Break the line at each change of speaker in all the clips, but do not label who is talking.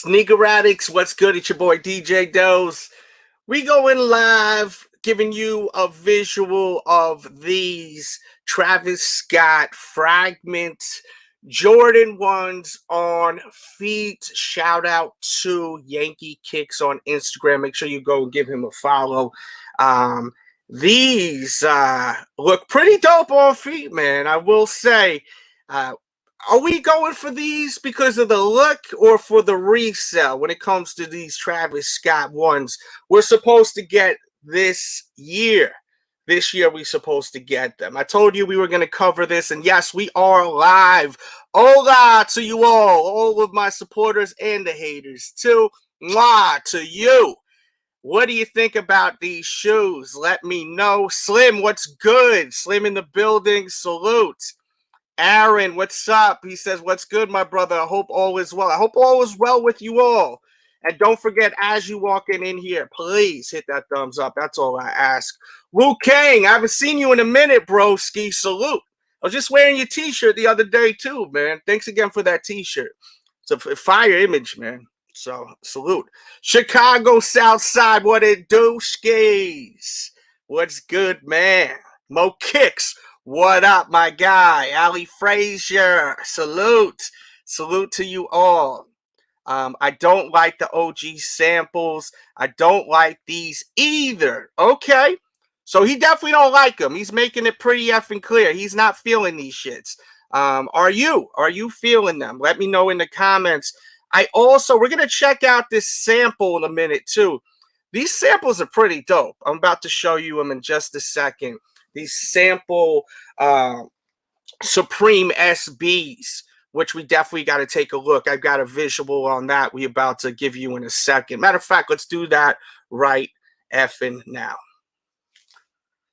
Sneaker Addicts, what's good? It's your boy DJ Delz. We going live, giving you a visual of these Travis Scott Fragment Jordan 1s on feet. Shout out to Yankee Kicks on Instagram. Make sure you go and give him a follow. These look pretty dope on feet, man. I will say. Are we going for these because of the look or for the resale when it comes to these Travis Scott ones? We're supposed to get this year. This year we're supposed to get them. I told you we were going to cover this, and yes, we are live. Hola to you all of my supporters and the haters too. Mwah to you. What do you think about these shoes? Let me know. Slim, what's good? Slim in the building. Salute. Aaron, what's up? He says, what's good, my brother? I hope all is well. I hope all is well with you all. And don't forget, as you walking in here, please hit that thumbs up. That's all I ask. Luke Kang, I haven't seen you in a minute, broski. Salute. I was just wearing your t-shirt the other day, too, man. Thanks again for that t-shirt. It's a fire image, man. So, salute. Chicago South Side, what it do, skis? What's good, man? Mo Kicks. What up, my guy? Ali Frazier. Salute. Salute to you all. I don't like the OG samples. I don't like these either. Okay. So he definitely don't like them. He's making it pretty effing clear. He's not feeling these shits. Are you? Are you feeling them? Let me know in the comments. We're going to check out this sample in a minute, too. These samples are pretty dope. I'm about to show you them in just a second. These sample Supreme SBs, which we definitely got to take a look. I've got a visual on that we about to give you in a second. Matter of fact, let's do that right effing now.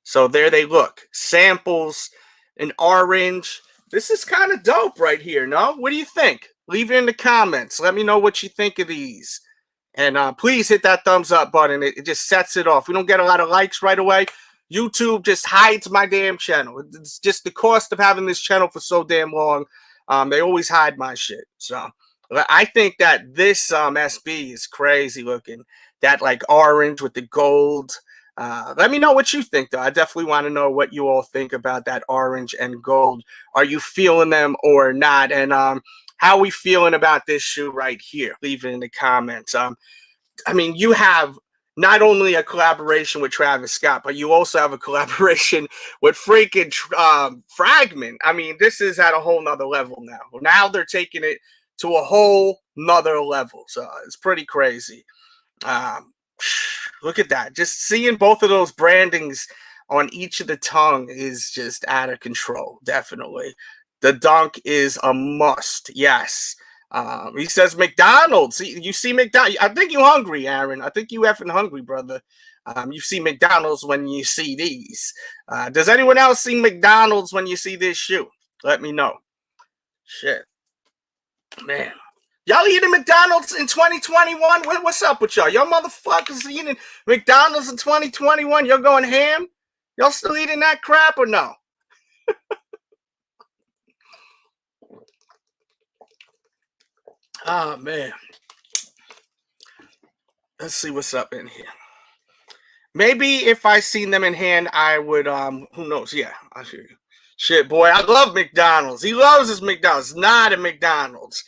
So there they look. Samples in orange. This is kind of dope right here, no? What do you think? Leave it in the comments. Let me know what you think of these. And please hit that thumbs up button. It just sets it off. We don't get a lot of likes right away. YouTube just hides my damn channel. It's just the cost of having this channel for so damn long. They always hide my shit. So I think that this SB is crazy looking. That like orange with the gold. Let me know what you think, though. I definitely want to know what you all think about that orange and gold. Are you feeling them or not? And how are we feeling about this shoe right here? Leave it in the comments. I mean, you have not only a collaboration with Travis Scott, but you also have a collaboration with freaking Fragment. I mean, this is at a whole nother level now. Now they're taking it to a whole nother level. So it's pretty crazy. Look at that. Just seeing both of those brandings on each of the tongue is just out of control. Definitely. The dunk is a must. Yes. He says McDonald's. You see McDonald's. I think you hungry, Aaron. I think you effing hungry, brother. You see McDonald's when you see these. Does anyone else see McDonald's when you see this shoe? Let me know. Shit. Man. Y'all eating McDonald's in 2021? What's up with y'all? Y'all motherfuckers eating McDonald's in 2021? Y'all going ham? Y'all still eating that crap or no? Oh, man. Let's see what's up in here. Maybe if I seen them in hand, I would, who knows? Yeah, I hear you. Shit, boy, I love McDonald's. He loves his McDonald's. Not a McDonald's.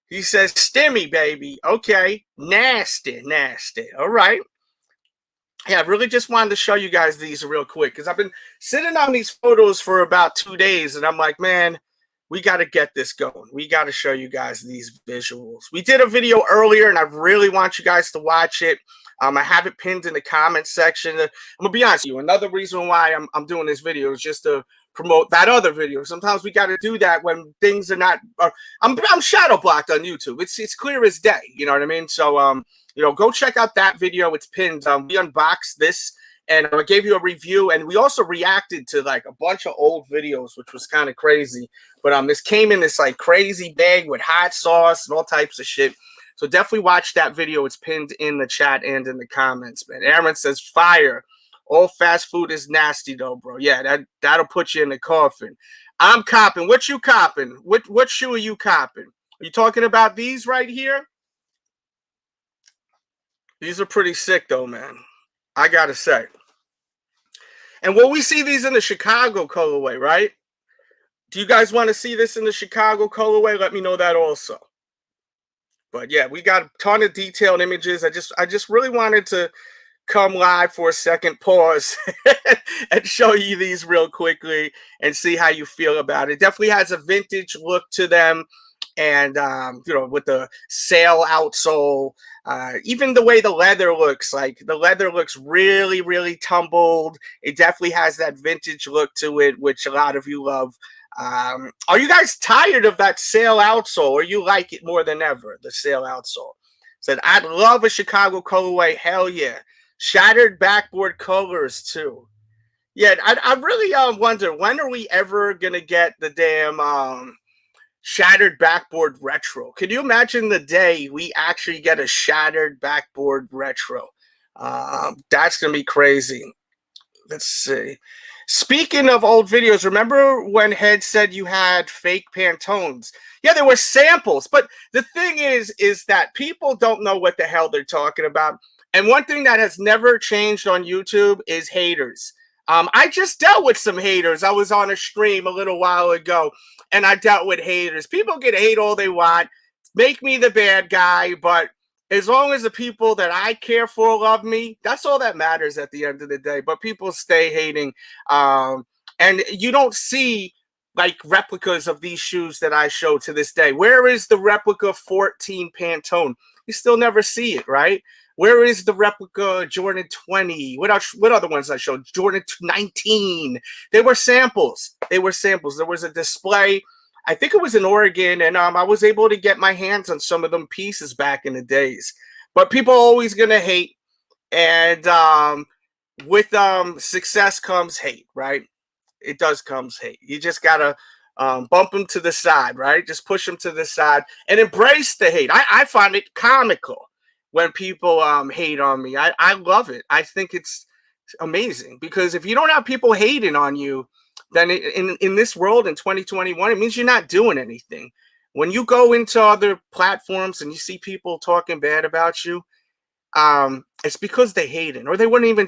He says, stimmy, baby. Okay. Nasty, nasty. All right. Yeah, I really just wanted to show you guys these real quick because I've been sitting on these photos for about 2 days, and I'm like, man, we got to get this going. We got to show you guys these visuals. We did a video earlier, and I really want you guys to watch it. I have it pinned in the comments section. I'm going to be honest with you. Another reason why I'm doing this video is just to promote that other video. Sometimes we got to do that when things are not I'm shadow blocked on YouTube. It's clear as day. You know what I mean? So, you know, go check out that video. It's pinned. We unboxed this. And I gave you a review, and we also reacted to like a bunch of old videos, which was kind of crazy. But this came in this like crazy bag with hot sauce and all types of shit. So definitely watch that video. It's pinned in the chat and in the comments, man. Aaron says, fire. All fast food is nasty, though, bro. Yeah, that'll put you in the coffin. I'm copping. What you copping? What shoe are you copping? Are you talking about these right here? These are pretty sick though, man. I gotta say. And will we see these in the Chicago colorway, right? Do you guys want to see this in the Chicago colorway? Let me know that also. But yeah, we got a ton of detailed images. I just really wanted to come live for a second, pause, and show you these real quickly and see how you feel about it. Definitely has a vintage look to them, and you know, with the sail outsole, even the way the leather looks, like the leather looks really, really tumbled. It definitely has that vintage look to it, which a lot of you love. Are you guys tired of that sail outsole, or you like it more than ever? The sail outsole. Said, I'd love a Chicago colorway. Hell yeah. Shattered backboard colors too. Yeah, I really wonder, when are we ever gonna get the damn shattered backboard retro? Can you imagine the day we actually get a shattered backboard retro? That's gonna be crazy. Let's see. Speaking of old videos, remember when Head said you had fake Pantones? Yeah, there were samples, but the thing is that people don't know what the hell they're talking about. And one thing that has never changed on YouTube is haters. I just dealt with some haters. I was on a stream a little while ago, and I dealt with haters. People can hate all they want, make me the bad guy, but as long as the people that I care for love me, that's all that matters at the end of the day. But people stay hating. And you don't see like replicas of these shoes that I show to this day. Where is the replica 14 Pantone? You still never see it, right? Where is the replica Jordan 20? What else, what other ones I showed? Jordan 19. They were samples. They were samples. There was a display, I think it was in Oregon, and I was able to get my hands on some of them pieces back in the days. But people are always gonna hate, and with success comes hate, right? It does comes hate. You just gotta bump them to the side, right? Just push them to the side and embrace the hate. I find it comical when people hate on me. I love it. I think it's amazing, because if you don't have people hating on you, then in this world in 2021, it means you're not doing anything. When you go into other platforms and you see people talking bad about you, it's because they hate it, or they wouldn't even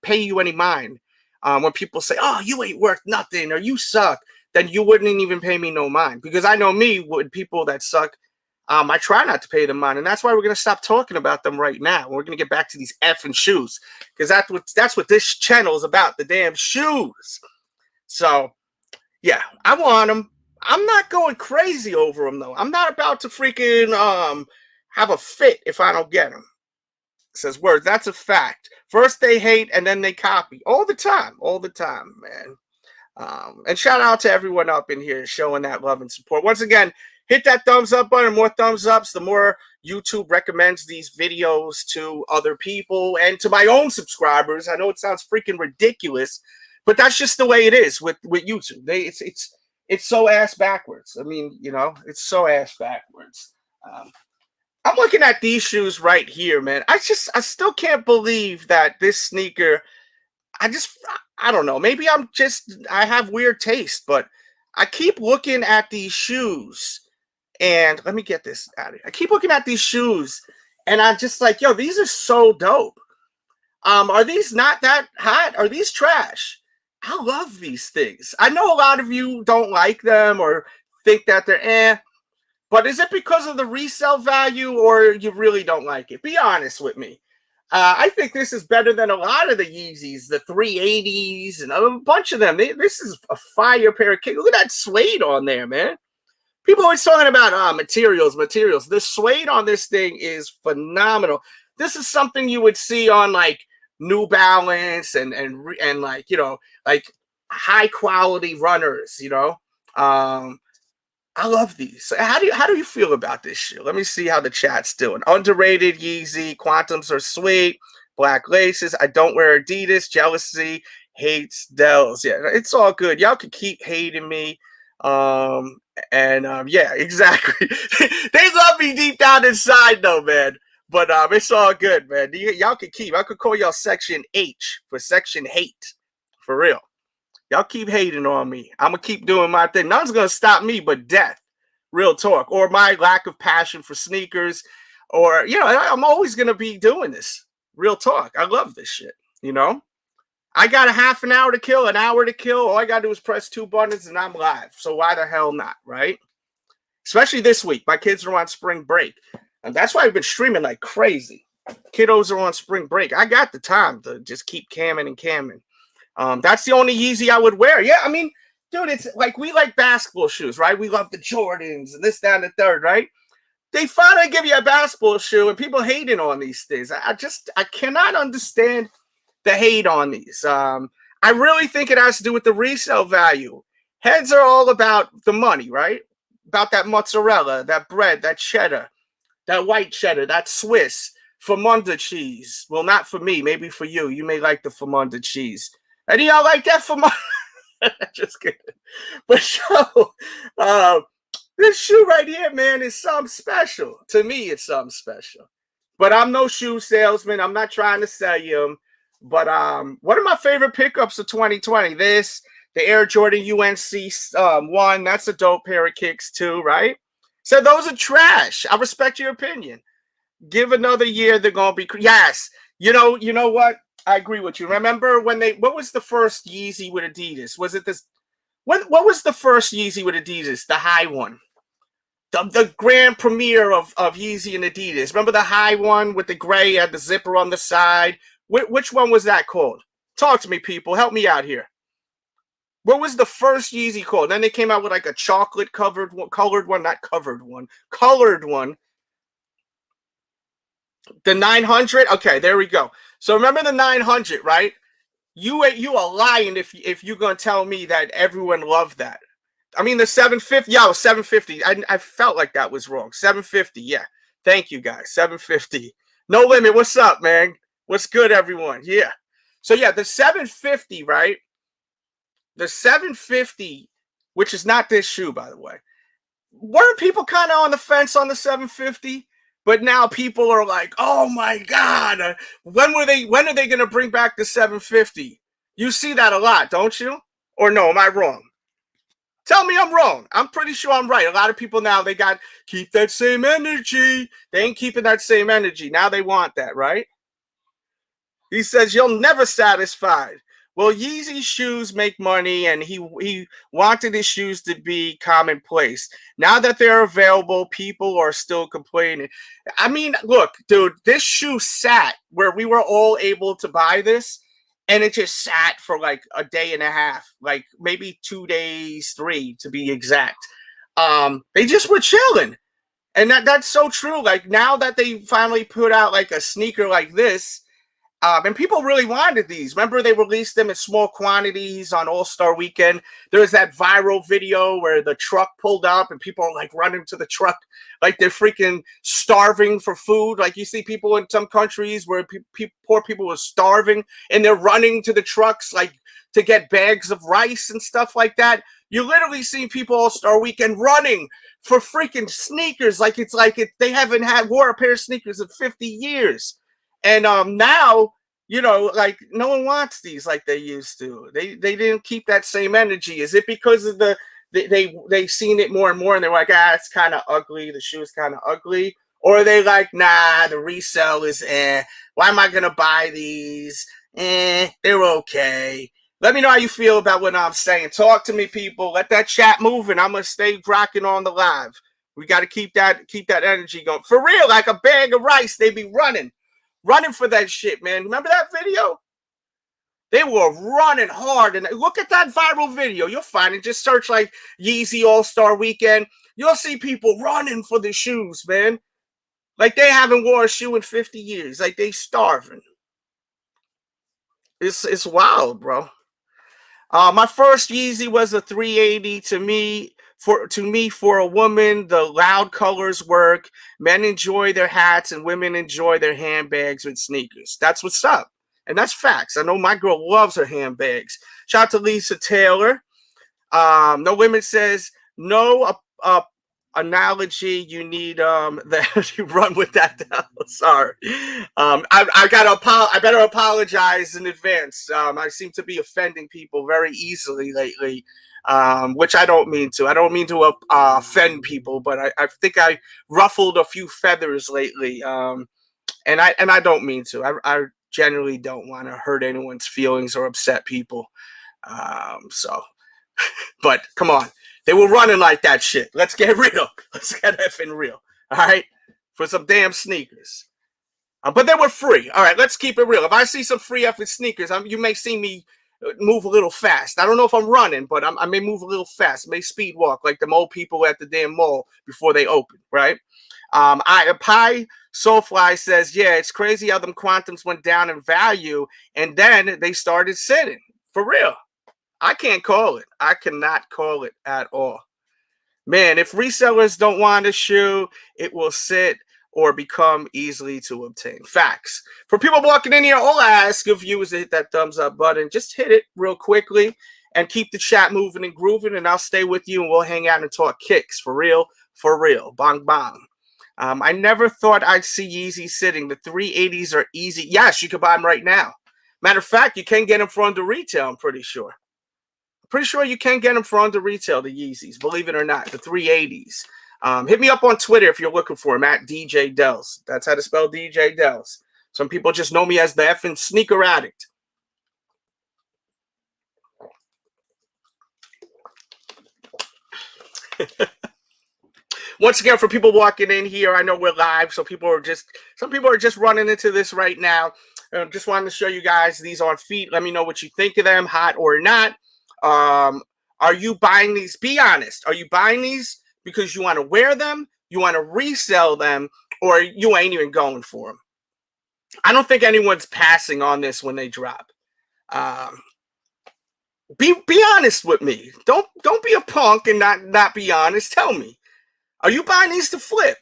pay you any mind. When people say, "Oh, you ain't worth nothing," or "You suck," then you wouldn't even pay me no mind, because I know me with people that suck. I try not to pay them mind, and that's why we're gonna stop talking about them right now. We're gonna get back to these effing shoes, because that's what this channel is about, the damn shoes. So yeah, I want them. I'm not going crazy over them though. I'm not about to freaking have a fit if I don't get them. Says words. That's a fact. First they hate and then they copy all the time, man. And shout out to everyone up in here showing that love and support. Once again, hit that thumbs up button. More thumbs ups, the more YouTube recommends these videos to other people and to my own subscribers. I know it sounds freaking ridiculous, but that's just the way it is with YouTube. It's so ass backwards. I mean, you know, it's so ass backwards. I'm looking at these shoes right here, man. I still can't believe that this sneaker. I don't know. Maybe I have weird taste, but I keep looking at these shoes, and let me get this out of here. I keep looking at these shoes, and I'm just like, yo, these are so dope. Are these not that hot? Are these trash? I love these things. I know a lot of you don't like them or think that they're but is it because of the resale value, or you really don't like it? Be honest with me. I think this is better than a lot of the Yeezys, the 380s, and a bunch of them. This is a fire pair of kicks. Look at that suede on there, man. People always talking about materials. The suede on this thing is phenomenal. This is something you would see on like New Balance and like, you know, like high quality runners, you know. I love these. How do you feel about this shoe? Let me see how the chat's doing. Underrated Yeezy, Quantums are sweet, black laces. I don't wear Adidas. Jealousy hates Delz. Yeah, it's all good. Y'all can keep hating me. Yeah, exactly. They love me deep down inside though, man. But it's all good, man. Y'all can keep. I could call y'all Section H for Section Hate. For real. Y'all keep hating on me. I'm going to keep doing my thing. Nothing's going to stop me but death. Real talk. Or my lack of passion for sneakers. or I'm always gonna be doing this. Real talk. I love this shit. I got a half an hour to kill, an hour to kill. All I gotta do is press 2 buttons and I'm live. So why the hell not, right? Especially this week. My kids are on spring break. And that's why I've been streaming like crazy. Kiddos are on spring break. I got the time to just keep camming and camming. That's the only Yeezy I would wear. Yeah, I mean, dude, it's like we like basketball shoes, right? We love the Jordans and this, that, and the third, right? They finally give you a basketball shoe and people hating on these things. I cannot understand the hate on these. I really think it has to do with the resale value. Heads are all about the money, right? About that mozzarella, that bread, that cheddar, that white cheddar, that Swiss, Famunda cheese. Well, not for me, maybe for you. You may like the Famunda cheese. Any of y'all like that Famunda? Just kidding. But this shoe right here, man, is something special. To me, it's something special. But I'm no shoe salesman. I'm not trying to sell you them. But one of my favorite pickups of 2020, the Air Jordan UNC 1. That's a dope pair of kicks too, right? So those are trash. I respect your opinion. Give another year, they're gonna be. Yes, you know what? I agree with you. Remember when what was the first Yeezy with Adidas? Was it this? What was the first Yeezy with Adidas? The high one. The grand premiere of Yeezy and Adidas. Remember the high one with the gray, had the zipper on the side? Which one was that called? Talk to me, people. Help me out here. What was the first Yeezy called? Then they came out with like a chocolate colored one, not covered one, colored one. The 900. Okay, there we go. So remember the 900, right? You are lying if you're gonna tell me that everyone loved that. I mean the 750. Yeah, it was 750. I felt like that was wrong. 750. Yeah. Thank you guys. 750. No limit. What's up, man? What's good, everyone? Yeah. So yeah, the 750, right? The 750, which is not this shoe, by the way. Weren't people kind of on the fence on the 750? But now people are like, oh my God, when are they going to bring back the 750? You see that a lot, don't you? Or no, am I wrong? Tell me I'm wrong. I'm pretty sure I'm right. A lot of people now, they got keep that same energy. They ain't keeping that same energy. Now they want that, right? He says, you're never satisfied. Well, Yeezy shoes make money, and he wanted his shoes to be commonplace. Now that they're available, people are still complaining. I mean, look, dude, this shoe sat where we were all able to buy this, and it just sat for like a day and a half, like maybe 2 days, 3 to be exact. They just were chilling. And that's so true. Like now that they finally put out like a sneaker like this, and people really wanted these. Remember, they released them in small quantities on All-Star Weekend. There was that viral video where the truck pulled up and people are like running to the truck like they're freaking starving for food. Like you see people in some countries where poor people are starving and they're running to the trucks like to get bags of rice and stuff like that. You literally see people All-Star Weekend running for freaking sneakers like they haven't wore a pair of sneakers in 50 years. And now, like no one wants these like they used to. They didn't keep that same energy. Is it because of they seen it more and more and they're like, it's kind of ugly. The shoe is kind of ugly. Or are they like, nah, the resale is why am I gonna buy these? They're okay. Let me know how you feel about what I'm saying. Talk to me, people. Let that chat moving. I'm gonna stay rocking on the live. We got to keep that energy going. For real, like a bag of rice, they be running for that shit, man. Remember that video? They were running hard. And look at that viral video. You'll find it. Just search like Yeezy All-Star Weekend. You'll see people running for the shoes, man. Like they haven't worn a shoe in 50 years. Like they starving. It's wild, bro. My first Yeezy was a 380 to me. For a woman, the loud colors work. Men enjoy their hats and women enjoy their handbags with sneakers. That's what's up. And that's facts. I know my girl loves her handbags. Shout out to Lisa Taylor. No Limit says, no analogy. You need that you run with that down. Sorry. I better apologize in advance. I seem to be offending people very easily lately. which I don't mean to. I don't mean to offend people, but I think I ruffled a few feathers lately, and I don't mean to. I generally don't want to hurt anyone's feelings or upset people. So, but come on, they were running like that shit. Let's get real. Let's get effing real. All right, for some damn sneakers. But they were free. All right, let's keep it real. If I see some free effing sneakers, you may see me move a little fast. I don't know if I'm running, but I may move a little fast. I may speed walk like them old people at the damn mall before they open, right? Pi Soulfly says, yeah, it's crazy how them quantums went down in value and then they started sitting. For real. I can't call it. I cannot call it at all. Man, if resellers don't want a shoe, it will sit or become easily to obtain. Facts. For people walking in here, all I ask of you is to hit that thumbs up button. Just hit it real quickly and keep the chat moving and grooving, and I'll stay with you and we'll hang out and talk kicks. For real, for real. Bang, bang. I never thought I'd see Yeezy sitting. The 380s are easy. Yes, you can buy them right now. Matter of fact, you can get them for under retail, I'm pretty sure. Pretty sure you can get them for under retail, the Yeezys, believe it or not, the 380s. Hit me up on Twitter if you're looking for them, at DJ Delz. That's how to spell DJ Delz. Some people just know me as the effing sneaker addict. Once again, for people walking in here, I know we're live, so some people are just running into this right now. Just wanted to show you guys these on feet. Let me know what you think of them, hot or not. Are you buying these? Be honest. Are you buying these because you want to wear them, you want to resell them, or you ain't even going for them? I don't think anyone's passing on this when they drop. Be honest with me. Don't be a punk and not be honest. Tell me. Are you buying these to flip?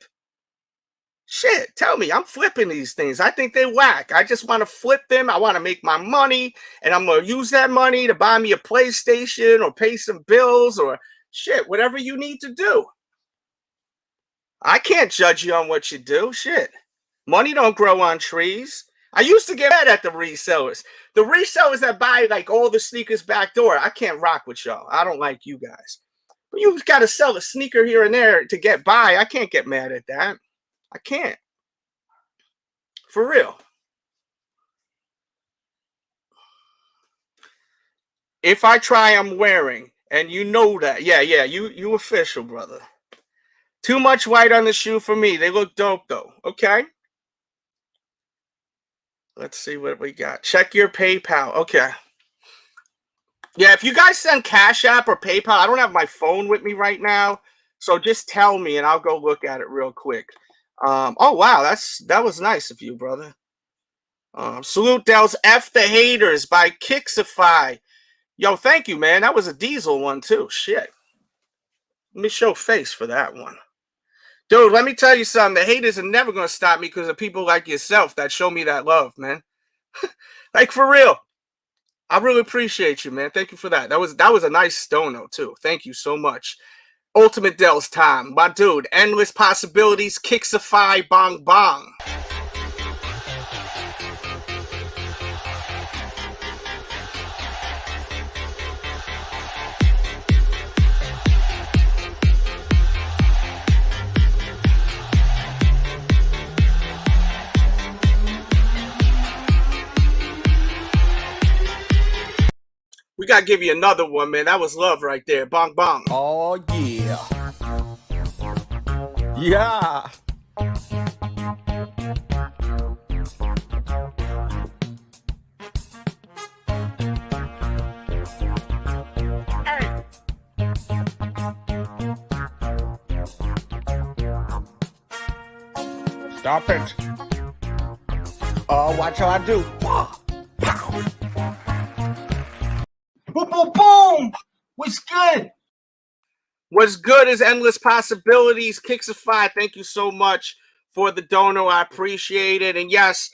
Shit, tell me. I'm flipping these things. I think they whack. I just want to flip them. I want to make my money, and I'm going to use that money to buy me a PlayStation or pay some bills or shit, whatever you need to do. I can't judge you on what you do. Shit. Money don't grow on trees. I used to get mad at the resellers. The resellers that buy like all the sneakers backdoor. I can't rock with y'all. I don't like you guys. But you got to sell a sneaker here and there to get by. I can't get mad at that. I can't. For real. If I try, I'm wearing. And you know that. Yeah, you official, brother. Too much white on the shoe for me. They look dope, though. Okay. Let's see what we got. Check your PayPal. Okay. Yeah, if you guys send Cash App or PayPal, I don't have my phone with me right now. So just tell me and I'll go look at it real quick. Oh, wow. That was nice of you, brother. Salute Delz. F the Haters by Kixify. Yo, thank you, man. That was a diesel one, too. Shit. Let me show face for that one. Dude, let me tell you something. The haters are never going to stop me because of people like yourself that show me that love, man. Like, for real. I really appreciate you, man. Thank you for that. That was a nice stono, too. Thank you so much. Ultimate Delz time. My dude. Endless possibilities. Kixify. Bong bong. We got to give you another one, man. That was love right there. Bong, bong.
Oh, yeah. Yeah. Hey. Stop it. Oh, watch how I do. Boom, boom, boom! What's good?
What's good is Endless Possibilities. Kixify, thank you so much for the dono. I appreciate it. And yes,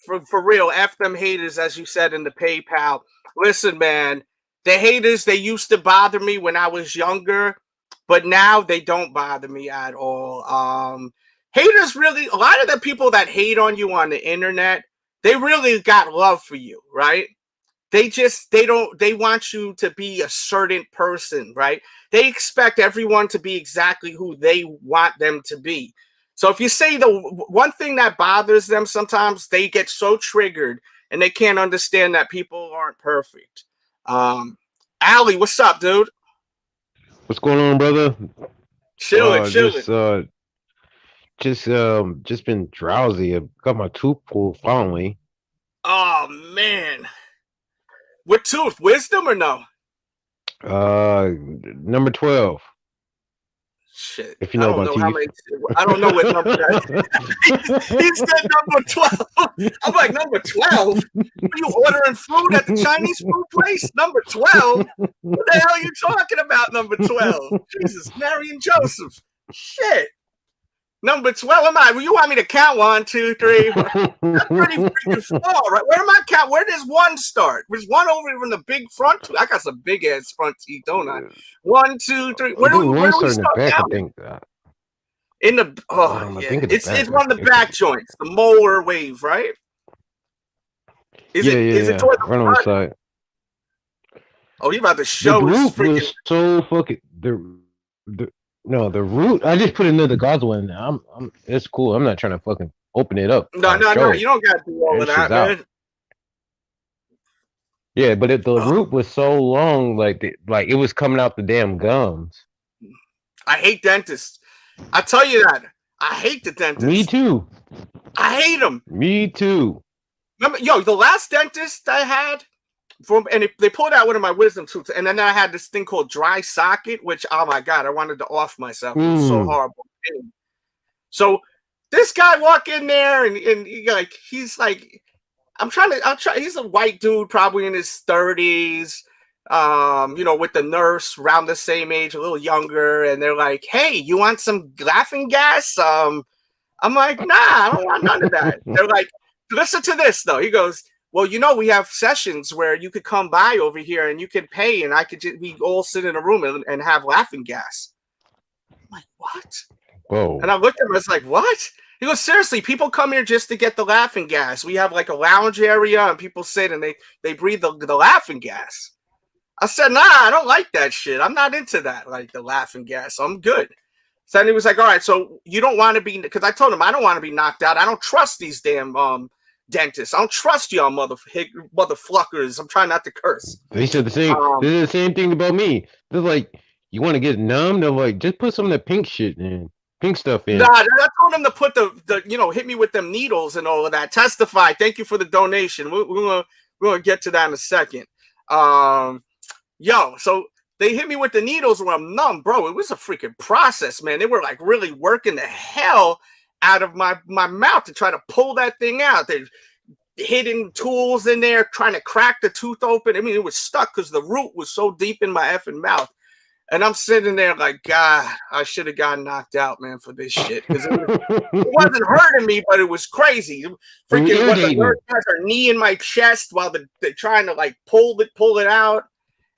for real, F them haters, as you said in the PayPal. Listen, man, the haters, they used to bother me when I was younger, but now they don't bother me at all. Haters really, a lot of the people that hate on you on the internet, they really got love for you, right? they want you to be a certain person, right? They expect everyone to be exactly who they want them to be. So if you say the one thing that bothers them, sometimes they get so triggered and they can't understand that people aren't perfect. Ali, what's up, dude?
What's going on, brother?
Chilling.
Just been drowsy. I got my tooth pulled finally.
Oh man, what tooth? Wisdom or no?
Number 12.
Shit,
If you know about
how many. I don't know what number that is. He said number 12. I'm like, number 12? Are you ordering food at the Chinese food place? Number 12? What the hell are you talking about, number 12? Jesus, Mary and Joseph. Shit. Number 12, am I? Well, you want me to count 1, 2, 3? That's pretty freaking small, right? Where am I count? Where does 1 start? Was 1 over in the big front tooth? I got some big ass front teeth, don't I? 1, 2, 3. Where do we start
back,
counting?
I think.
In the yeah. It's one of the back joints, the molar wave, right? Is it toward the
right on the side?
Oh, you about to show
the
us
root was so fucking No, the root. I just put another gauze in. It's cool. I'm not trying to fucking open it up.
No. You don't got to do all of that, man.
Yeah, but the root was so long, like it was coming out the damn gums.
I hate dentists. I tell you that. I hate the dentist.
Me too.
I hate them.
Me too.
Remember, the last dentist I had, they pulled out one of my wisdom tooths, and then I had this thing called dry socket, which, oh my God, I wanted to off myself. It was so horrible. So this guy walk in there, and he's like, he's a white dude, probably in his 30s, with the nurse around the same age, a little younger, and they're like, hey, you want some laughing gas? I'm like, nah, I don't want none of that. They're like, listen to this, though. He goes, well, we have sessions where you could come by over here and you could pay, and we all sit in a room and have laughing gas. I'm like, what?
Whoa.
And I looked at him, I was like, what? He goes, seriously, people come here just to get the laughing gas. We have like a lounge area and people sit and they breathe the laughing gas. I said, nah, I don't like that shit. I'm not into that, like the laughing gas. I'm good. So then he was like, all right, so you don't want to be, because I told him I don't want to be knocked out. I don't trust these damn dentists. I don't trust y'all motherfuckers. I'm trying not to curse.
They said the same. They did the same thing about me. They're like, you want to get numb? They're like, just put some of that pink shit in. Pink stuff in.
Nah, I told them to put the hit me with them needles and all of that. Testify. Thank you for the donation. We're gonna get to that in a second. So they hit me with the needles when I'm numb, bro. It was a freaking process, man. They were like really working the hell out of my mouth to try to pull that thing out. They're hitting tools in there, trying to crack the tooth open. I mean, it was stuck because the root was so deep in my effing mouth. And I'm sitting there like, God, I should have gotten knocked out, man, for this shit. Because it wasn't hurting me, but it was crazy. Freaking what the nurse has her knee in my chest while they're trying to like pull it out.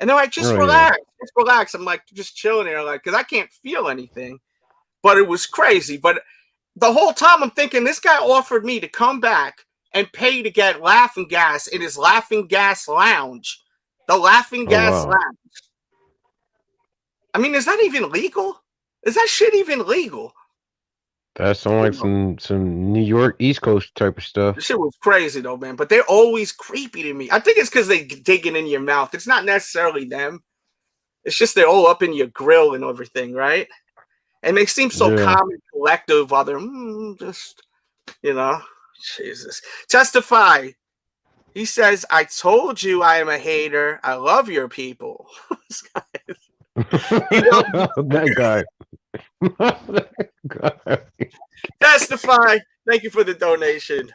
And they're like, just relax. Just relax. I'm like, just chilling there, like, because I can't feel anything. But it was crazy. But the whole time I'm thinking, this guy offered me to come back and pay to get laughing gas in his laughing gas lounge. The laughing gas lounge. I mean, is that even legal? Is that shit even legal?
That sounds like some New York East Coast type of stuff.
This shit was crazy though, man. But they're always creepy to me. I think it's because they dig it in your mouth. It's not necessarily them. It's just they're all up in your grill and everything, right? And they seem so calm and collective while they're Jesus. Testify. He says, I told you I am a hater. I love your people. This guy is
that guy. That guy.
Testify. Thank you for the donation.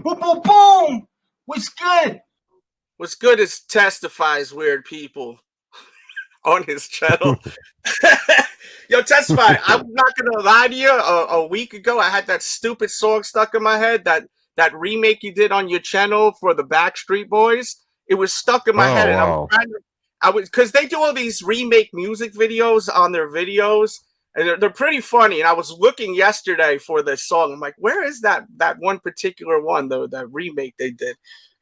Boom, boom, boom. What's good?
What's good is Testifies, weird people. on his channel. Yo, Testify, I'm not gonna lie to you. A week ago, I had that stupid song stuck in my head. That remake you did on your channel for the Backstreet Boys. It was stuck in my head, and I was because they do all these remake music videos on their videos, and they're pretty funny. And I was looking yesterday for the song. I'm like, where is that one particular one though? That remake they did.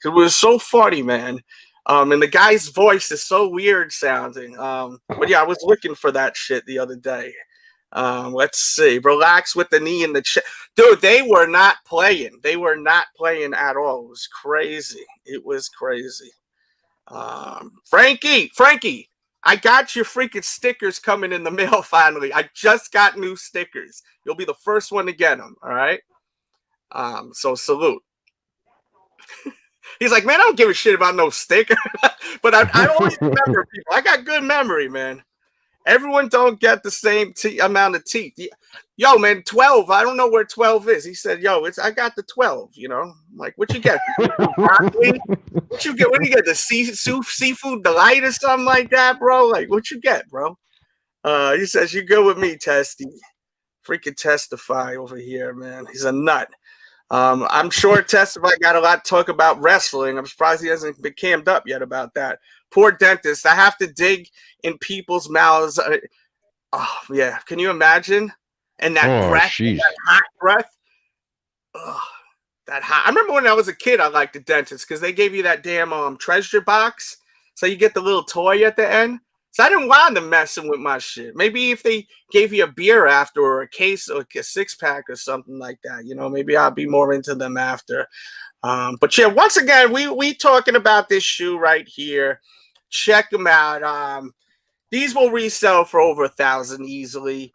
It was so funny, man. And the guy's voice is so weird sounding. But yeah, I was looking for that shit the other day. Let's see. Relax with the knee in the chest. Dude, they were not playing. They were not playing at all. It was crazy. It was crazy. Frankie, I got your freaking stickers coming in the mail finally. I just got new stickers. You'll be the first one to get them. All right. So salute. He's like, man, I don't give a shit about no sticker. But I always remember people. I got good memory, man. Everyone don't get the same amount of teeth. Yo, man, 12. I don't know where 12 is. He said, yo, I got the 12, you know. I'm like, what you get? Broccoli? What you get? What do you get? The seafood delight or something like that, bro? Like, what you get, bro? He says, you go with me, Testy. Freaking Testify over here, man. He's a nut. I'm sure Testify got a lot to talk about wrestling. I'm surprised he hasn't been cammed up yet about that. Poor dentist. I have to dig in people's mouths. Oh, yeah. Can you imagine? And that breath, that hot breath. Oh, that hot. I remember when I was a kid, I liked the dentist because they gave you that damn treasure box. So you get the little toy at the end. So I didn't want them messing with my shit. Maybe if they gave you a beer after or a case or a six-pack or something like that, you know, maybe I'll be more into them after. But yeah, once again, we talking about this shoe right here. Check them out. These will resell for over 1,000 easily.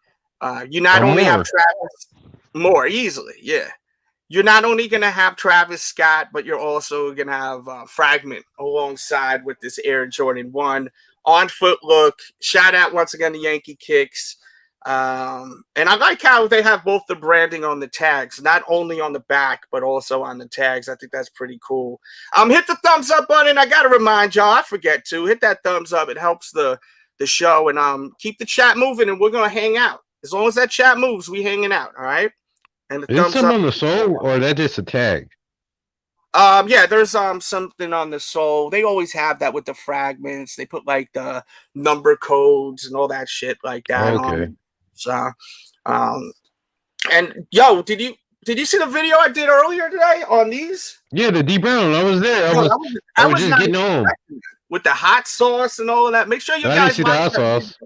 You not only have Travis more easily, yeah. You're not only gonna have Travis Scott, but you're also gonna have Fragment alongside with this Air Jordan 1 on foot look. Shout out once again to Yankee Kicks. And I like how they have both the branding on the tags, not only on the back, but also on the tags. I think that's pretty cool. Hit the thumbs up button. I gotta remind y'all, I forget to hit that thumbs up. It helps the show, and keep the chat moving, and we're gonna hang out. As long as that chat moves, we hanging out, all right? And the thumbs up on the
sole, or that just a tag?
Yeah, there's something on the sole. They always have that with the fragments. They put like the number codes and all that shit like that.
Okay.
So, and yo, did you see the video I did earlier today on these?
Yeah, the D Brown. I was there. I was just getting home
with the hot sauce and all of that. Make sure you guys
see the hot sauce.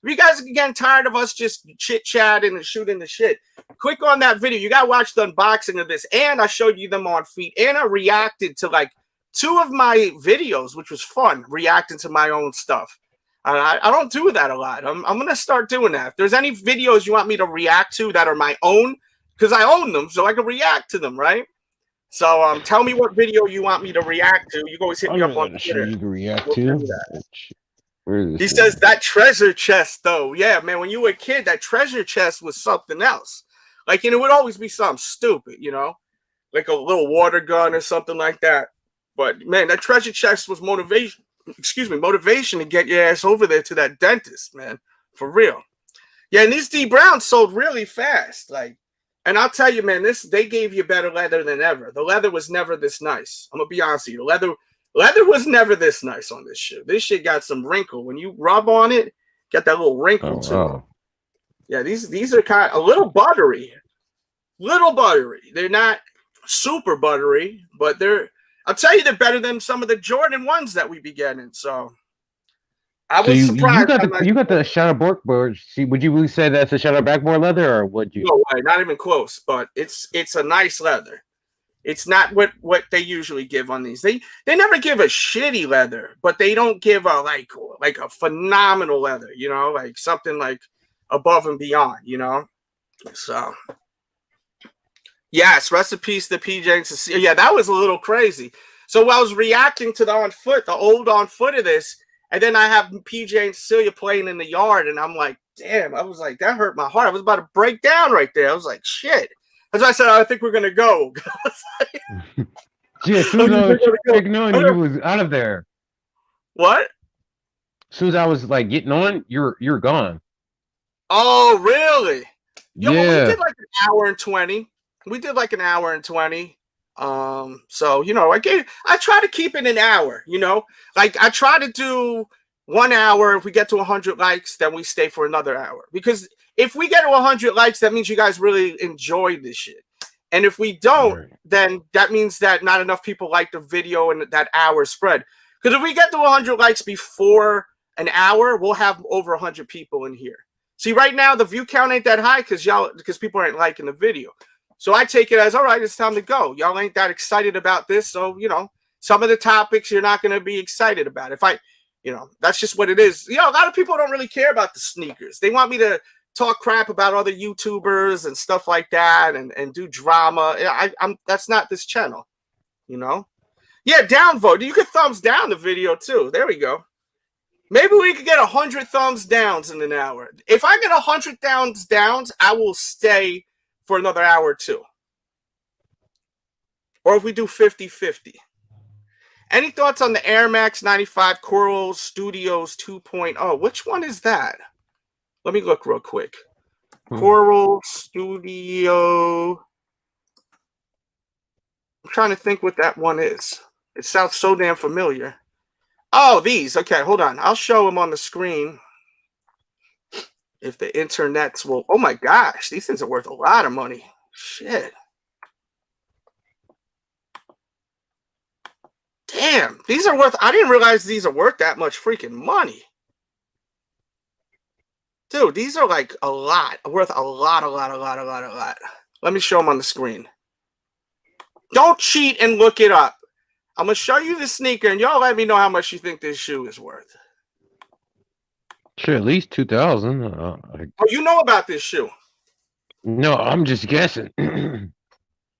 If you guys are getting tired of us just chit-chatting and shooting the shit, click on that video. You got to watch the unboxing of this. And I showed you them on feet. And I reacted to like 2 of my videos, which was fun, reacting to my own stuff. I don't do that a lot. I'm going to start doing that. If there's any videos you want me to react to that are my own, because I own them, so I can react to them, right? So tell me what video you want me to react to. You can always hit me up on Twitter.
You can react to.
He says that treasure chest, though. Yeah, man, when you were a kid, that treasure chest was something else. Like, and it would always be something stupid, you know? Like a little water gun or something like that. But, man, that treasure chest was motivation to get your ass over there to that dentist, man. For real. Yeah, and these D Browns sold really fast. Like, and I'll tell you, man, they gave you better leather than ever. The leather was never this nice. I'm going to be honest with you. The leather was never this nice on this shoe. This shit got some wrinkle. When you rub on it, got that little wrinkle to it. Yeah, these are kind of a little buttery. Little buttery. They're not super buttery, but I'll tell you, they're better than some of the Jordan 1s that we be getting. So I was surprised.
You got the shadow backboard. See, would you really say that's a shadow backboard leather, or would you?
No way, not even close. But it's a nice leather. It's not what they usually give on these. They never give a shitty leather, but they don't give a like a phenomenal leather, you know, like something like above and beyond, you know. So yes, rest in peace to PJ and Cecilia. Yeah, that was a little crazy. So I was reacting to the old on foot of this, and then I have PJ and Cecilia playing in the yard, and I'm like, damn, I was like, that hurt my heart. I was about to break down right there. I was like, shit. That's why I said, I think we're going to go.
Yeah, knowing you was out of there.
What?
As soon as I was like getting on, you're gone.
Oh, really? Yo, well, we
Yeah.
did like an hour and 20. We did like an hour and 20. So you know, I try to keep it an hour, you know, like I try to do 1 hour. If we get to 100 likes, then we stay for another hour, because if we get to 100 likes, that means you guys really enjoyed this shit. And if we don't,
Right.
then that means that not enough people like the video and that hour spread. Because if we get to 100 likes before an hour, we'll have over 100 people in here. See, right now the view count ain't that high because people aren't liking the video. So I take it as, all right, it's time to go. Y'all ain't that excited about this. So, you know, some of the topics you're not going to be excited about. You know, that's just what it is. You know, a lot of people don't really care about the sneakers. They want me to talk crap about other YouTubers and stuff like that and do drama. That's not this channel, you know? Yeah, downvote. You could thumbs down the video too. There we go. Maybe we could get 100 thumbs downs in an hour. If I get 100 thumbs downs, I will stay for another hour or two. Or if we do 50-50. Any thoughts on the Air Max 95 Coral Studios 2.0? Which one is that? Let me look real quick. Coral Studio. I'm trying to think what that one is. It sounds so damn familiar. Oh, these. Okay, hold on. I'll show them on the screen. If the internets will. Oh my gosh, these things are worth a lot of money. Shit. Damn, these are worth. I didn't realize these are worth that much freaking money. Dude, these are like a lot. Worth a lot. Let me show them on the screen. Don't cheat and look it up. I'm going to show you the sneaker, and y'all let me know how much you think this shoe is worth.
Sure, at least 2,000.
Oh, you know about this shoe?
No, I'm just guessing.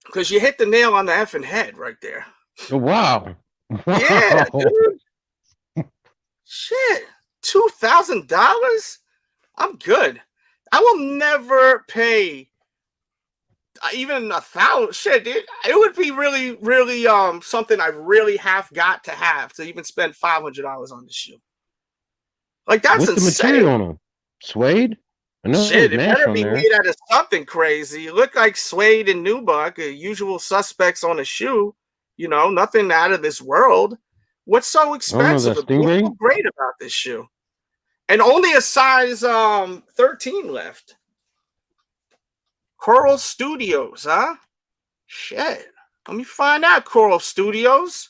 Because you hit the nail on the effing head right there.
Oh, wow.
Yeah, dude. Shit. $2,000? I'm good. I will never pay even 1,000. Shit, dude. It would be really, really something I really have got to have to even spend $500 on this shoe. Like, that's
What's
insane.
the material on them? Suede? I know
Shit, it
mesh
better
on
be
there.
made out of something crazy. It looked like suede and nubuck, usual suspects on a shoe. You know, nothing out of this world. What's so expensive? What's so great about this shoe? And only a size 13 left. Coral Studios, huh? Shit. Let me find out, Coral Studios.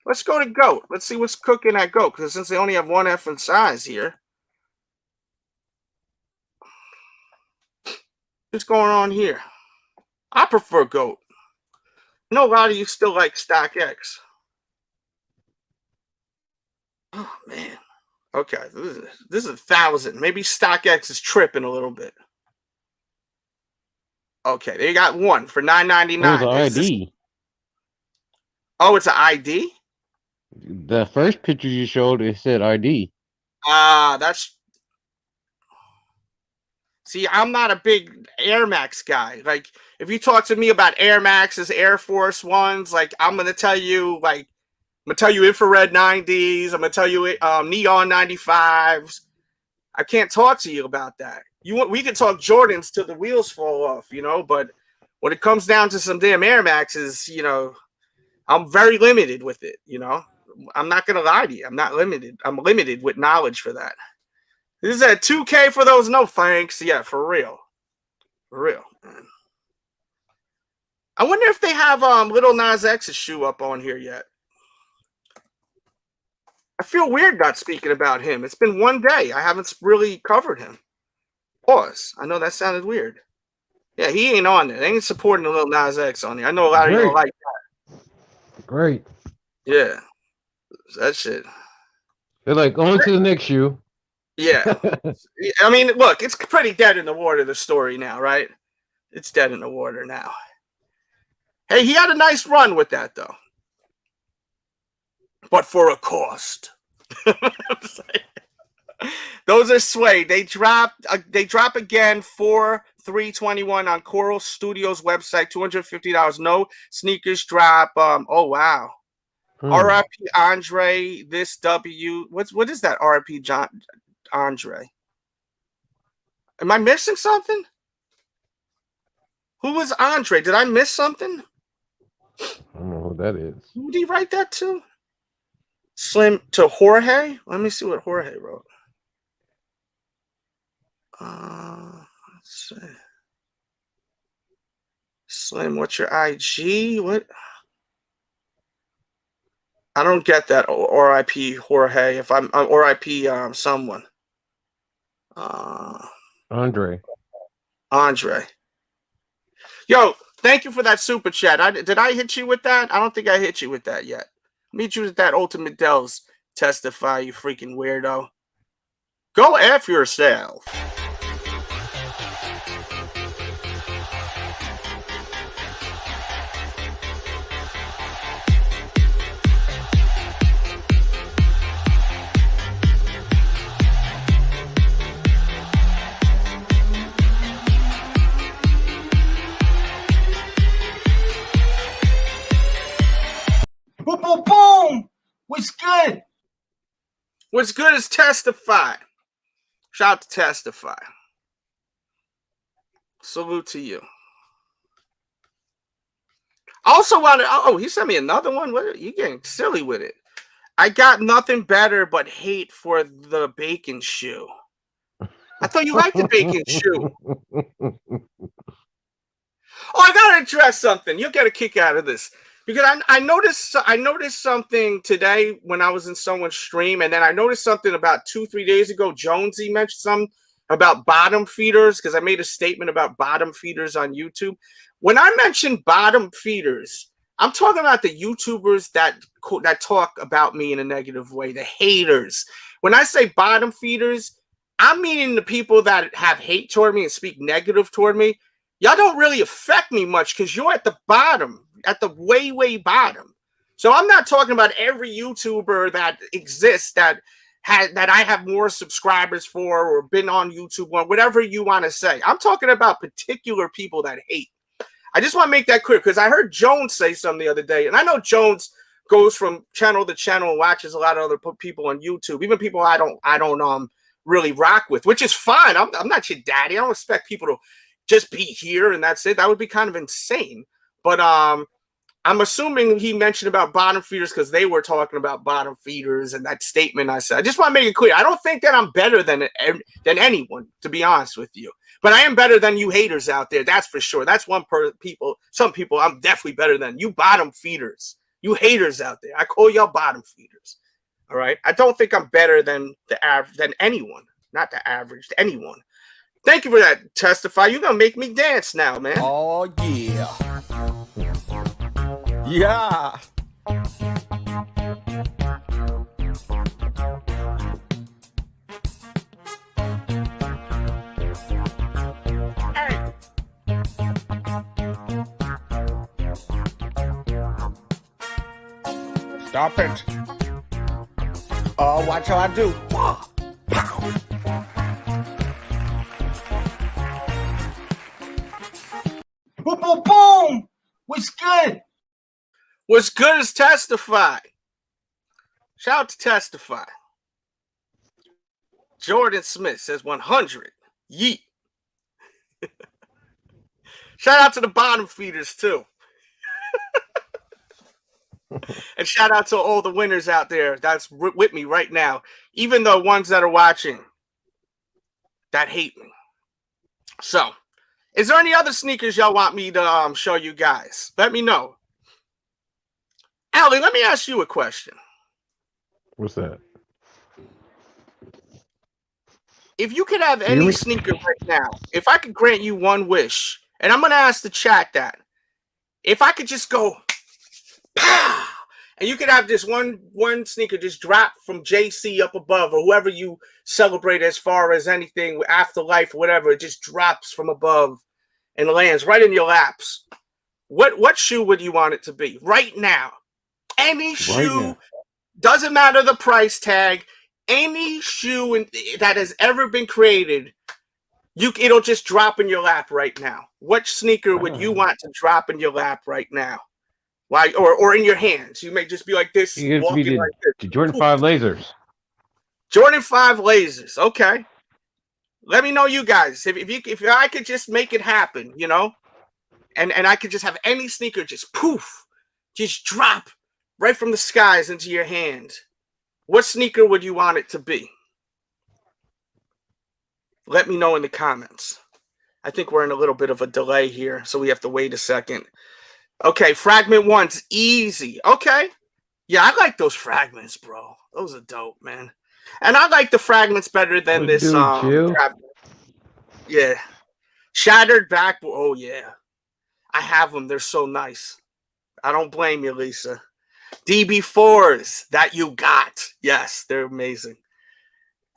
Let's go to GOAT. Let's see what's cooking at GOAT, because since they only have one effing size here. What's going on here? I prefer GOAT. I know a lot of you still like StockX. Oh, man. Okay, this is 1,000. Maybe StockX is tripping a little bit. Okay, they got one for $9.99.
Oh, it's an ID.
Oh, it's an ID?
The first picture you showed, it said ID.
That's... See, I'm not a big Air Max guy. Like, if you talk to me about Air Maxes, Air Force Ones, like, I'm going to tell you, like, I'm going to tell you infrared 90s. I'm going to tell you neon 95s. I can't talk to you about that. We can talk Jordans till the wheels fall off, you know, but when it comes down to some damn Air Maxes, you know, I'm very limited with it, you know. I'm not going to lie to you. I'm not limited. I'm limited with knowledge for that. This is at 2K for those? No thanks. Yeah, for real. For real. Man. I wonder if they have Lil Nas X's shoe up on here yet. I feel weird not speaking about him. It's been one day. I haven't really covered him. Pause. I know that sounded weird. Yeah, he ain't on there. They ain't supporting the Lil Nas X on there. I know a lot of you don't like that.
Great.
Yeah. That shit.
They're like, on to the next shoe.
Yeah. I mean, look, it's pretty dead in the water, the story now, right? It's dead in the water now. Hey, he had a nice run with that, though. But for a cost. Those are suede. They drop again for $321 on Coral Studios website, $250. No sneakers drop. Oh wow. R.I.P. Andre. This W. What is that? R.I.P. John Andre. Am I missing something? Who was Andre? Did I miss something?
I don't know who that is.
Who did he write that to? Slim to Jorge? Let me see what Jorge wrote. Let's see. Slim, what's your IG? What? I don't get that. R.I.P. Jorge. If I'm R.I.P. Someone.
Andre.
Yo, thank you for that super chat. Did I hit you with that? I don't think I hit you with that yet. Meet you with that ultimate Delz. Testify, you freaking weirdo. Go F yourself.
Boom, boom, boom. What's good?
What's good is Testify. Shout out to Testify. Salute to you. Also wanted. Oh, he sent me another one. What are you getting silly with it? I got nothing better but hate for the bacon shoe. I thought you liked the bacon shoe. Oh, I gotta address something. You'll get a kick out of this. Because I noticed something today when I was in someone's stream, and then I noticed something about 2-3 days ago. Jonesy mentioned something about bottom feeders because I made a statement about bottom feeders on YouTube. When I mention bottom feeders, I'm talking about the YouTubers that talk about me in a negative way, the haters. When I say bottom feeders, I'm meaning the people that have hate toward me and speak negative toward me. Y'all don't really affect me much because you're at the bottom, at the way, way bottom. So I'm not talking about every YouTuber that exists that I have more subscribers for or been on YouTube or whatever you want to say. I'm talking about particular people that hate. I just want to make that clear because I heard Jones say something the other day, and I know Jones goes from channel to channel and watches a lot of other people on YouTube, even people I don't really rock with, which is fine. I'm not your daddy. I don't expect people to just be here and that's it. That would be kind of insane. But I'm assuming he mentioned about bottom feeders because they were talking about bottom feeders and that statement I said. I just want to make it clear. I don't think that I'm better than anyone, to be honest with you. But I am better than you haters out there. That's for sure. That's some people I'm definitely better than. You bottom feeders. You haters out there. I call y'all bottom feeders. All right? I don't think I'm better than anyone. Not the average, anyone. Thank you for that, Testify. You're going to make me dance now, man.
Oh, yeah. Yeah.
Hey.
Stop it. Oh, watch how I do. Pow. Boom, boom, boom. What's good?
What's good is Testify. Shout out to Testify. Jordan Smith says 100. Yeet. Shout out to the bottom feeders, too. And shout out to all the winners out there that's with me right now. Even the ones that are watching that hate me. So, is there any other sneakers y'all want me to show you guys? Let me know. Allie, let me ask you a question.
What's that?
If you could have any sneaker right now, if I could grant you one wish, and I'm going to ask the chat that, if I could just go, pow, and you could have this one sneaker just drop from JC up above or whoever you celebrate as far as anything, afterlife or whatever, it just drops from above and lands right in your laps. What shoe would you want it to be right now? Any shoe, doesn't matter the price tag, any shoe that has ever been created, it'll just drop in your lap right now. What sneaker would you want to drop in your lap right now? Why? Or in your hands. You may just be like this,
You get to be
walking like this.
the Jordan 5 lasers.
Jordan 5 lasers. Okay. Let me know, you guys. If I could just make it happen, you know, and I could just have any sneaker just poof, just drop right from the skies into your hand. What sneaker would you want it to be? Let me know in the comments. I think we're in a little bit of a delay here, so we have to wait a second. Okay, Fragment 1's easy. Okay. Yeah, I like those fragments, bro. Those are dope, man. And I like the fragments better than this. Yeah. Shattered backboard. Oh, yeah. I have them. They're so nice. I don't blame you, Lisa. DB4s that you got. Yes, they're amazing.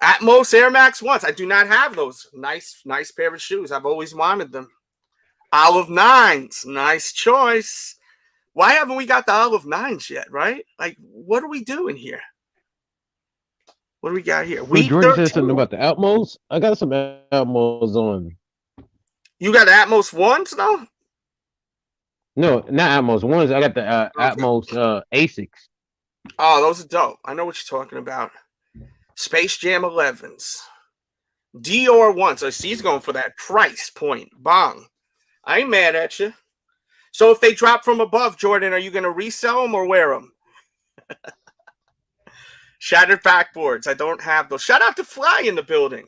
Atmos Air Max 1s. I do not have those. Nice pair of shoes. I've always wanted them. Olive 9s. Nice choice. Why haven't we got the Olive 9s yet, right? Like, what are we doing here? What do we got here?
Well, Jordan said something about the Atmos. I got some Atmos on.
You got Atmos 1s now?
No, not Atmos 1s. I got the Atmos Asics.
Oh, those are dope. I know what you're talking about. Space Jam 11s. Dior 1s. So he's going for that price point. Bong. I ain't mad at you. So if they drop from above, Jordan, are you going to resell them or wear them? Shattered backboards. I don't have those. Shout out to Fly in the building.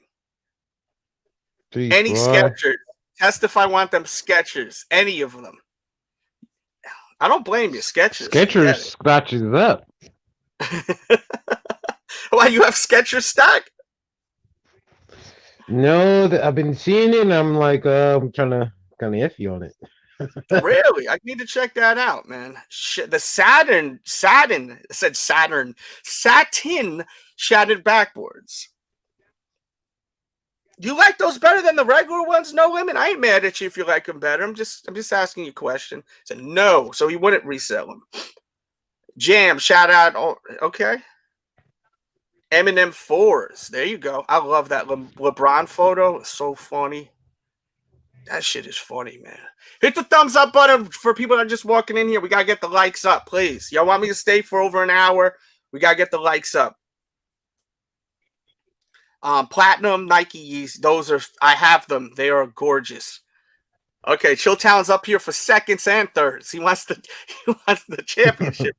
Jeez,
any Skechers. Test if I want them Skechers. Any of them. I don't blame you. Skechers.
Skechers scratches up.
Why, you have Skechers stock?
No, I've been seeing it and I'm like, I'm trying to kind of iffy on it.
Really? I need to check that out, man. The satin shattered backboards. You like those better than the regular ones? No limit. I ain't mad at you if you like them better. I'm just asking you a question. Said no, so he wouldn't resell them. Jam, shout out. Oh, okay. Eminem 4s. There you go. I love that LeBron photo. It's so funny. That shit is funny, man. Hit the thumbs up button for people that are just walking in here. We got to get the likes up, please. Y'all want me to stay for over an hour? We got to get the likes up. Platinum Nike Yeezys. Those are, I have them. They are gorgeous. Okay, Chilltown's up here for seconds and thirds. He wants the championship.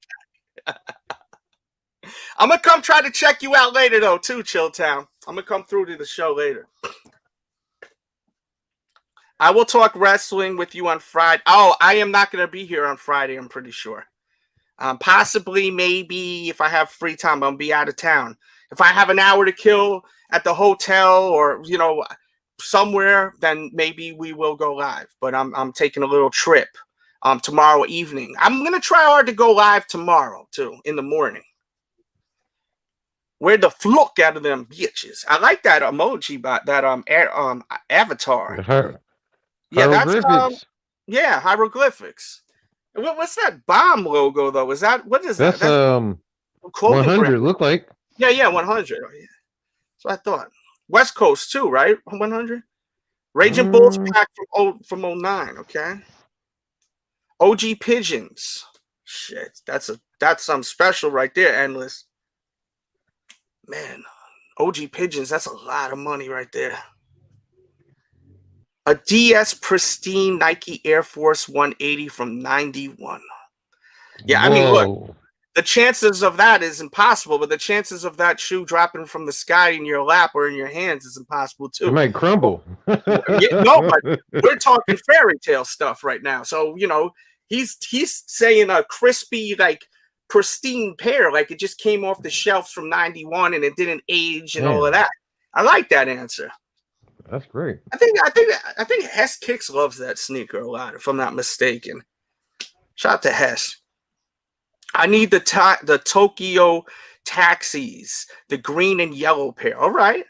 I'm going to come try to check you out later, though, too, Chilltown. I'm going to come through to the show later. I will talk wrestling with you on Friday. Oh, I am not going to be here on Friday, I'm pretty sure. Possibly, maybe, if I have free time, I'm going to be out of town. If I have an hour to kill at the hotel or, you know, somewhere, then maybe we will go live. But I'm taking a little trip tomorrow evening. I'm going to try hard to go live tomorrow, too, in the morning. Where'd the fluke out of them bitches? I like that emoji, that avatar. Yeah, that's yeah, hieroglyphics. What's that bomb logo though? Is that what is that?
That's 100 look like.
Yeah, 100. Oh, yeah. So I thought. West Coast too, right? 100. Raging Bulls pack from 09, okay. OG Pigeons. Shit, that's something special right there, Endless. Man, OG Pigeons, that's a lot of money right there. A DS Pristine Nike Air Force 180 from 91. Yeah, I mean, look, the chances of that is impossible, but the chances of that shoe dropping from the sky in your lap or in your hands is impossible too.
It might crumble.
No, but we're talking fairy tale stuff right now. So, you know, he's saying a crispy, like, pristine pair, like it just came off the shelves from 91 and it didn't age and all of that. I like that answer.
That's great.
I think Hess Kicks loves that sneaker a lot, if I'm not mistaken. Shout out to Hess. I need the Tokyo Taxis, the green and yellow pair. All right.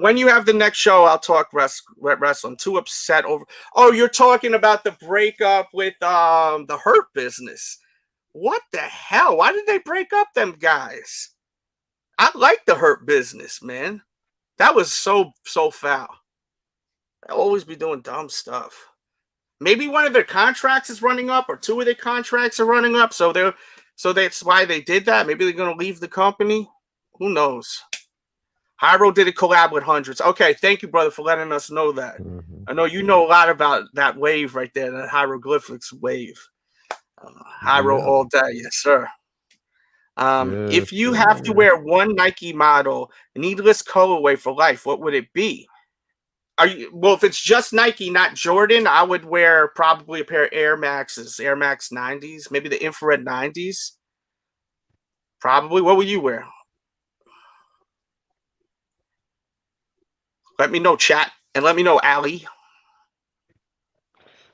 When you have the next show, I'll talk wrestling. Too upset over. Oh, you're talking about the breakup with the Hurt Business. What the hell? Why did they break up, them guys? I like the Hurt Business, man. That was so foul. They'll always be doing dumb stuff. Maybe one of their contracts is running up, or two of their contracts are running up. So that's why they did that. Maybe they're gonna leave the company. Who knows? Hyro did a collab with Hundreds. Okay, thank you, brother, for letting us know that. I know you know a lot about that wave right there, that hieroglyphics wave. Hyro all day, yes, sir. If you have to wear one Nike model, needless colorway for life, what would it be? Well, if it's just Nike, not Jordan, I would wear probably a pair of Air Maxes, Air Max 90s, maybe the infrared 90s. Probably. What would you wear? Let me know, chat, and let me know, Ali.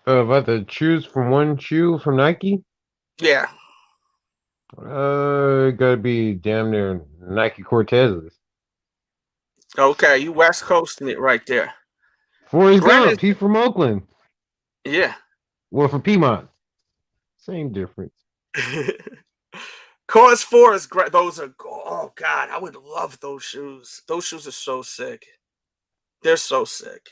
About to choose from one shoe from Nike?
Yeah.
Gotta be damn near Nike Cortezes.
Okay, you West Coasting it right there.
Forrest Gump, he's from Oakland.
Yeah.
Well, from Piedmont. Same difference.
Cause 4 is great. Those are, oh God, I would love those shoes. Those shoes are so sick. They're so sick.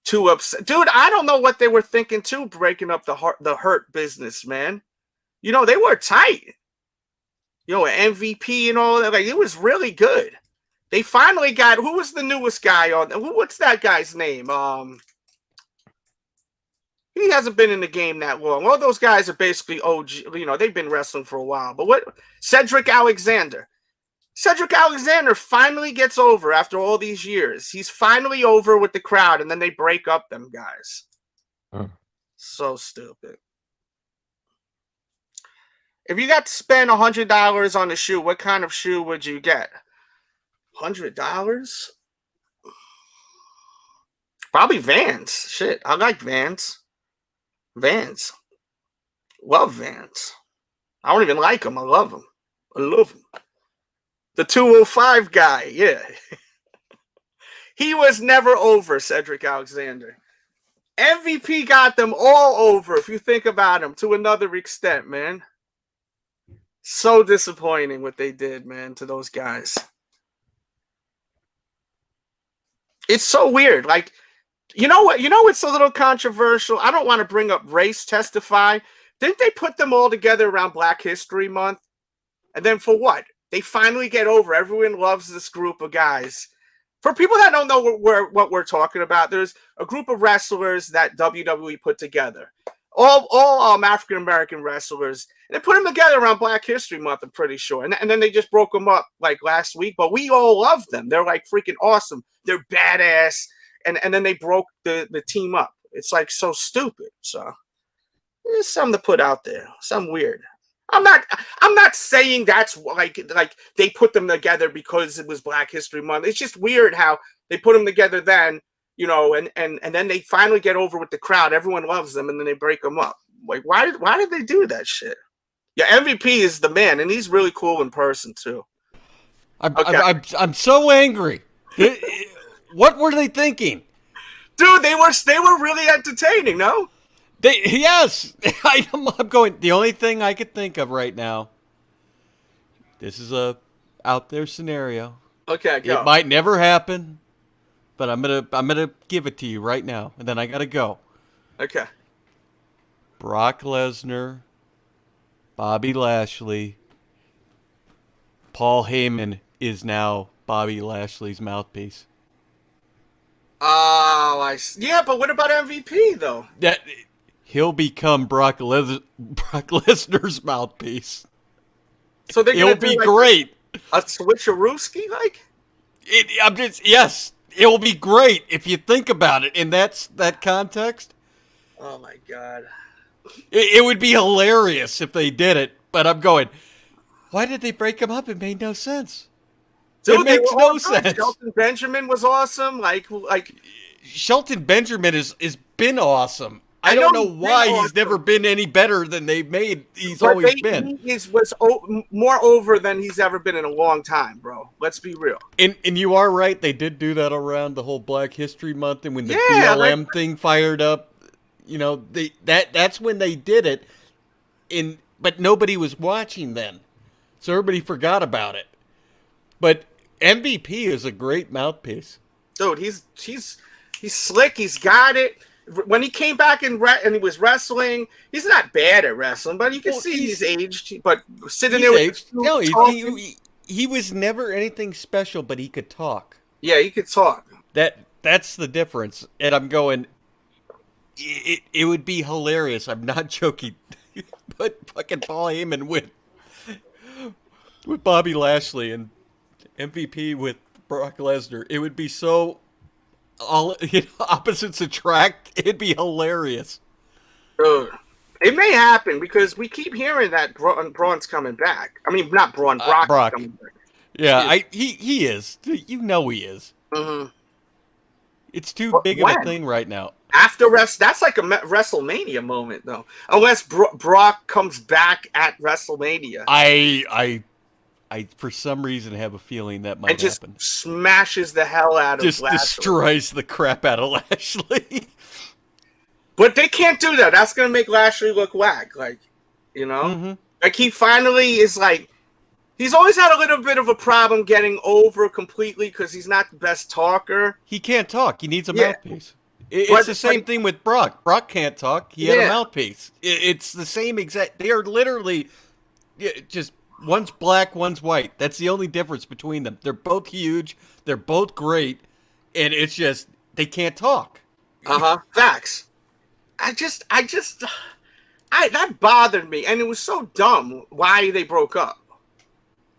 Too upset. Dude, I don't know what they were thinking too, breaking up the Hurt business, man. You know, they were tight. You know, MVP and all that. Like, it was really good. They finally got, who was the newest guy on? What's that guy's name? He hasn't been in the game that long. All those guys are basically OG. You know, they've been wrestling for a while. But what? Cedric Alexander. Cedric Alexander finally gets over after all these years. He's finally over with the crowd, and then they break up them guys. So stupid. If you got to spend $100 on a shoe, what kind of shoe would you get? $100? Probably Vans. Shit, I like Vans. Vans. Love Vans. I don't even like them. I love them. I love them. The 205 guy, yeah. He was never over, Cedric Alexander. MVP got them all over, if you think about him, to another extent, man. So disappointing what they did, man, to those guys. It's so weird. Like, you know what? You know it's a little controversial. I don't want to bring up race testify. Didn't they put them all together around Black History Month? And then for what? They finally get over. Everyone loves this group of guys. For people that don't know what we're talking about, there's a group of wrestlers that WWE put together. All African-American wrestlers. And they put them together around Black History Month, I'm pretty sure. And then they just broke them up like last week. But we all love them. They're like freaking awesome. They're badass. And then they broke the team up. It's like so stupid. So there's something to put out there. Something weird. I'm not saying that's like they put them together because it was Black History Month. It's just weird how they put them together then, you know, and then they finally get over with the crowd. Everyone loves them, and then they break them up. Like, why did they do that shit? Yeah, MVP is the man, and he's really cool in person too.
I'm so angry. What were they thinking?
Dude, they were really entertaining, no?
Yes, I'm going. The only thing I could think of right now. This is a out there scenario.
Okay, go.
It might never happen, but I'm gonna give it to you right now, and then I gotta go.
Okay.
Brock Lesnar, Bobby Lashley, Paul Heyman is now Bobby Lashley's mouthpiece.
Oh, yeah, but what about MVP though?
That. He'll become Brock Lesnar's mouthpiece.
So
it'll be like great.
A switcherooski, like?
Yes, it will be great if you think about it in that context.
Oh my God!
It would be hilarious if they did it. But I'm going. Why did they break him up? It made no sense. Dude, it makes no sense.
Shelton Benjamin was awesome. Like
Shelton Benjamin has been awesome. I don't know why he's never been any better than they made. He's always been.
He was more over than he's ever been in a long time, bro. Let's be real.
And you are right. They did do that around the whole Black History Month, and when the BLM thing fired up, you know, that's when they did it. But nobody was watching then, so everybody forgot about it. But MVP is a great mouthpiece.
Dude, he's slick. He's got it. when he came back and he was wrestling, he's not bad at wrestling, but you can see he's aged. But sitting there with
he was never anything special, but he could talk.
Yeah, he could talk.
That's the difference. And I'm going, it would be hilarious. I'm not joking. But fucking Paul Heyman with Bobby Lashley and MVP with Brock Lesnar. It would be so opposites attract. It'd be hilarious.
It may happen because we keep hearing that Braun's coming back. I mean, not Braun, Brock. Coming back.
Yeah, he is. You know he is.
Mm-hmm.
It's too big of a thing right now.
After that's like a WrestleMania moment, though. Unless Brock comes back at WrestleMania.
I for some reason have a feeling that might happen.
Just smashes the hell out of Lashley.
Just destroys the crap out of Lashley.
But they can't do that. That's gonna make Lashley look whack. Like, you know?
Mm-hmm.
Like he finally is like, he's always had a little bit of a problem getting over completely because he's not the best talker.
He can't talk. He needs a mouthpiece. It's the same thing with Brock. Brock can't talk. He had a mouthpiece. It's the same exact. They are literally just one's black, one's white. That's the only difference between them. They're both huge. They're both great, and it's just they can't talk.
Facts. That bothered me, and it was so dumb why they broke up.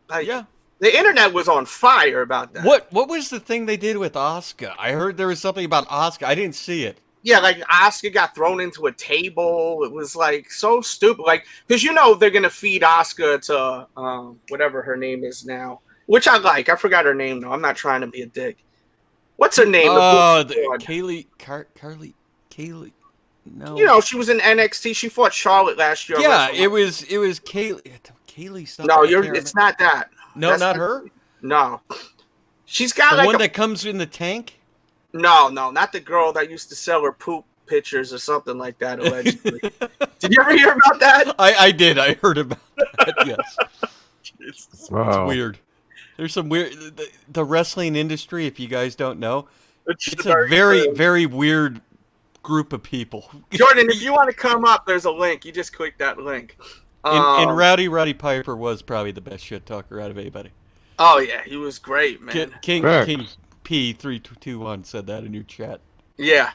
Like, yeah. The internet was on fire about that.
What was the thing they did with Asuka? I heard there was something about Asuka. I didn't see it.
Yeah, like Asuka got thrown into a table. It was like so stupid. Like, because you know they're gonna feed Asuka to whatever her name is now, which I like. I forgot her name though. I'm not trying to be a dick. What's her name?
Carly. No.
You know, she was in NXT. She fought Charlotte last year.
Yeah, it was Kaylee. Kaylee something.
No, it's not that.
No, that's not her.
No, she's got
the one that comes in the tank.
No, not the girl that used to sell her poop pictures or something like that. Allegedly, did you ever hear about that?
I did. I heard about that. Yes.
Wow.
It's weird. There's some weird. The wrestling industry, if you guys don't know, it's a very weird group of people.
Jordan, if you want to come up, there's a link. You just click that link.
And Roddy Piper was probably the best shit talker out of anybody.
Oh yeah, he was great, man.
King P3221 said that in your chat.
Yeah.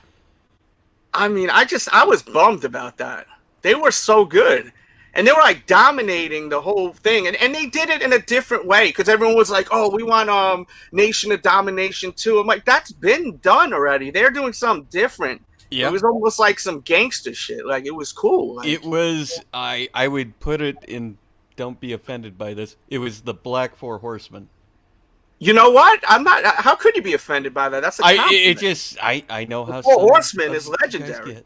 I mean, I was bummed about that. They were so good. And they were like dominating the whole thing. And they did it in a different way because everyone was like, oh, we want Nation of Domination too. I'm like, that's been done already. They're doing something different. Yeah. It was almost like some gangster shit. Like, it was cool. Like,
it was, I would put it in, don't be offended by this, it was the Black Four Horsemen.
You know what? I'm not, how could you be offended by that? That's a compliment.
I know how
Four Horsemen is legendary.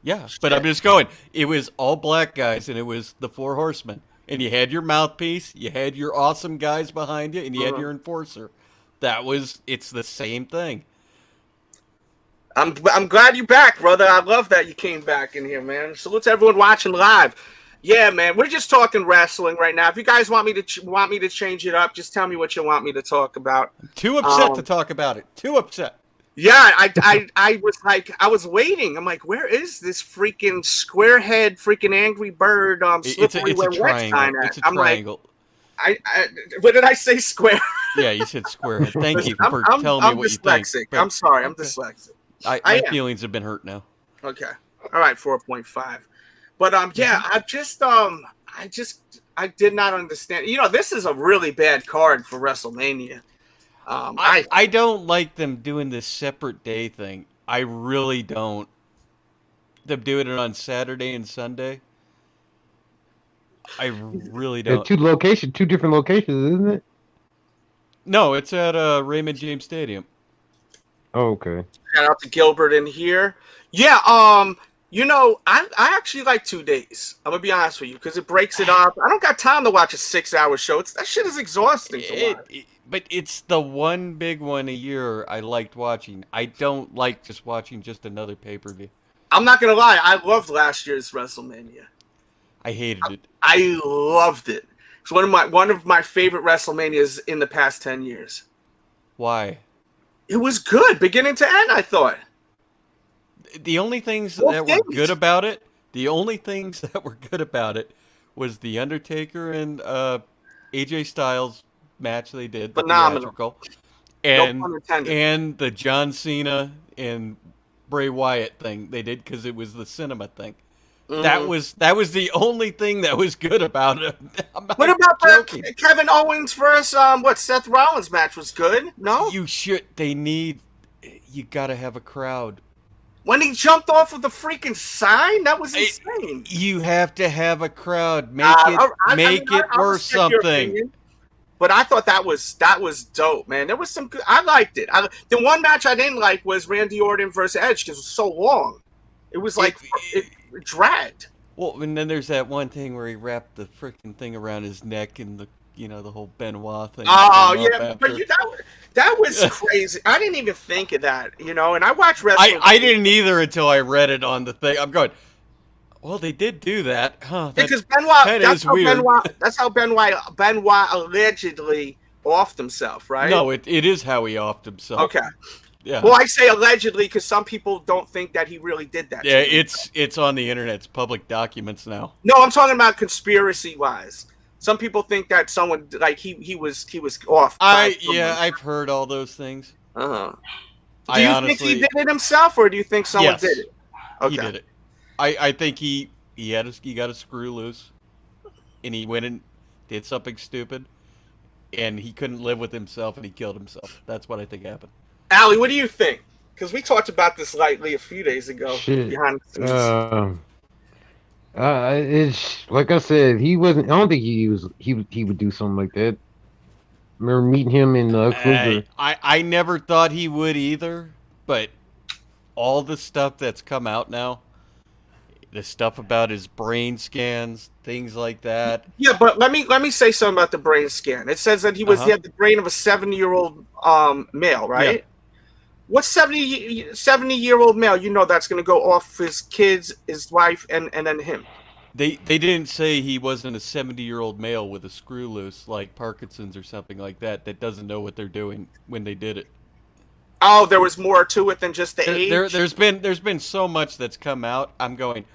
Yeah, but I'm just going, it was all black guys, and it was the Four Horsemen. And you had your mouthpiece, you had your awesome guys behind you, and you had your enforcer. It's the same thing.
I'm glad you're back, brother. I love that you came back in here, man. Salute to everyone watching live. Yeah, man, we're just talking wrestling right now. If you guys want me to change it up, just tell me what you want me to talk about.
I'm too upset to talk about it. Too upset.
Yeah, I was waiting. I'm like, where is this freaking squarehead, freaking Angry Bird?
It's a triangle. It's a triangle.
Like, what did I say? Square.
Yeah, you said squarehead. Thank you for telling me what you think.
I'm sorry. I'm dyslexic.
My feelings have been hurt now.
Okay. All right, 4.5. But yeah, I did not understand. You know, this is a really bad card for WrestleMania.
I don't like them doing this separate day thing. I really don't. Them doing it on Saturday and Sunday. I really don't.
Two different locations, isn't it?
No, it's at Raymond James Stadium.
Oh, okay.
Shout out to Gilbert in here. Yeah, you know, I actually like 2 days. I'm gonna be honest with you because it breaks it up. I don't got time to watch a 6-hour show. That shit is exhausting to watch.
But it's the one big one a year I liked watching. I don't like just watching just another pay-per-view.
I'm not gonna lie. I loved last year's WrestleMania.
I hated it.
I loved it. It's one of my favorite WrestleManias in the past 10 years.
Why?
It was good, beginning to end, I thought.
the only things
Well,
that were good about it, was the Undertaker and AJ Styles match they did, the
Phenomenal.
theatrical,
No pun intended.
and the John Cena and Bray Wyatt thing they did because it was the cinema thing. That was the only thing that was good about it.
What about the Kevin Owens versus Seth Rollins match was good? No,
you gotta have a crowd.
When he jumped off of the freaking sign, that was insane.
You have to have a crowd. Make it worth something.
But I thought that was dope, man. There was some good. I liked it. The one match I didn't like was Randy Orton versus Edge because it was so long. It was like it dragged.
Well, and then there's that one thing where he wrapped the freaking thing around his neck and the whole Benoit thing.
Oh yeah, but that was crazy. I didn't even think of that, and I watched wrestling.
I didn't either until I read it on the thing. I'm going, well, they did do that, huh?
Because Benoit,
that's weird.
That's how Benoit allegedly offed himself, right?
No, it is how he offed himself.
Okay.
Yeah.
Well, I say allegedly because some people don't think that he really did that.
Yeah, it's on the internet. It's public documents now.
No, I'm talking about conspiracy-wise. Some people think that someone he was off.
I've heard all those things.
Do you think he did it himself, or do you think someone did it? Okay.
He did it. I think he got a screw loose, and he went and did something stupid, and he couldn't live with himself, and he killed himself. That's what I think happened.
Allie, what do you think? Because we talked about this lightly a few days ago. Behind the scenes.
It's like I said, he wasn't. I don't think he would do something like that. I remember meeting him in Kruger.
I never thought he would either, but all the stuff that's come out now, the stuff about his brain scans, things like that.
Yeah, but let me say something about the brain scan. It says that he had the brain of a 70-year-old male, right? Yeah. What 70-year-old male? That's going to go off his kids, his wife, and then him.
They didn't say he wasn't a 70-year-old male with a screw loose like Parkinson's or something like that doesn't know what they're doing when they did it.
Oh, there was more to it than just the age.
There's been so much that's come out. I'm going.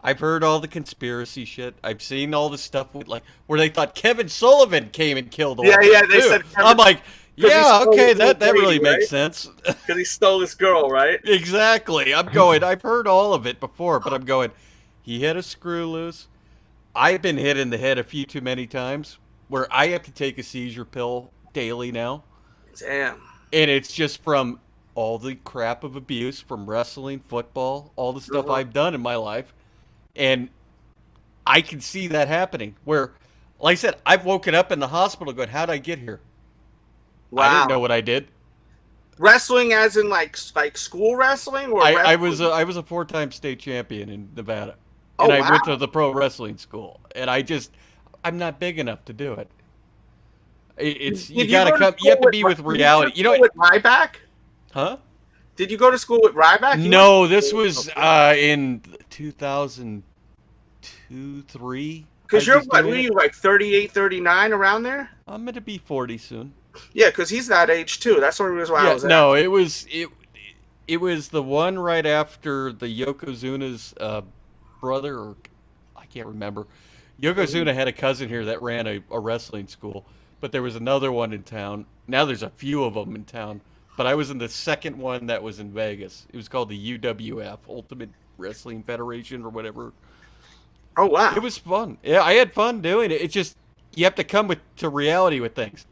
I've heard all the conspiracy shit. I've seen all the stuff with where they thought Kevin Sullivan came and killed all.
Yeah, they said.
I'm like. Yeah, okay, that really makes sense.
Because he stole this girl, right?
Exactly. I'm going, I've heard all of it before, but I'm going, he had a screw loose. I've been hit in the head a few too many times where I have to take a seizure pill daily now.
Damn.
And it's just from all the crap of abuse from wrestling, football, all the stuff I've done in my life. And I can see that happening where, like I said, I've woken up in the hospital going, how'd I get here? Wow. I didn't know what I did.
Wrestling, as in like school wrestling, or
I was a 4-time state champion in Nevada, and I went to the pro wrestling school, and I'm not big enough to do it. You gotta come. You have to be with reality. You know,
with Ryback,
huh?
Did you go to school with Ryback?
No, this was in 2002, 3.
Because you're what? Were you like 38, 39 around there?
I'm gonna be 40 soon.
Yeah, because he's that age too. That's the only reason why I was.
No, it was the one right after the Yokozuna's brother, or I can't remember. Yokozuna had a cousin here that ran a wrestling school, but there was another one in town. Now there's a few of them in town, but I was in the second one that was in Vegas. It was called the UWF, Ultimate Wrestling Federation, or whatever.
Oh wow!
It was fun. Yeah, I had fun doing it. It's just you have to come to reality with things.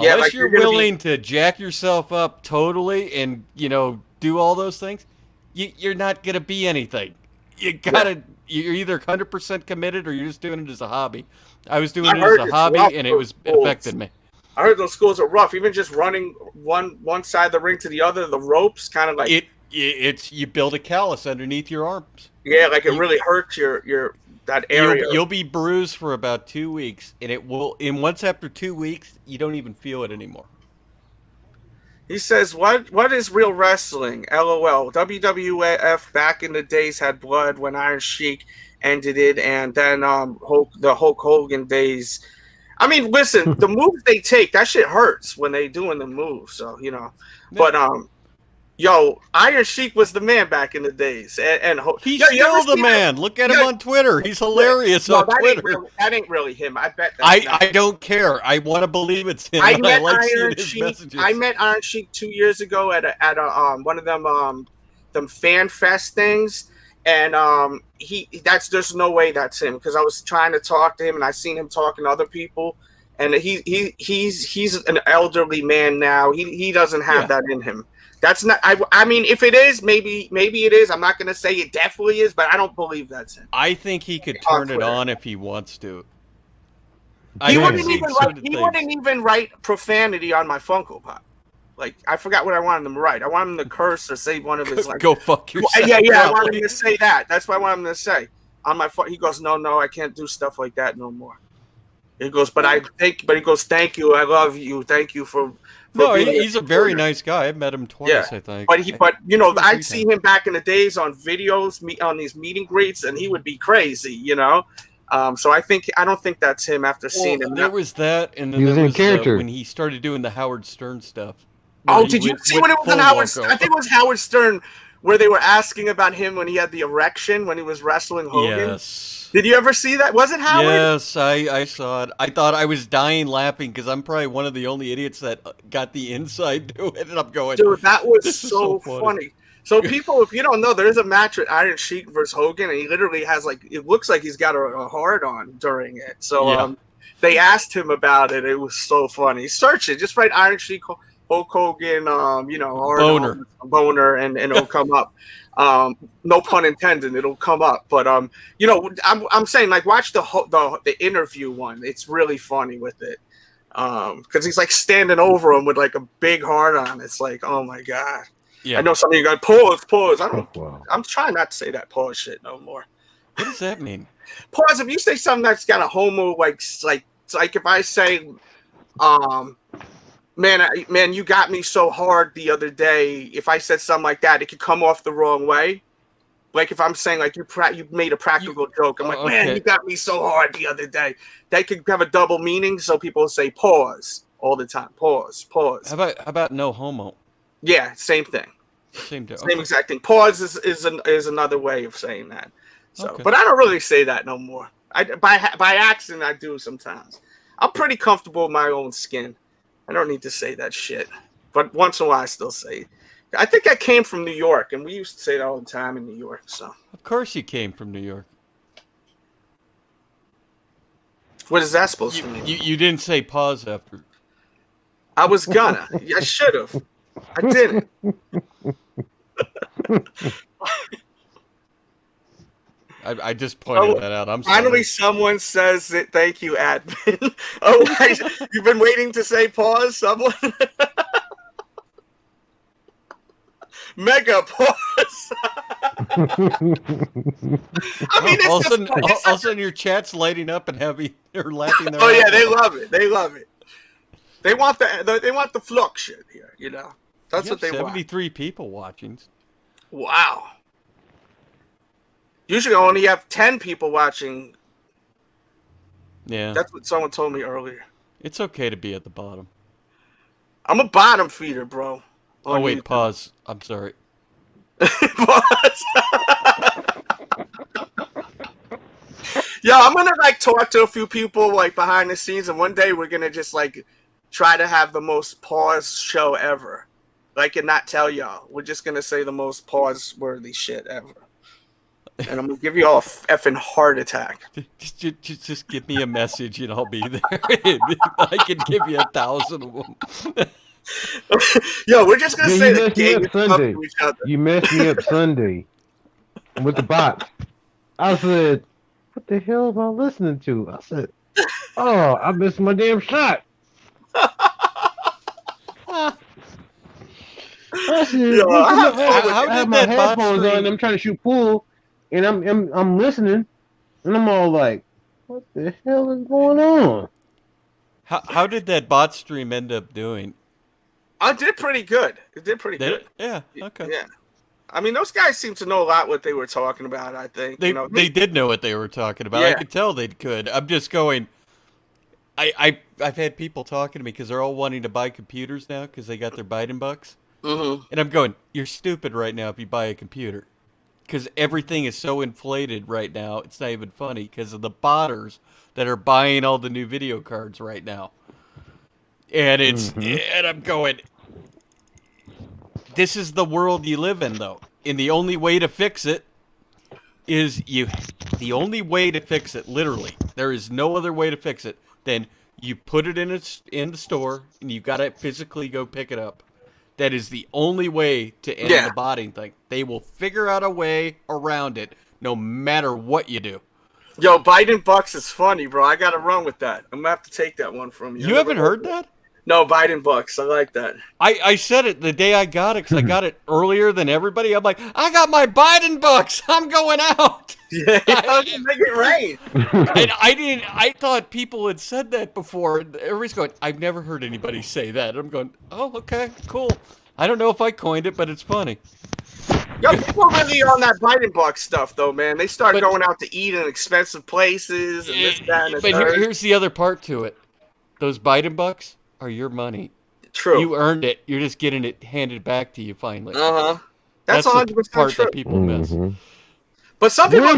Yeah,
unless you're willing to jack yourself up totally and, do all those things, you're not going to be anything. You're either 100% committed or you're just doing it as a hobby. I was doing it as a hobby, and it affected me.
I heard those schools are rough. Even just running one side of the ring to the other, the ropes kind of like...
You build a callus underneath your arms.
Yeah, like it really hurts your that area.
You'll be bruised for about 2 weeks, and it will. And once after 2 weeks, you don't even feel it anymore.
He says, "What is real wrestling?" LOL. WWF back in the days had blood when Iron Sheik ended it, and then the Hulk Hogan days. I mean, listen, the moves they take, that shit hurts when they doing the moves. So but Yo, Iron Sheik was the man back in the days, and
He's
yo, you ever
still the
see
man. Look at him on Twitter. He's hilarious
No,
on Twitter.
that ain't really him. I bet that's not.
I don't care. I want to believe it's him.
I met
like seeing
Iron
his
Sheik.
messages.
I met Iron Sheik 2 years ago at a one of them fan fest things, and there's no way that's him, because I was trying to talk to him and I seen him talking to other people, and he's an elderly man now. He doesn't have that in him. That's not. I mean, if it is, maybe it is. I'm not gonna say it definitely is, but I don't believe that's him.
I think he could turn it on if he wants to.
He wouldn't even write profanity on my Funko Pop. Like, I forgot what I wanted him to write. I want him to curse or say one of his like.
Go fuck yourself.
Yeah. I want him to say that. That's what I want him to say on my phone. He goes, no, I can't do stuff like that no more. He goes, but he goes, thank you, I love you, thank you for.
No, he's a very nice guy. I've met him twice, I think.
But you know, I'd see him back in the days on videos, on these meet and greets, and he would be crazy, you know. So I don't think that's him after seeing him.
There was that, and then
He was
there
in
was
character.
when he started doing the Howard Stern stuff.
Oh, did you see when it was on Howard? I think it was Howard Stern, where they were asking about him when he had the erection when he was wrestling Hogan.
Yes.
Did you ever see that? Was it Howard?
Yes, I saw it. I thought I was dying laughing because I'm probably one of the only idiots that got the insight to it, and I'm going,
dude, that was
so
funny. So people, if you don't know, there's a match with Iron Sheik versus Hogan, and he literally has it looks like he's got a hard on during it. So they asked him about it. It was so funny. Search it. Just write Iron Sheik, Hulk Hogan, hard boner, and it'll come up. No pun intended. It'll come up. But I'm saying, like, watch the interview one. It's really funny with it. Because he's like standing over him with like a big heart on. It's like, oh my god. Yeah. I know some of you guys pause. I'm trying not to say that pause shit no more.
What does that mean?
Pause. If you say something that's got a homo like if I say, man, you got me so hard the other day. If I said something like that, it could come off the wrong way. Like if I'm saying like you made a practical joke, I'm like, man, you got me so hard the other day. That could have a double meaning, so people say pause all the time. Pause.
How about no homo?
Yeah, same thing. Same exact thing. Pause is another way of saying that. So, but I don't really say that no more. By accident I do sometimes. I'm pretty comfortable with my own skin. I don't need to say that shit. But once in a while I still say it. I think I came from New York, and we used to say that all the time in New York. So
of course you came from New York.
What is that supposed to mean?
You didn't say pause after.
I was gonna. I should have. I didn't.
I just pointed that out. I'm sorry.
Finally, someone says it. Thank you, admin. Oh, you've been waiting to say pause, someone? Mega pause. I mean,
all of a sudden your chat's lighting up and they're laughing.
Oh yeah, they love it. They love it. They want the flux shit here. You know, that's what they want.
73 people watching.
Wow. Usually, I only have 10 people watching.
Yeah,
that's what someone told me earlier.
It's okay to be at the bottom. I'm
a bottom feeder, bro.
Oh wait, pause. I'm sorry.
Pause. Yeah, I'm gonna like talk to a few people like behind the scenes, and one day we're gonna just like try to have the most pause show ever. Like, and not tell y'all. We're just gonna say the most pause-worthy shit ever. And I'm gonna give you all a effing heart attack.
Just give me a message and I'll be there. I can give you 1,000 of them.
Yo, we're just gonna say that
game Sunday. To each other. You messed me up Sunday with the box. I said, "What the hell am I listening to?" I said, "Oh, I missed my damn shot." I said,
yo,
I have my headphones on. I'm trying to shoot pool, and I'm listening, and I'm all like, "What the hell is going on?"
How did that bot stream end up doing?
I did pretty good. It did pretty good.
Yeah. Okay.
Yeah. I mean, those guys seem to know a lot what they were talking about. I think
they did know what they were talking about. Yeah. I could tell they could. I'm just going. I've had people talking to me because they're all wanting to buy computers now because they got their Biden bucks. And I'm going, you're stupid right now if you buy a computer. Because everything is so inflated right now, it's not even funny because of the botters that are buying all the new video cards right now. And and I'm going, this is the world you live in, though. And the only way to fix it is the only way to fix it, literally, there is no other way to fix it than you put it in the store and you got to physically go pick it up. That is the only way to end the botting thing. They will figure out a way around it, no matter what you do.
Yo, Biden Bucks is funny, bro. I got to run with that. I'm going to have to take that one from you.
You haven't heard that?
No, Biden Bucks. I like that.
I said it the day I got it because I got it earlier than everybody. I'm like, I got my Biden Bucks. I'm going out.
Yeah, make it rain.
And I thought people had said that before. Everybody's going, I've never heard anybody say that. I'm going, oh, okay, cool. I don't know if I coined it, but it's funny.
Yo, people are really on that Biden Bucks stuff, though, man. They start going out to eat in expensive places and this, that, and
But here's the other part to it. Those Biden Bucks are your money.
True.
You earned it. You're just getting it handed back to you finally.
That's 100%
the part
true.
that people miss.
But some people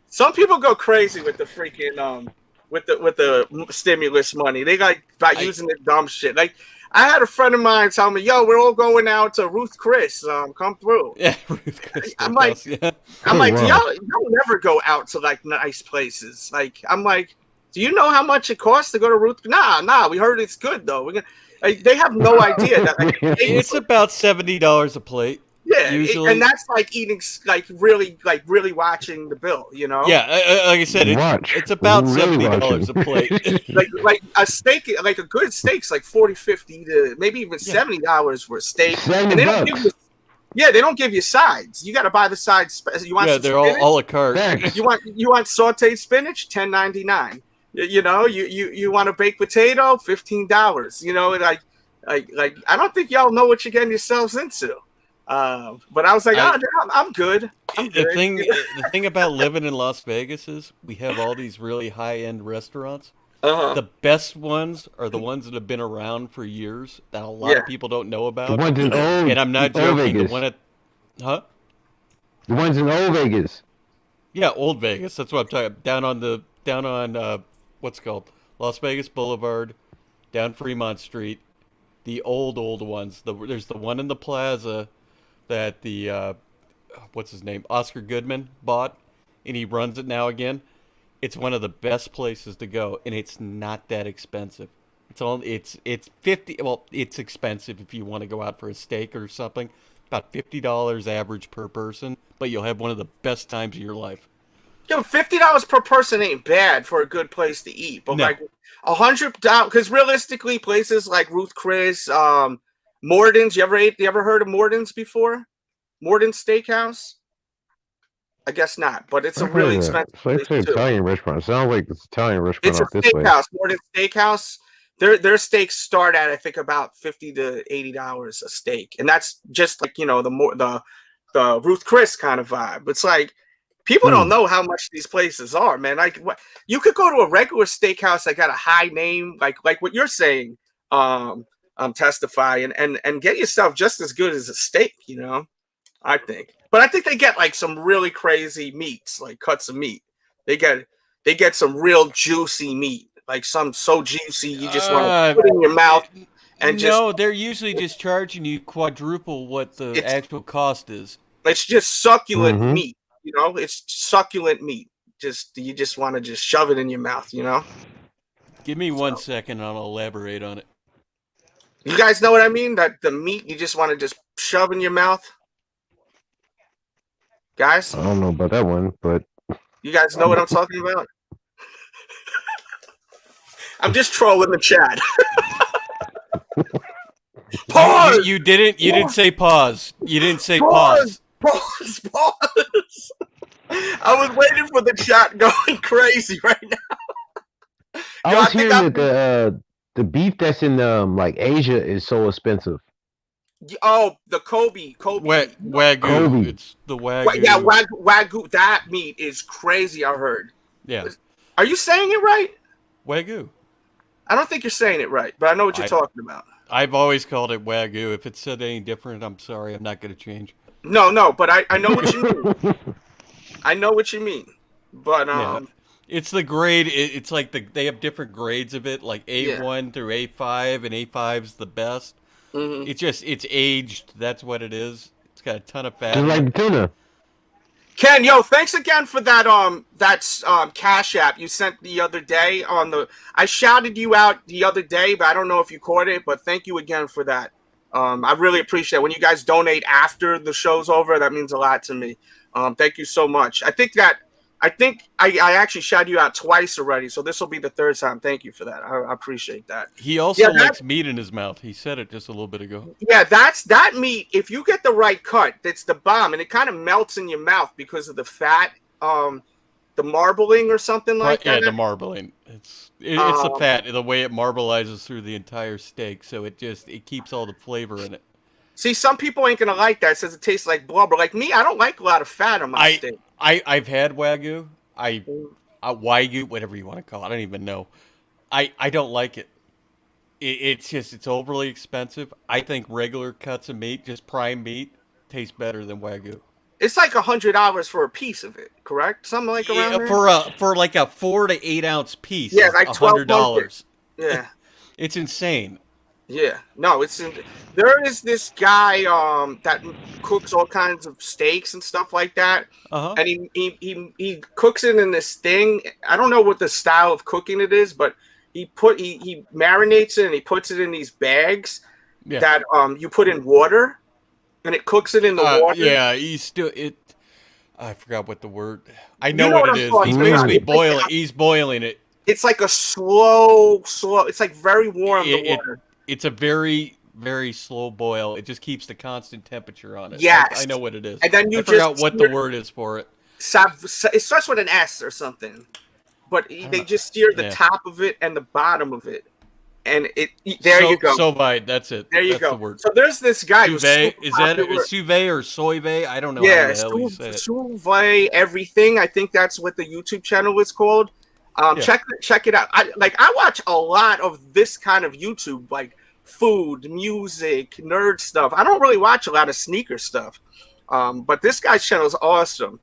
some people go crazy with the freaking with the stimulus money. They got by using the dumb shit. Like I had a friend of mine tell me, "Yo, we're all going out to Ruth Chris. Come through."
Yeah, Ruth Chris.
I'm like, y'all never go out to like nice places. Like I'm like, do you know how much it costs to go to Ruth? Nah. We heard it's good though. They have no idea that
it's about $70 a plate.
Yeah,
usually.
And that's like eating, like really watching the bill, you know.
Yeah, like I said, it's about $70 a plate.
like a steak, like a good steak's like $40, $50 to maybe even $70 for a steak. And they don't give you, they don't give you sides. You got to buy the sides. You want
they're all a la carte.
You want sautéed spinach, $10.99. You know, you want a baked potato, $15. You know, like I don't think y'all know what you're getting yourselves into. But I was like, I'm good.
The thing about living in Las Vegas is we have all these really high-end restaurants. The best ones are the ones that have been around for years that a lot of people don't know about.
The ones in
and I'm not joking.
Vegas.
The
ones in old Vegas.
Yeah, old Vegas. That's what I'm talking about. Down on what's it called? Las Vegas Boulevard, down Fremont Street. The old ones. There's the one in the plaza that the what's his name, Oscar Goodman bought, and he runs it now again. It's one of the best places to go, and it's not that expensive. It's 50. Well, it's expensive if you want to go out for a steak or something. About $50 average per person, but you'll have one of the best times of your life.
Yo, $50 per person ain't bad for a good place to eat, but like $100, because realistically, places like Ruth Chris, Morton's. You ever heard of Morton's before? Morton's Steakhouse. I guess not, but it's a really expensive place too.
It's an Italian restaurant. It sounds like it's an Italian restaurant.
It's a steakhouse. Morton's Steakhouse. Their steaks start at, I think, about $50 to $80 a steak, and that's just like, you know, the Ruth Chris kind of vibe. It's like people don't know how much these places are, man. Like you could go to a regular steakhouse that got a high name, like what you're saying, Testify, and get yourself just as good as a steak, you know. I think, but I think they get like some really crazy meats, like cuts of meat. They get some real juicy meat, like some so juicy you just want to put it in your mouth and just. No,
they're usually just charging you quadruple what the actual cost is.
It's just succulent meat, you know. It's succulent meat. You just want to just shove it in your mouth, you know.
Give me 1 second, and I'll elaborate on it.
You guys know what I mean? That the meat you just want to just shove in your mouth. Guys?
I don't know about that one, but
you guys know what I'm talking about? I'm just trolling the chat. Pause!
You didn't say pause. You didn't say pause.
Pause. I was waiting for the chat going crazy right now.
I was hearing that the beef that's in like Asia is so expensive.
Oh, the Kobe.
Wagyu. It's the Wagyu.
Yeah, Wagyu. That meat is crazy, I heard.
Yeah.
Are you saying it right?
Wagyu.
I don't think you're saying it right, but I know what you're talking about.
I've always called it Wagyu. If it said any different, I'm sorry. I'm not going to change.
No, but I know what you mean. I know what you mean. But
Yeah. It's the grade. It's like they have different grades of it, like A1 through A5, and A5's the best.
Mm-hmm.
It's aged. That's what it is. It's got a ton of fat.
Just like the tuna.
Ken, yo, thanks again for that Cash App you sent the other day on the. I shouted you out the other day, but I don't know if you caught it. But thank you again for that. I really appreciate it. When you guys donate after the show's over, that means a lot to me. Thank you so much. I think I actually shouted you out twice already, so this will be the third time. Thank you for that. I appreciate that.
He also likes meat in his mouth. He said it just a little bit ago.
Yeah, that meat. If you get the right cut, that's the bomb, and it kind of melts in your mouth because of the fat, the marbling or something like that.
Yeah, the marbling. It's the fat, the way it marbleizes through the entire steak, so it keeps all the flavor in it.
See, some people ain't gonna like that. It says it tastes like blubber. Like me, I don't like a lot of fat on my steak.
I've had Wagyu. Wagyu, whatever you want to call it. I don't even know. I don't like it. It's overly expensive. I think regular cuts of meat, just prime meat, tastes better than Wagyu.
It's like $100 for a piece of it, correct? Something like around there?
For like a 4 to 8 ounce piece.
Yeah, like
$100.
Yeah,
it's insane.
Yeah, no, there is this guy that cooks all kinds of steaks and stuff like that, and he cooks it in this thing. I don't know what the style of cooking it is, but he marinates it and he puts it in these bags that you put in water, and it cooks it in the water.
Yeah, I forgot what the word. I know what it is. He's basically boiling. He's boiling it.
It's like a slow. It's like very warm. The water.
It's a very, very slow boil. It just keeps the constant temperature on it.
Yes.
I know what it is.
And then
I forgot what the word is for it.
It starts with an S or something. But they just sear the top of it and the bottom of it. And there you go.
Sous vide, that's it.
There you
that's
go.
The word.
So there's this guy who's
Is that sous vide or soy vide? I don't know how the hell you say it.
Sous vide everything. I think that's what the YouTube channel is called. Check it out. I watch a lot of this kind of YouTube, like food, music, nerd stuff. I don't really watch a lot of sneaker stuff, but this guy's channel is awesome.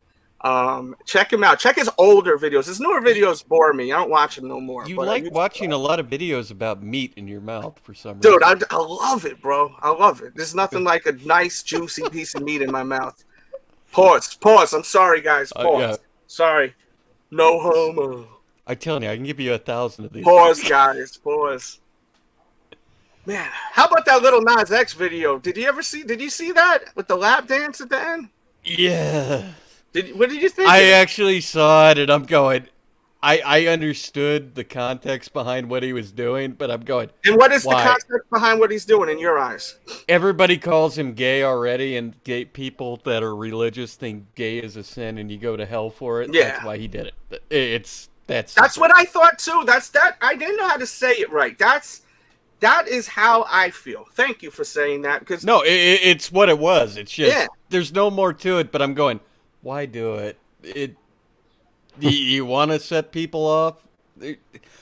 Check him out. Check his older videos. His newer videos bore me. I don't watch them no more.
You like watching a lot of videos about meat in your mouth for some reason.
Dude, I love it, bro. I love it. There's nothing like a nice, juicy piece of meat in my mouth. Pause. I'm sorry, guys. Pause. Sorry. No homo.
I'm telling you, I can give you 1,000 of these.
Pause, guys. Pause. Man, how about that little Nas X video? Did you see that with the lap dance at the end?
Yeah.
What did you think?
I actually saw it, and I'm going. I understood the context behind what he was doing, but I'm going.
And what is the context behind what he's doing in your eyes? Everybody
calls him gay already, and gay people that are religious think gay is a sin, and you go to hell for it. Yeah. That's why he did it. That's
what I thought too. I didn't know how to say it right. That is how I feel. Thank you for saying that. Because
it's what it was. It's just there's no more to it. But I'm going, why do it? You want to set people off?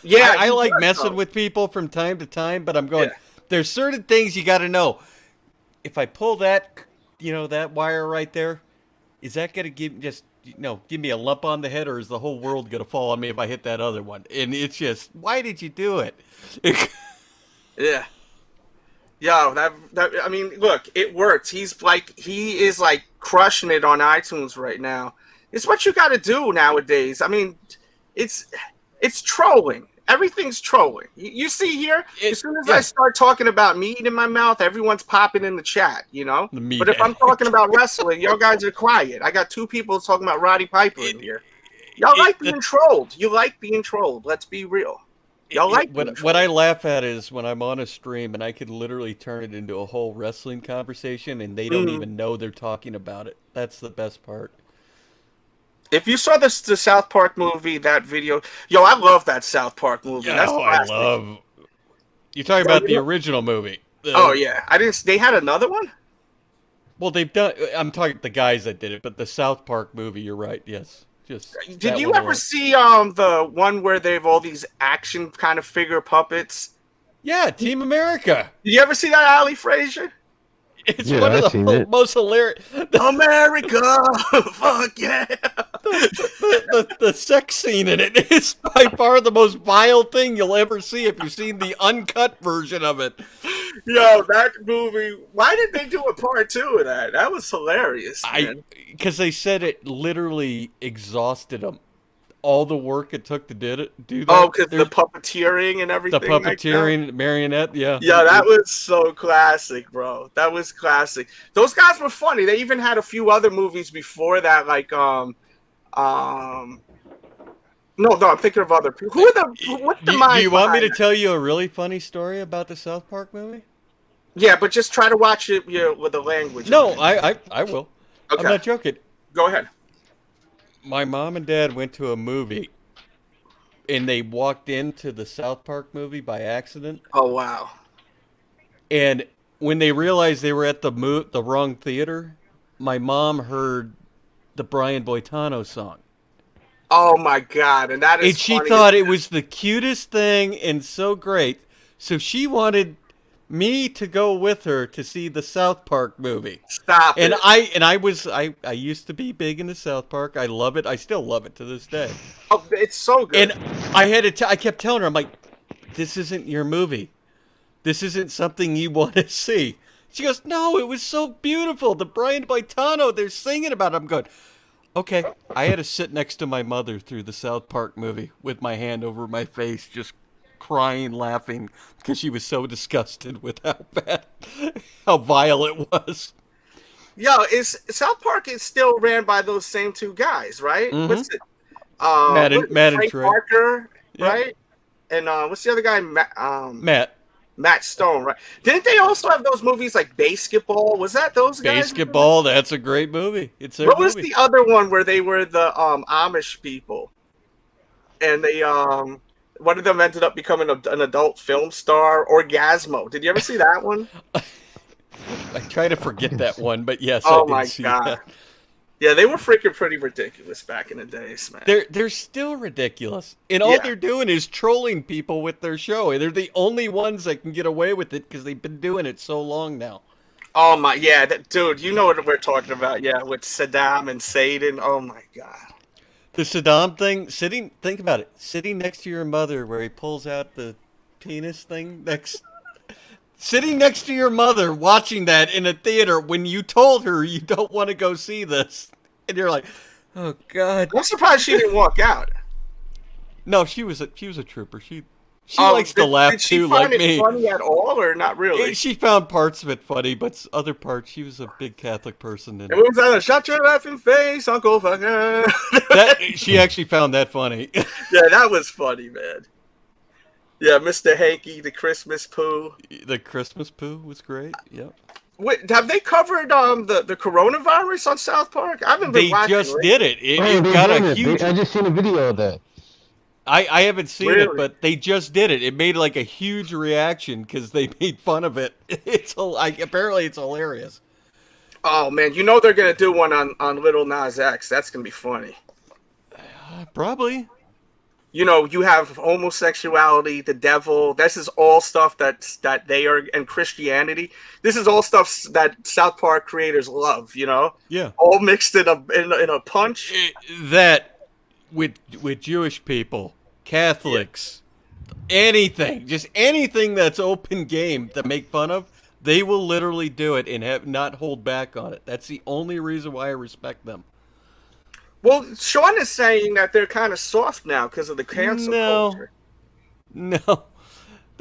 Yeah,
I like messing with people from time to time, but I'm going. There's certain things you got to know. If I pull that, that wire right there, is that going to give me a lump on the head, or is the whole world going to fall on me if I hit that other one? And it's just, why did you do it?
Yeah. Yo, I mean, look, it worked. He is like crushing it on iTunes right now. It's what you got to do nowadays. I mean, it's trolling. Everything's trolling. You see here, as soon as I start talking about meat in my mouth, everyone's popping in the chat, But if I'm talking about wrestling, y'all guys are quiet. I got 2 people talking about Roddy Piper in here. Y'all like being trolled. You like being trolled. Let's be real. Y'all like
what I laugh at is when I'm on a stream and I could literally turn it into a whole wrestling conversation and they don't even know they're talking about it. That's the best part.
If you saw the South Park movie, that video, I love that South Park movie. That's classic.
You're talking about the original movie.
Oh yeah, they had another one.
Well, they've done. I'm talking the guys that did it, but the South Park movie. You're right. Yes.
Did you ever see the one where they have all these action kind of figure puppets?
Yeah, Team America.
Did you ever see that Ali Frazier?
It's
Yeah,
one of
I've seen
the
it.
most hilarious.
America, fuck yeah!
The sex scene in it is by far the most vile thing you'll ever see if you've seen the uncut version of it.
Yo, that movie. Why did they do a part 2 of that? That was hilarious, man.
Because they said it literally exhausted them. All the work it took to do that.
Oh, because the puppeteering and everything.
The puppeteering, like marionette, yeah.
Yeah, that was so classic, bro. That was classic. Those guys were funny. They even had a few other movies before that, like no, I'm thinking of other people. What's the mind?
Do you want me to tell you a really funny story about the South Park movie?
Yeah, but just try to watch it with the language.
No, I will.
Okay.
I'm not joking.
Go ahead.
My mom and dad went to a movie, and they walked into the South Park movie by accident.
Oh, wow.
And when they realized they were at the wrong theater, my mom heard the Brian Boitano song.
Oh, my God. And that is
And she thought it was the cutest thing and so great. So she wanted me to go with her to see the South Park movie.
Stop
and
it.
I used to be big into South Park. I love it. I still love it to this day.
Oh, it's so good.
And I kept telling her, I'm like, this isn't your movie. This isn't something you want to see. She goes, no, it was so beautiful. The Brian Boitano, they're singing about it. I'm going, okay. I had to sit next to my mother through the South Park movie with my hand over my face, just crying, laughing, because she was so disgusted with how vile it was.
Yo, South Park is still ran by those same two guys, right?
Mm-hmm.
What's it?
Matt and Trey
Parker,
yep.
Right? And what's the other guy? Matt Stone, right? Didn't they also have those movies like Basketball? Was that those guys?
Basketball, that's a great movie. It's their
What
movie.
was the other one where they were the Amish people? And they one of them ended up becoming an adult film star, Orgasmo. Did you ever see that one?
I try to forget that one, but yes,
oh
I did
my
see
God.
that.
Yeah, they were freaking pretty ridiculous back in the days, man.
They're still ridiculous. And all they're doing is trolling people with their show. And they're the only ones that can get away with it because they've been doing it so long now.
Oh my, yeah, dude, you know what we're talking about, yeah, with Saddam and Satan. Oh my God.
The Saddam thing, think about it, sitting next to your mother where he pulls out the penis thing sitting next to your mother watching that in a theater when you told her you don't want to go see this. And you're like, oh God.
I'm surprised she didn't walk out.
No, she was a trooper. She likes to laugh too, like me.
Did she find it funny at all, or not really?
She found parts of it funny, but other parts, she was a big Catholic person.
And what was that? Shut your laughing face, Uncle Fucker.
She actually found that funny.
Yeah, that was funny, man. Yeah, Mr. Hanky, the Christmas Pooh.
The Christmas Pooh was great. Yep.
Wait, have they covered the coronavirus on South Park? I haven't been watching.
They just did it. It got a huge.
I just seen a video of that.
I haven't seen it, but they just did it. It made like a huge reaction because they made fun of it. Apparently it's hilarious.
Oh man, you know they're gonna do one on Little Nas X. That's gonna be funny.
Probably.
You know, you have homosexuality, the devil. This is all stuff that they are, and Christianity. This is all stuff that South Park creators love. You know,
yeah,
all mixed in a punch.
That with Jewish people, Catholics, anything that's open game to make fun of, they will literally do it and not hold back on it. That's the only reason why I respect them.
Well, Sean is saying that they're kind of soft now because of the cancel culture.
No.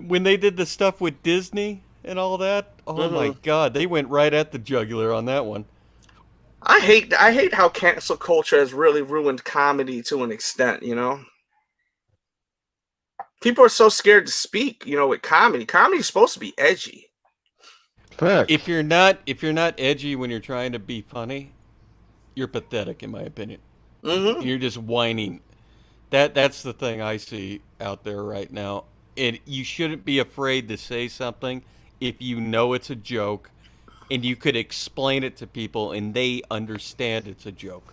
When they did the stuff with Disney and all that, oh my God, they went right at the jugular on that one.
I hate how cancel culture has really ruined comedy to an extent, you know? People are so scared to speak, you know, with comedy. Comedy is supposed to be edgy.
Correct.
If you're not edgy when you're trying to be funny, you're pathetic, in my opinion.
Mm-hmm.
You're just whining. That's the thing I see out there right now. And you shouldn't be afraid to say something if you know it's a joke and you could explain it to people and they understand it's a joke.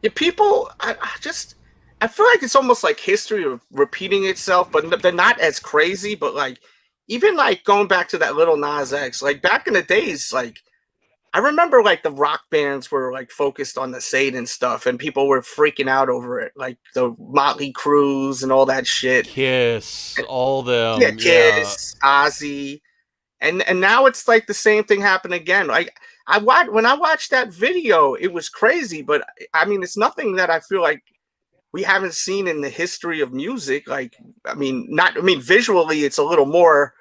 Yeah, people, I feel like it's almost like history repeating itself, but they're not as crazy. But like, even like going back to that Little Nas X, like back in the days, like I remember like the rock bands were like focused on the Satan stuff, and people were freaking out over it, like the Motley Crues and all that shit.
Kiss, all them,
yeah, Kiss, Ozzy, and now it's like the same thing happened again. Like when I watched that video, it was crazy, but I mean, it's nothing that I feel like we haven't seen in the history of music. Like, I mean, visually, it's a little more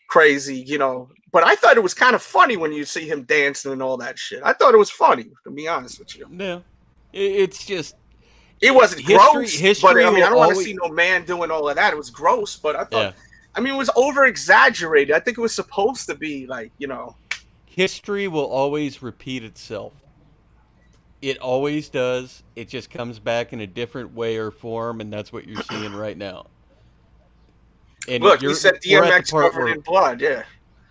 crazy, you know. But I thought it was kind of funny when you see him dancing and all that shit. I thought it was funny, to be honest with you.
No, it's just
it wasn't gross.
History
but I mean, I don't want to see no man doing all of that. It was gross, but I thought, I mean, it was over exaggerated. I think it was supposed to be like, you know,
history will always repeat itself. It always does. It just comes back in a different way or form, and that's what you're seeing right now. And
look, you said DMX covered in blood, yeah.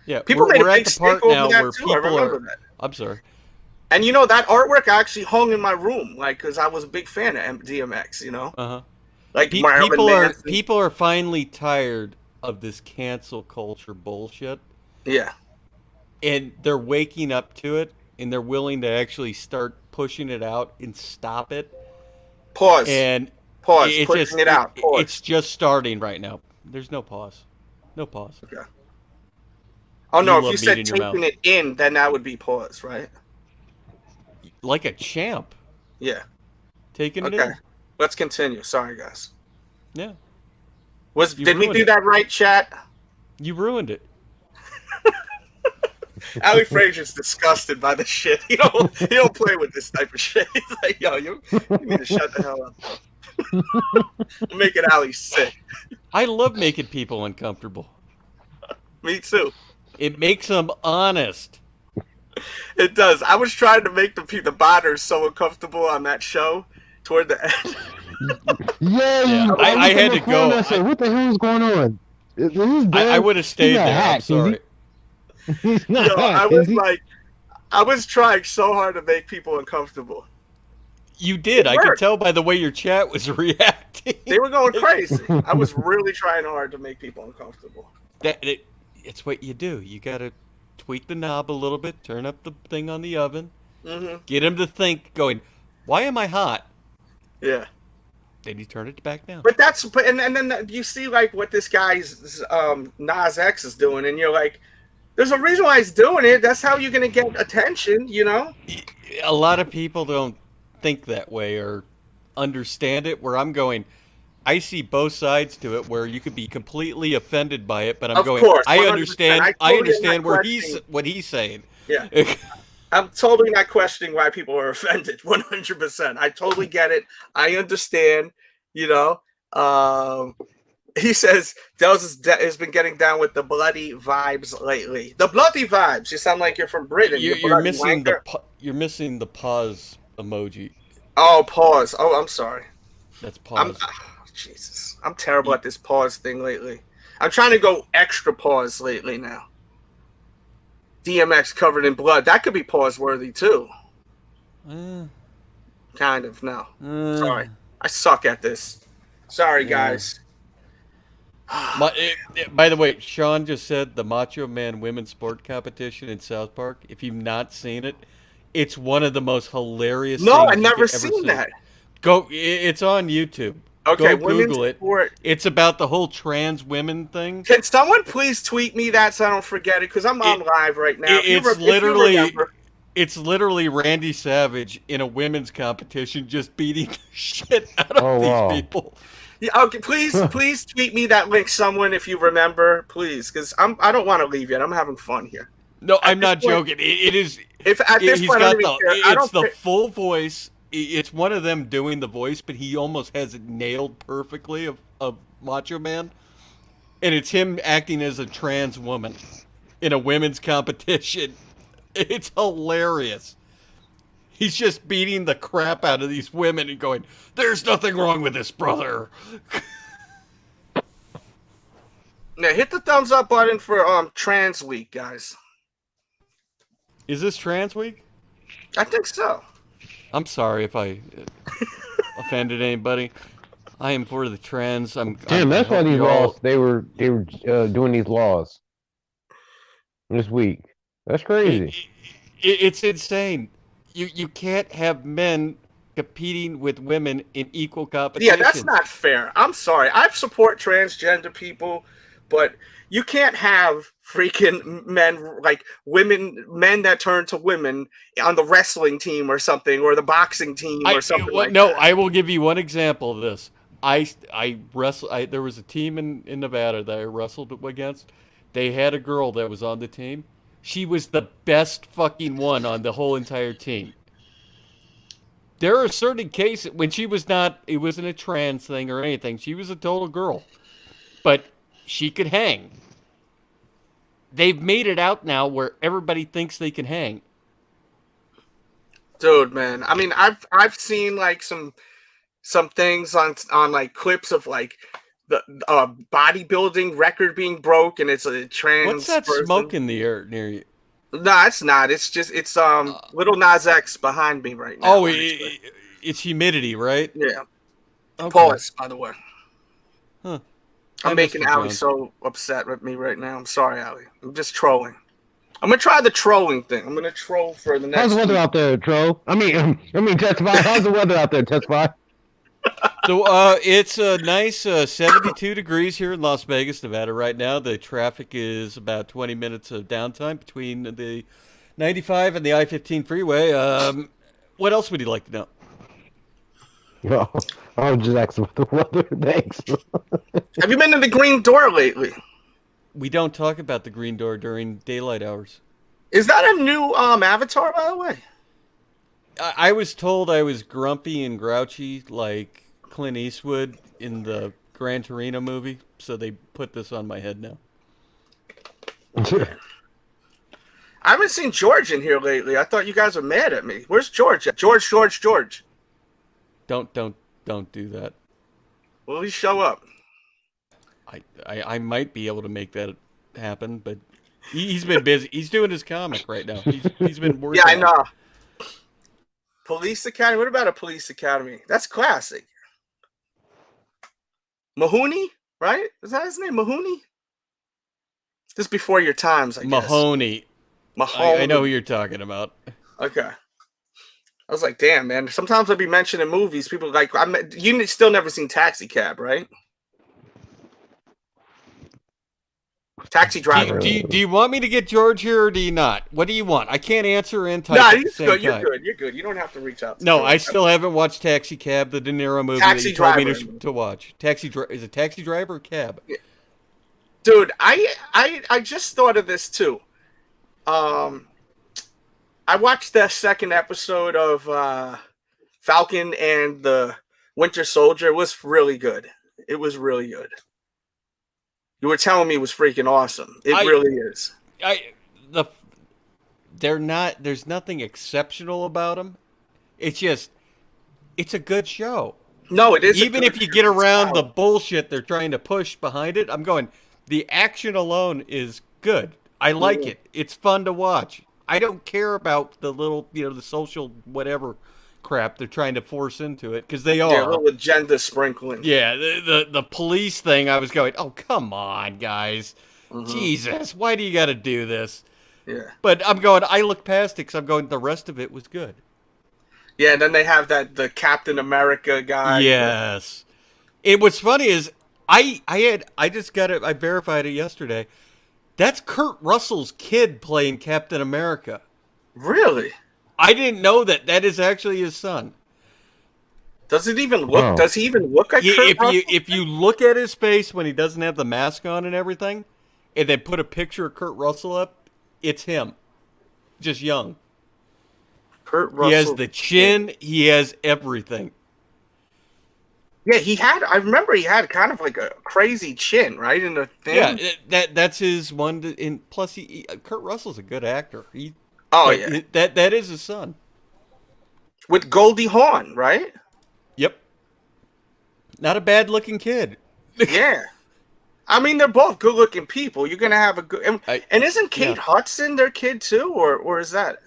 Yeah,
people made
we're
a
at
big
the part
stick
now
over that
where
too.
people
I
are.
remember that.
I'm sorry.
And you know that artwork I actually hung in my room, like, because I was a big fan of DMX. You know, like
people are finally tired of this cancel culture bullshit.
Yeah,
and they're waking up to it, and they're willing to actually start pushing it out and stop it.
Pause.
And
pushing it out. Pause.
It's just starting right now. There's no pause. No pause.
Okay. Oh no! If you said taking it in, then that would be pause, right?
Like a champ.
Yeah.
Taking it in.
Let's continue. Sorry, guys.
Yeah.
Did we do that right, chat?
You ruined it.
Ali Frazier's disgusted by this shit. He don't play with this type of shit. He's like, yo, you need to shut the hell up. I'm making Ali sick.
I love making people uncomfortable.
Me too.
It makes them honest.
It does. I was trying to make the botters so uncomfortable on that show toward the end.
Yeah.
I had to go.
I said, what the hell is going on?
I would have stayed there. I'm sorry.
He's not
I was trying so hard to make people uncomfortable.
You did. I could tell by the way your chat was reacting.
They were going crazy. I was really trying hard to make people uncomfortable.
It's what you do. You got to tweak the knob a little bit, turn up the thing on the oven, get them to think, going, why am I hot?
Yeah.
Then you turn it back down.
But and then you see like what this guy's Nas X is doing, and you're like, there's a reason why he's doing it. That's how you're gonna get attention, you know?
A lot of people don't think that way or understand it, where I'm going, I see both sides to it, where you could be completely offended by it, but I'm going, I understand what he's saying.
Yeah. I'm totally not questioning why people are offended. 100%. I totally get it. I understand, you know. He says Delz has been getting down with the bloody vibes lately. The bloody vibes. You sound like you're from Britain.
You're missing the pause emoji.
Oh, pause. Oh, I'm sorry.
That's pause.
Jesus. I'm terrible at this pause thing lately. I'm trying to go extra pause lately now. DMX covered in blood. That could be pause worthy too. Kind of. No. Sorry. I suck at this. Sorry, guys.
By the way, Sean just said the Macho Man Women's Sport Competition in South Park. If you've not seen it, it's one of the most hilarious things
I've never seen that.
It's on YouTube.
Okay,
go Google it. It's about the whole trans women thing.
Can someone please tweet me that so I don't forget it? Because I'm on live right now.
It's literally Randy Savage in a women's competition just beating the shit out of these people.
Yeah, okay, please tweet me that link, someone, if you remember, please, because I don't want to leave yet. I'm having fun here.
No, I'm not joking. It is.
If at this point,
it's the full voice. It's one of them doing the voice, but he almost has it nailed perfectly of Macho Man, and it's him acting as a trans woman in a women's competition. It's hilarious. He's just beating the crap out of these women and going, "There's nothing wrong with this, brother."
Now hit the thumbs up button for Trans Week, guys.
Is this Trans Week?
I think so.
I'm sorry if I offended anybody. I am for the trends.
Damn, that's why these laws they were doing these laws this week. That's crazy.
It's insane. You can't have men competing with women in equal competition.
Yeah, that's not fair. I'm sorry. I support transgender people, but you can't have freaking men like men that turn to women on the wrestling team or something, or the boxing team or something like
no,
that.
I will give you one example of this. I wrestled. There was a team in Nevada that I wrestled against. They had a girl that was on the team. She was the best fucking one on the whole entire team. There are certain cases when she was not. It wasn't a trans thing or anything. She was a total girl, but she could hang. They've made it out now where everybody thinks they can hang.
Dude, man. I mean, I've seen like some things on like clips of like the bodybuilding record being broke, and it's a trans.
What's that
person.
smoke in the air near you?
No, it's not. It's just Little Nas X behind me right now.
Oh, it's humidity, right?
Yeah.
Okay.
Pause, by the way.
Huh.
I'm making Allie so upset with me right now. I'm sorry, Allie. I'm just trolling. I'm gonna try the trolling thing. I'm gonna troll for the next.
How's the weather out there, Tro? I mean, Testify. How's the weather out there, Testify?
So it's a nice 72 degrees here in Las Vegas, Nevada right now. The traffic is about 20 minutes of downtime between the 95 and the I-15 freeway. What else would you like to know?
No, I was just asking for the weather. Thanks.
Have you been to the Green Door lately?
We don't talk about the Green Door during daylight hours.
Is that a new avatar, by the way?
I was told I was grumpy and grouchy like Clint Eastwood in the Gran Torino movie, so they put this on my head now.
I haven't seen George in here lately. I thought you guys were mad at me. Where's George? George.
Don't do that.
Will he show up?
I might be able to make that happen, but he's been busy. He's doing his comic right now. He's been working.
Yeah, I know. Police Academy? What about a Police Academy? That's classic. Mahoney, right? Is that his name? Mahoney? This before your times, I guess.
Mahoney.
Mahoney.
I know who you're talking about.
Okay. I was like, damn, man. Sometimes I'll be mentioning movies. People are like, you still never seen Taxi Cab, right? Taxi Driver.
Do you want me to get George here or do you not? What do you want? I can't answer and type
at
the
the
same
good.
time.
You're good. You don't have to reach out to
No,
George.
I still haven't watched Taxi Cab, the De Niro movie
Taxi
that you told
Driver.
me to watch. Is it Taxi Driver or Cab?
Dude, I just thought of this too. I watched the second episode of Falcon and the Winter Soldier. It was really good. It was really good. You were telling me it was freaking awesome. It really is.
There's nothing exceptional about them. It's just, it's a good show.
No, it is.
Even if you get around the bullshit they're trying to push behind it, I'm going, the action alone is good. I like it. It's fun to watch. I don't care about the little, the social whatever crap they're trying to force into it, because they are.
Yeah, a little agenda sprinkling.
Yeah, the police thing, I was going, oh, come on, guys. Jesus, why do you got to do this?
Yeah.
But I'm going, I look past it because I'm going, the rest of it was good.
Yeah, and then they have the Captain America guy.
Yes. It what's funny is I verified it yesterday. That's Kurt Russell's kid playing Captain America.
Really?
I didn't know that. That is actually his son.
Does it even look?
Oh.
Does he even look like Kurt Russell?
If you look at his face when he doesn't have the mask on and everything, and then put a picture of Kurt Russell up, it's him, just young.
Kurt Russell.
He has the chin. He has everything.
Yeah, I remember he had kind of like a crazy chin, right? In the thing.
Yeah, that's his one. Plus, Kurt Russell's a good actor.
Yeah.
That is his son.
With Goldie Hawn, right?
Yep. Not a bad looking kid.
Yeah. I mean, they're both good looking people. You're gonna have a good. And isn't Kate Hudson their kid too, or is that?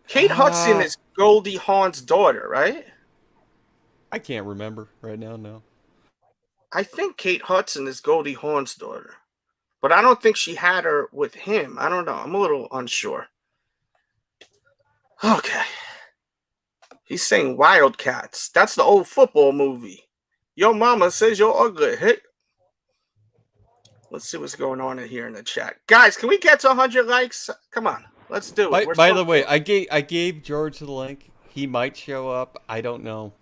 Kate Hudson is Goldie Hawn's daughter, right?
I can't remember right now. No.
I think Kate Hudson is Goldie Hawn's daughter, but I don't think she had her with him. I don't know. I'm a little unsure. Okay. He's saying Wildcats. That's the old football movie. Your mama says you're ugly. Hey. Let's see what's going on in here in the chat. Guys, can we get to 100 likes? Come on. Let's do it.
By the way, I gave George the link. He might show up. I don't know.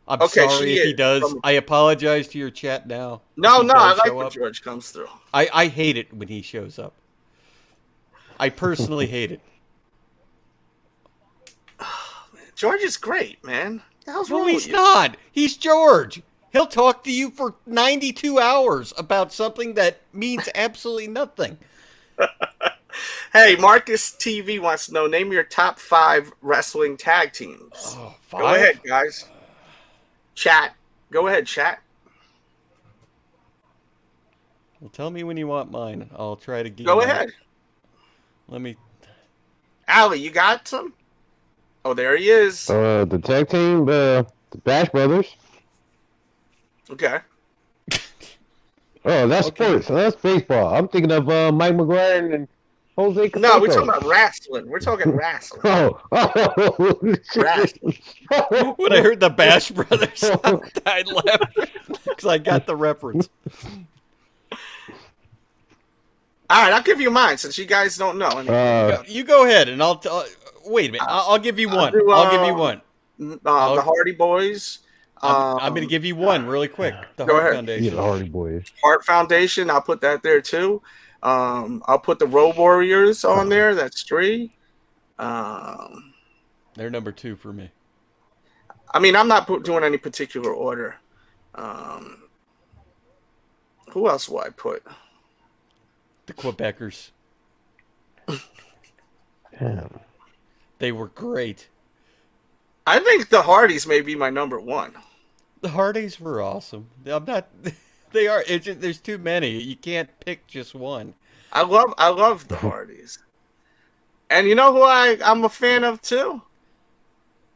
I'm sorry if he does. I apologize to your chat now.
No, I like when George comes through.
I hate it when he shows up. I personally hate it.
Oh, man. George is great, man. The hell's wrong
with you? No, he's not. He's George. He'll talk to you for 92 hours about something that means absolutely nothing.
Hey, Marcus TV wants to know, name your top 5 wrestling tag teams.
Oh, 5?
Go ahead, guys. Chat. Go ahead, chat.
Well, tell me when you want mine. I'll try to get.
Go ahead.
Let me.
Allie, you got some? Oh, there he is.
The tag team, the Bash Brothers.
Okay.
Oh, that's sports. That's baseball. I'm thinking of Mike McGuire and Jose Canseco.
No, we're talking about wrestling. We're talking wrestling.
Wrestling.
When I heard the Bash Brothers, I laughed because I got the reference.
All right, I'll give you mine since you guys don't know.
You go ahead, and I'll wait a minute. I'll give you one. I'll give you one.
The Hardy Boys.
I'm going to give you one really quick. The Hart Foundation.
Yeah, the Hardy Boys.
Hart Foundation. I'll put that there too. I'll put the Road Warriors on there. That's 3.
They're number 2 for me.
I mean, I'm not doing any particular order. Who else will I put?
The Quebecers.
Damn.
They were great.
I think the Hardys may be my number 1.
The Hardys were awesome. I'm not. They are. It's just, there's too many. You can't pick just one.
I love the Hardys. And you know who I'm a fan of too?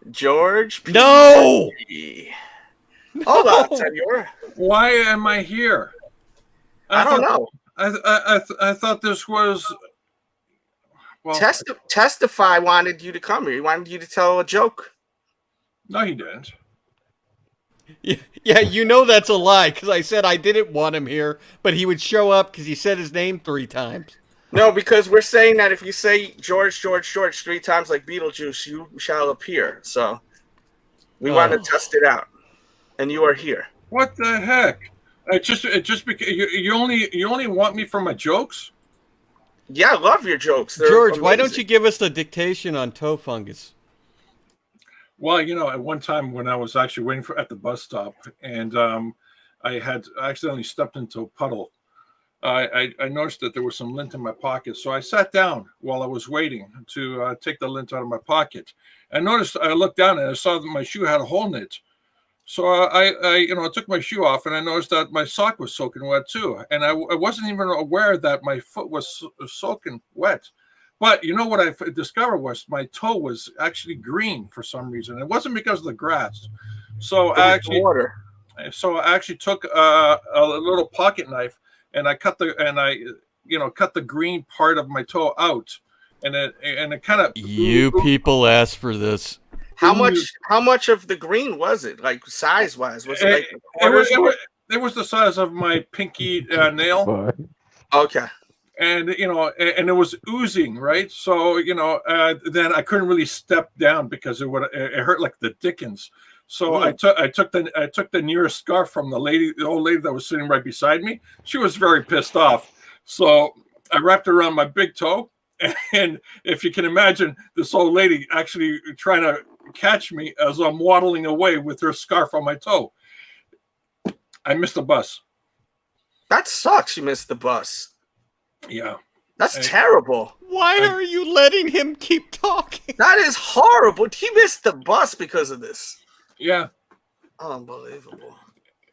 George P.
No!
Hold on, Senor.
Why am I here?
I don't know.
I thought this was... Well,
Testify wanted you to come here. He wanted you to tell a joke.
No, he didn't.
Yeah, you know that's a lie because I said I didn't want him here, but he would show up because he said his name 3 times.
No, because we're saying that if you say George 3 times like Beetlejuice, you shall appear. So we want to test it out, and you are here.
What the heck? It just because you only want me for my jokes?
Yeah, I love your jokes. They're
George,
amazing.
why don't you give us the dictation on toe fungus?
Well, you know, at one time when I was actually waiting at the bus stop, and I had accidentally stepped into a puddle, I noticed that there was some lint in my pocket. So I sat down while I was waiting to take the lint out of my pocket. I looked down and I saw that my shoe had a hole in it. So I took my shoe off and I noticed that my sock was soaking wet too. And I wasn't even aware that my foot was soaking wet. But you know what I discovered was my toe was actually green for some reason. It wasn't because of the grass. So I actually took a little pocket knife and I cut the green part of my toe out, and it kind of.
You people asked for this.
How much of the green was it? Like size wise, was it like
it was the size of my pinky nail.
Okay.
And and it was oozing, right? So then I couldn't really step down because it hurt like the dickens. So I took the nearest scarf from the old lady that was sitting right beside me. She was very pissed off. So I wrapped it around my big toe, and if you can imagine, this old lady actually trying to catch me as I'm waddling away with her scarf on my toe. I missed the bus.
That sucks. You missed the bus.
Yeah.
That's terrible.
Why are you letting him keep talking?
That is horrible. He missed the bus because of this.
Yeah.
Unbelievable.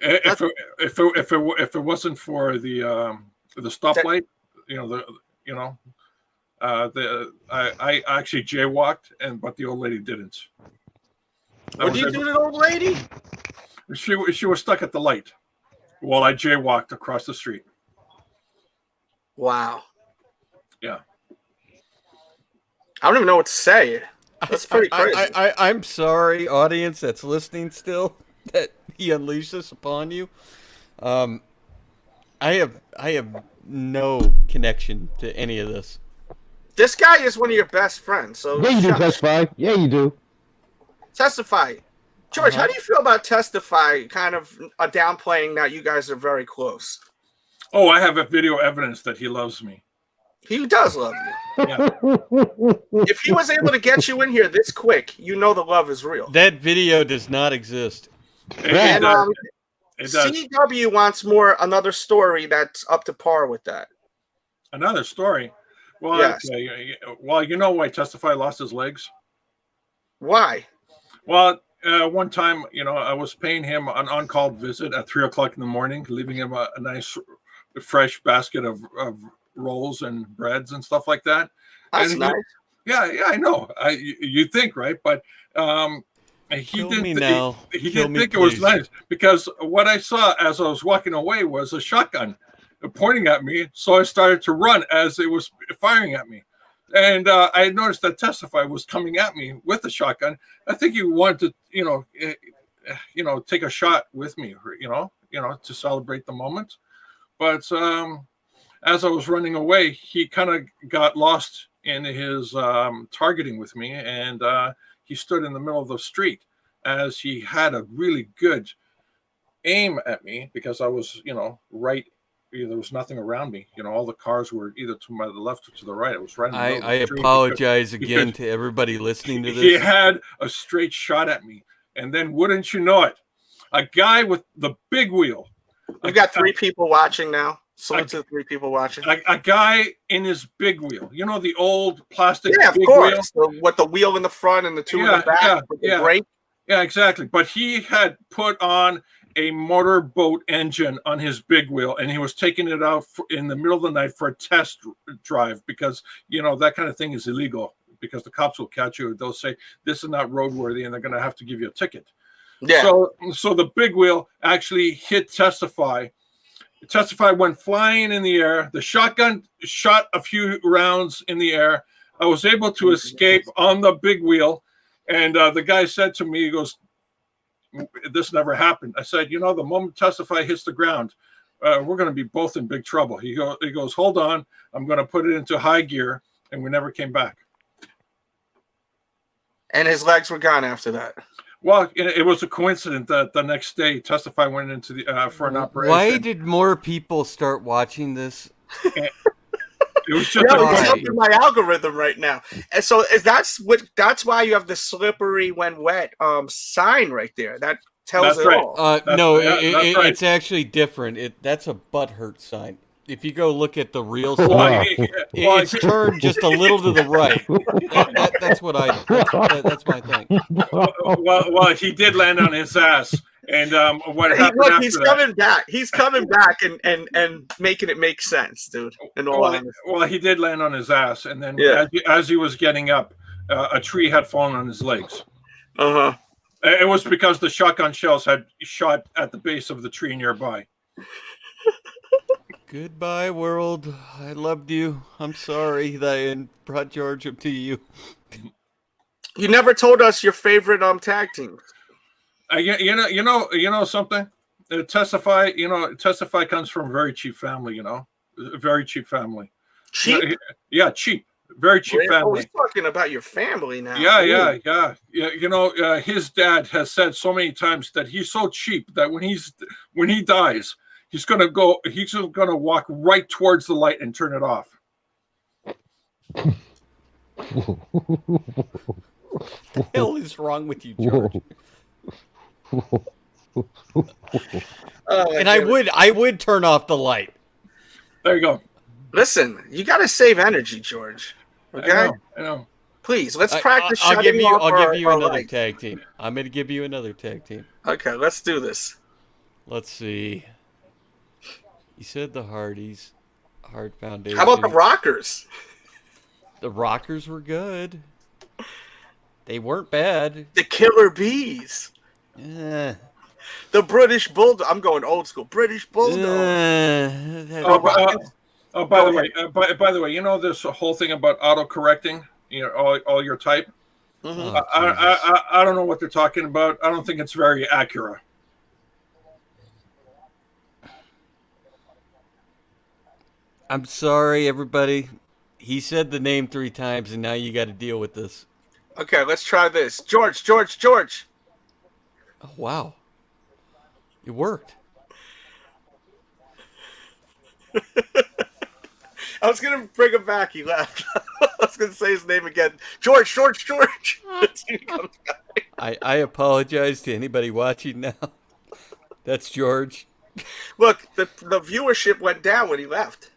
If it wasn't for the stoplight, I actually jaywalked, but the old lady didn't.
What did you do to the old lady?
She was stuck at the light while I jaywalked across the street.
Wow.
Yeah.
I don't even know what to say. That's pretty crazy.
I'm sorry, audience that's listening still, that he unleashed this upon you. I have no connection to any of this.
This guy is one of your best friends. So
Yeah, you do, Testify. Yeah, you do.
Testify. George, how do you feel about Testify kind of downplaying that you guys are very close?
Oh, I have a video evidence that he loves me.
He does love you.
Yeah.
If he was able to get you in here this quick, you know the love is real.
That video does not exist.
It does.
CW wants another story that's up to par with that.
Another story? Well,
yes.
Okay. Well, you know why Testify lost his legs?
Why?
Well, one time, I was paying him an on-call visit at 3 o'clock in the morning, leaving him a nice, fresh basket of rolls and breads and stuff like that.
That's nice.
Yeah, I know. You think, right? But he didn't think it was nice, because what I saw as I was walking away was a shotgun pointing at me. So I started to run as it was firing at me. And I had noticed that Testify was coming at me with a shotgun. I think he wanted to, take a shot with me, to celebrate the moment. But as I was running away, he kind of got lost in his targeting with me, and he stood in the middle of the street as he had a really good aim at me, because I was, right. There was nothing around me. All the cars were either to my left or to the right. It was right in the middle of the street.
I apologize again to everybody listening to this.
He had a straight shot at me. And then, wouldn't you know it, a guy with the big wheel.
We've got 3 people watching now. Salute to the 3 people watching.
A guy in his big wheel. The old plastic
of
big
course.
wheel?
With the wheel in the front and the 2 in the back. With the brake.
Yeah, exactly. But he had put on a motorboat engine on his big wheel, and he was taking it out in the middle of the night for a test drive, because that kind of thing is illegal, because the cops will catch you. They'll say this is not roadworthy, and they're going to have to give you a ticket.
Yeah.
So the big wheel actually hit Testify. Testify went flying in the air. The shotgun shot a few rounds in the air. I was able to escape on the big wheel, and the guy said to me, he goes, "This never happened." I said, the moment Testify hits the ground, we're going to be both in big trouble. He goes, "Hold on, I'm going to put it into high gear," and we never came back.
And his legs were gone after that.
Well, it was a coincidence that the next day Testify went into the for an operation.
Why did more people start watching this?
It was just
it's up in my algorithm right now. And so that's why you have the slippery when wet sign right there. That tells it all.
No, it's actually different. That's a butt hurt sign. If you go look at the real sign, it's turned just a little to the right. That's that's my thing.
Well, he did land on his ass. And what happened after
he's
that?
coming back. He's coming back and making it make sense, dude.
Well, he did land on his ass, and then as he was getting up, a tree had fallen on his legs. It was because the shotgun shells had shot at the base of the tree nearby.
Goodbye, world. I loved you. I'm sorry that I brought George up to you.
You never told us your favorite tag team.
You know something. Testify. Testify comes from a very cheap family. A very cheap family.
Cheap?
Yeah, cheap. Very cheap family.
He's talking about your family now.
Yeah. His dad has said so many times that he's so cheap that when he dies, he's gonna walk right towards the light and turn it off.
What the hell is wrong with you, George? And I would turn off the light.
There you go.
Listen, you got to save energy, George. Okay,
I know.
Please, let's practice.
I'll give you another tag team. I'm going to give you another tag team.
Okay, let's do this.
Let's see. You said the Hardys, Hard Foundation.
How about the Rockers?
The Rockers were good. They weren't bad.
The Killer Bees.
Eh.
The British Bulldog. I'm going old school. British Bulldog.
By the way, you know this whole thing about auto-correcting, you know, all your type?
Mm-hmm.
I don't know what they're talking about. I don't think it's very accurate.
I'm sorry, everybody. He said the name 3 times, and now you got to deal with this.
Okay, let's try this. George.
Oh, wow. It worked.
I was going to bring him back. He left. I was going to say his name again. George.
I apologize to anybody watching now. That's George.
Look, the viewership went down when he left.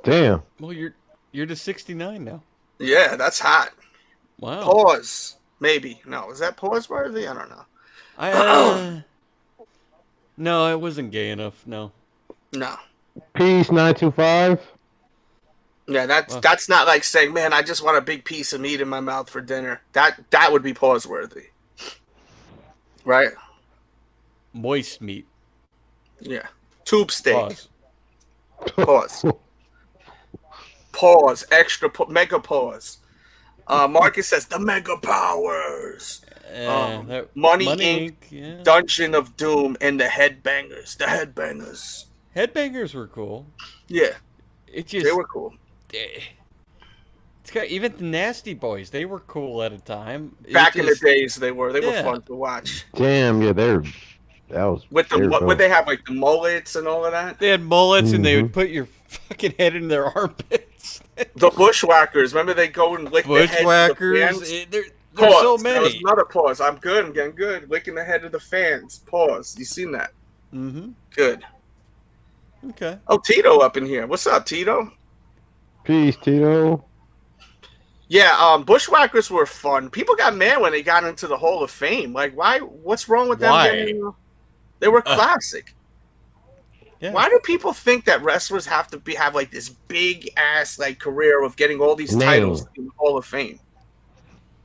Damn.
Well, you're to 69 now.
Yeah, that's hot.
Wow.
Pause. Maybe. No, is that pause worthy? I don't know.
No, it wasn't gay enough. No.
No.
Peace 925.
Yeah, that's not like saying, man, I just want a big piece of meat in my mouth for dinner. That would be pause worthy. Right?
Moist meat.
Yeah. Tube steak.
Pause.
Pause. Extra mega pause. Marcus says the mega powers. Money Inc.
Yeah.
Dungeon of Doom and the Headbangers. The Headbangers.
Headbangers were cool.
Yeah.
They
were cool.
It's got even the Nasty Boys. They were cool at a time.
Back in the days, they were fun to watch.
Damn, yeah, that was
with would they have like the mullets and all of that?
They had mullets, and they would put your fucking head in their armpits.
The Bushwhackers. Remember they go and lick the head of the fans?
There's
so
many.
That was another pause. I'm good. I'm getting good. Licking the head of the fans. Pause. You seen that?
Mm-hmm.
Good.
Okay.
Oh, Tito up in here. What's up, Tito?
Peace, Tito.
Yeah, Bushwhackers were fun. People got mad when they got into the Hall of Fame. Like, why? What's wrong with them? They were classic.
Yeah.
Why do people think that wrestlers have to have like this big ass like career of getting all these titles in the Hall of Fame?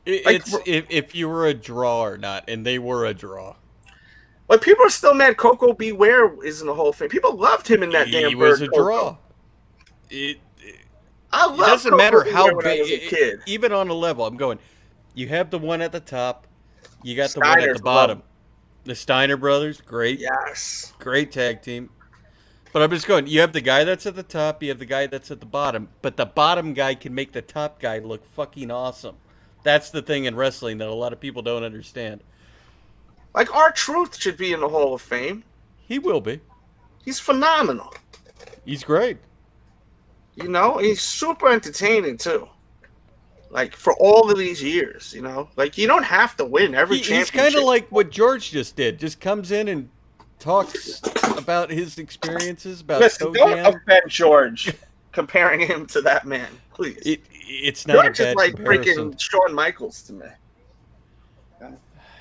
It's if you were a draw or not, and they were a draw.
But people are still mad. Coco Beware is in the Hall of Fame. People loved him in that damn.
He was a draw. It doesn't
Coco
matter how
Beware
big.
when I was a kid.
Even on a level, I'm going. You have the one at the top. You got the one at the bottom. The Steiner brothers, great.
Yes.
Great tag team. But I'm just going, you have the guy that's at the top, you have the guy that's at the bottom, but the bottom guy can make the top guy look fucking awesome. That's the thing in wrestling that a lot of people don't understand.
Like, R-Truth should be in the Hall of Fame.
He will be.
He's phenomenal.
He's great.
You know, he's super entertaining, too. Like, for all of these years, you know? Like, you don't have to win every championship.
He's kind of like what George just did. Just comes in and talks about his experiences, about
Listen, don't offend George comparing him to that man, please.
It's not
George
a bad
is like
comparison.
freaking Shawn Michaels to me.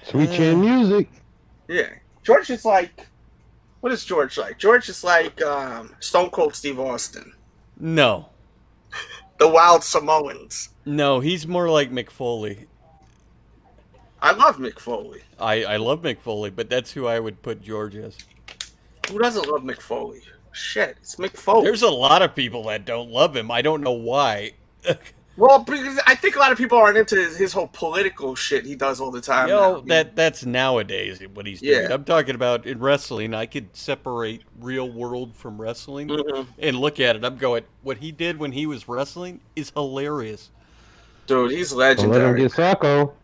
Sweet Chin Music.
Yeah. George is like... What is George like? George is like Stone Cold Steve Austin.
No.
The Wild Samoans.
No, he's more like Mick Foley.
I love Mick Foley.
I love Mick Foley, but that's who I would put George as.
Who doesn't love Mick Foley? Shit, it's Mick Foley.
There's a lot of people that don't love him. I don't know why.
Well, because I think a lot of people aren't into his whole political shit he does all the time.
That's nowadays what he's doing. I'm talking about in wrestling. I could separate real world from wrestling and look at it. I'm going, what he did when he was wrestling is hilarious.
Dude, he's legendary.
Let him get Sacco.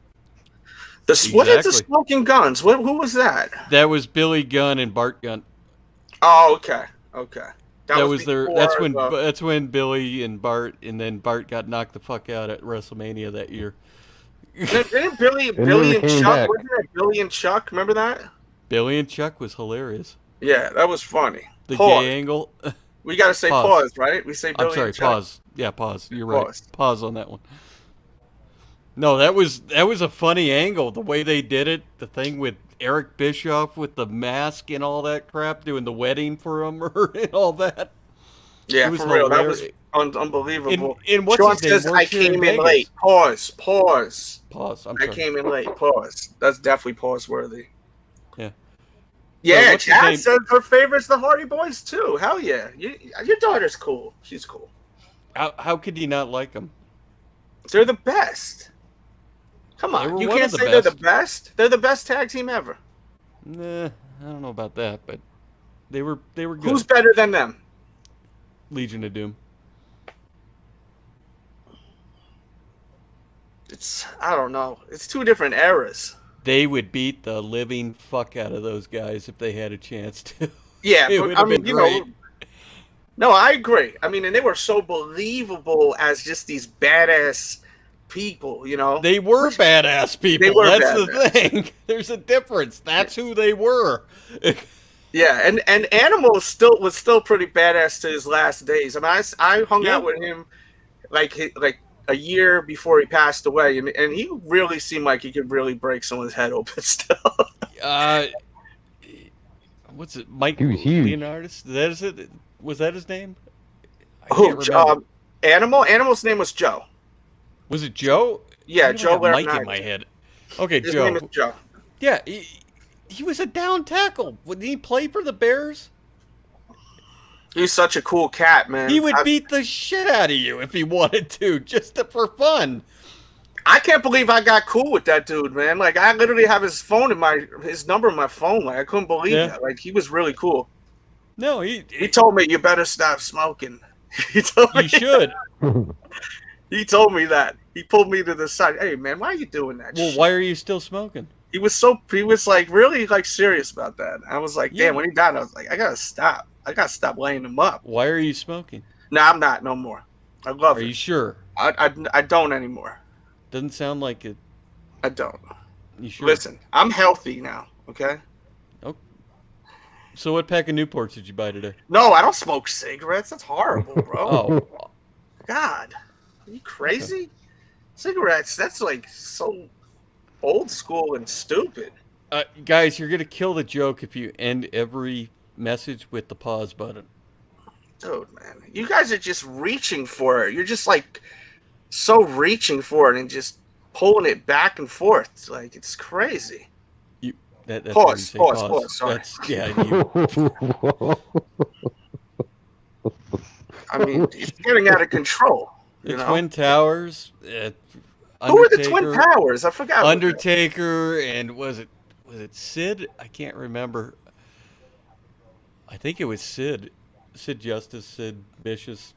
What is the Smoking Guns? Who was that?
That was Billy Gunn and Bart Gunn.
Oh, okay.
That's when Billy and Bart, and then Bart got knocked the fuck out at WrestleMania that year.
Didn't Billy and Chuck? Wasn't it Billy and Chuck? Remember that?
Billy and Chuck was hilarious.
Yeah, that was funny.
The gay angle.
We got to say pause, right? We say Billy and Chuck.
Pause. Yeah, pause. You're right. Pause on that one. No, that was a funny angle. The way they did it, the thing with Eric Bischoff with the mask and all that crap, doing the wedding for him and all that.
Yeah,
It was
for real. That was
hilarious.
unbelievable.
And what's
Sean
his name
says, I
works here in
came in
Vegas.
late. Pause.
Pause. I'm
I
sorry.
came in late. Pause. That's definitely pause worthy.
Yeah.
Yeah,
what's his
Chad
name?
says her favorite's the Hardy Boys too. Hell yeah. Your daughter's cool. She's cool.
How could you not like them?
They're the best. Come
They
on.
were
You
one
can't
of the
say they're the
best.
best. They're the best tag team ever.
Nah, I don't know about that, but they were good.
Who's better than them?
Legion of Doom.
I don't know. It's two different eras.
They would beat the living fuck out of those guys if they had a chance to.
Yeah,
It
but
would
I
have
mean,
been great.
No, I agree. I mean, and they were so believable as just these badass people, you know.
They were badass people.
They were
That's
badass.
the thing. There's a difference. That's who they were.
Yeah, and Animal was still pretty badass to his last days. I mean, I hung out with him like a year before he passed away, and he really seemed like he could really break someone's head open still.
What's it? Mike
He was huge.
Leonardis? That is it? Was that his name? I
Who?
can't remember.
Animal? Animal's name was Joe.
Was it Joe?
Yeah,
I
Joe
got Mike in
Leonardis.
my head. Okay,
His
Joe.
name is Joe.
Yeah, he was a down tackle. Would he play for the Bears?
He's such a cool cat, man.
He would beat the shit out of you if he wanted to, just for fun.
I can't believe I got cool with that dude, man. Like, I literally have his number in my phone. Like, I couldn't believe that. Like, he was really cool.
No,
He told me, you better stop smoking. He told me
you should.
He told me that. He pulled me to the side. Hey, man, why are you doing that?
Well,
shit?
why are you still smoking?
He was like really like serious about that. I was like, damn. When he died, I was like, I gotta stop. I gotta stop laying him up.
Why are you smoking?
No, I'm not no more. I love it.
Are you sure?
I don't anymore.
Doesn't sound like it.
I don't.
You sure?
Listen, I'm healthy now. Okay.
So what pack of Newports did you buy today?
No, I don't smoke cigarettes. That's horrible, bro.
Oh,
God, are you crazy? Cigarettes. That's like so old school and stupid.
guys, you're gonna kill the joke if you end every message with the pause button.
Dude, man, you guys are just reaching for it. You're just like so reaching for it and just pulling it back and forth. Like, it's crazy.
That's
Pause.
how you say
Pause. Sorry.
That's, yeah.
I mean, it's getting out of control.
The
You know?
Twin Towers.
Who are the Twin Powers? I forgot.
Undertaker and was it Sid? I can't remember. I think it was Sid. Sid Justice, Sid Vicious.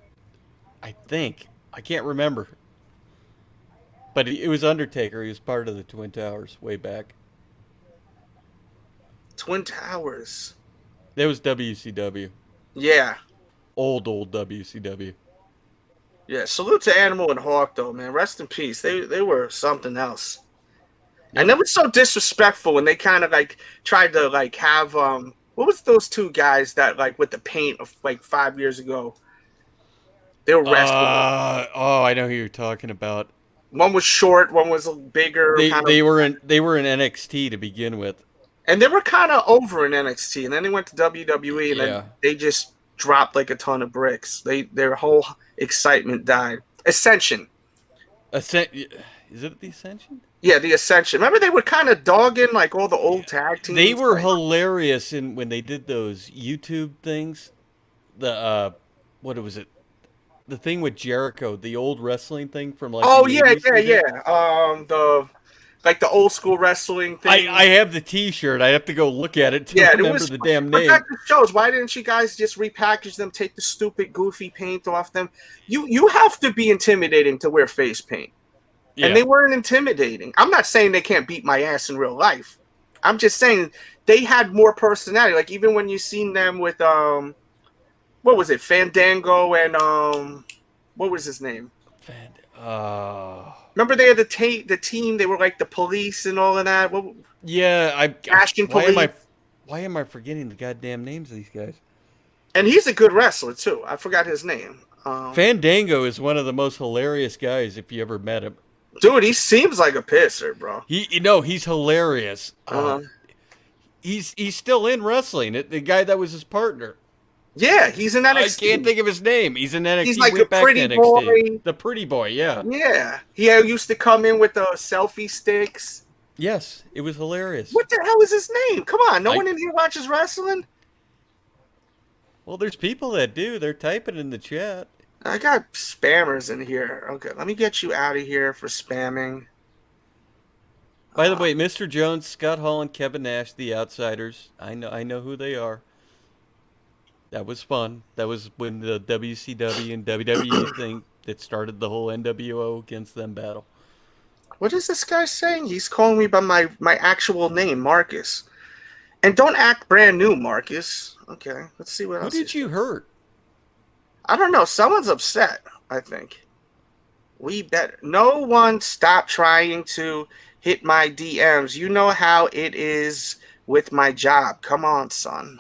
I think. I can't remember. But it was Undertaker. He was part of the Twin Towers way back.
Twin Towers.
That was WCW.
Yeah.
Old WCW.
Yeah. Salute to Animal and Hawk, though, man. Rest in peace. They were something else. And that was so disrespectful when they kind of like tried to like have what was those two guys that like with the paint of like 5 years ago? They were wrestling.
I know who you're talking about.
One was short, one was bigger.
They were in NXT to begin with.
And they were kind of over in NXT, and then they went to WWE, and then they just dropped like a ton of bricks. Their whole excitement died. Ascension.
Is it the Ascension?
Yeah, the Ascension. Remember they were kind of dogging like all the old tag teams?
They were hilarious when they did those YouTube things. The what was it? The thing with Jericho, the old wrestling thing from like.
Oh
the
yeah.
80s.
The old school wrestling thing.
I have the T-shirt. I have to go look at it to remember the damn name.
Back to shows. Why didn't you guys just repackage them? Take the stupid goofy paint off them. You have to be intimidating to wear face paint.
Yeah.
And they weren't intimidating. I'm not saying they can't beat my ass in real life. I'm just saying they had more personality. Like even when you seen them with what was it, Fandango and what was his name? Remember they had the team. They were like the police and all of that. Ashton Police.
Why am I forgetting the goddamn names of these guys?
And he's a good wrestler too. I forgot his name.
Fandango is one of the most hilarious guys if you ever met him.
Dude, he seems like a pisser, bro.
He's hilarious. He's still in wrestling. The guy that was his partner.
Yeah, he's in NXT.
I can't think of his name. He's in NXT.
He's like
went
a
back
pretty
to NXT.
boy.
The pretty boy, yeah.
Yeah. He used to come in with the selfie sticks.
Yes, it was hilarious.
What the hell is his name? Come on, no one in here watches wrestling?
Well, there's people that do. They're typing in the chat.
I got spammers in here. Okay, let me get you out of here for spamming.
By the way, Mr. Jones, Scott Hall, and Kevin Nash, the Outsiders. I know who they are. That was fun. That was when the WCW and WWE thing that started the whole NWO against them battle.
What is this guy saying? He's calling me by my actual name, Marcus. And don't act brand new, Marcus. Okay, let's see what else.
Who did you hurt?
I don't know. Someone's upset, I think. No one stop trying to hit my DMs. You know how it is with my job. Come on, son.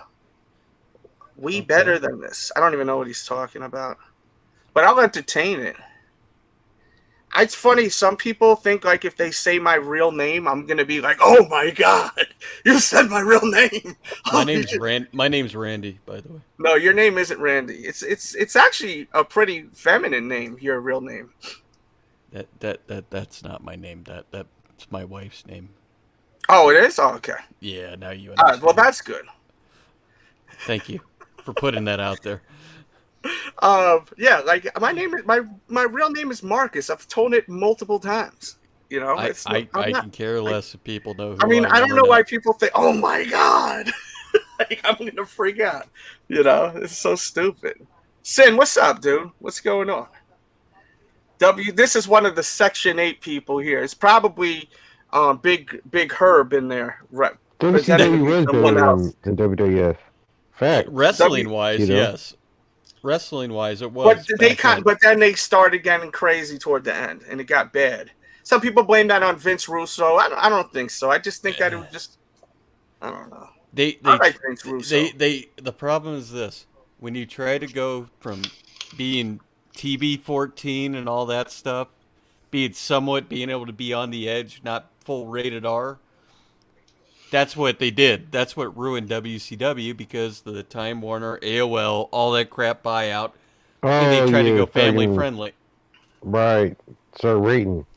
We better than this. I don't even know what he's talking about. But I'll entertain it. It's funny. Some people think like if they say my real name, I'm gonna be like, "Oh my god, you said my real name."
My name's Randy, by the way.
No, your name isn't Randy. It's actually a pretty feminine name. Your real name.
That's not my name. That's my wife's name.
Oh, it is. Oh, okay.
Yeah. Now you
All
understand.
right. Well, that's good.
Thank you for putting that out there.
Yeah, like my real name is Marcus. I've told it multiple times. You know,
I can care less if people know who
I mean, I don't know
not.
why people think, "Oh my god," like I'm gonna freak out. You know, it's so stupid. Sin, what's up, dude? What's going on? This is one of the Section 8 people here. It's probably Big Herb in there, right?
WCW was better than WWF. Fact.
Wrestling wise, yes. Wrestling wise, it was.
But then they started getting crazy toward the end, and it got bad. Some people blame that on Vince Russo. I don't think so. I just think that it was just. I don't know. I like Vince Russo.
The problem is this: when you try to go from being TV 14 and all that stuff, being able to be on the edge, not full rated R. That's what they did. That's what ruined WCW because the Time Warner, AOL, all that crap buyout, and they tried to go family friendly.
Right. So rating.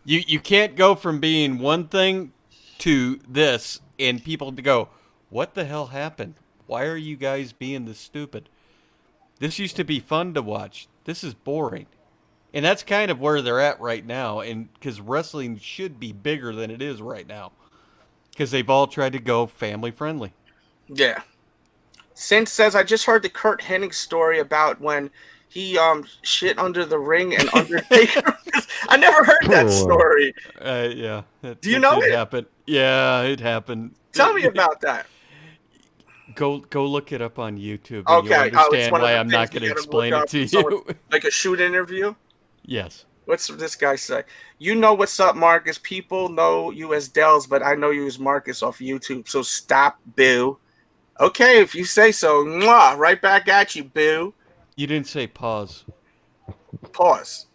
You can't go from being one thing to this and people to go, what the hell happened? Why are you guys being this stupid? This used to be fun to watch. This is boring. And that's kind of where they're at right now. And because wrestling should be bigger than it is right now. Because they've all tried to go family friendly.
Yeah. Sin says, I just heard the Kurt Hennig story about when he shit under the ring and Undertaker. I never heard that story.
Yeah.
Do you know it?
Happened. Yeah, it happened.
Tell me about that.
Go look it up on YouTube. And
Okay.
You'll understand why I'm not going to explain it to you.
Like a shoot interview?
Yes.
What's this guy say? You know what's up, Marcus. People know you as Delz, but I know you as Marcus off YouTube. So stop, boo. Okay, if you say so. Mwah, right back at you, boo.
You didn't say pause.
Pause.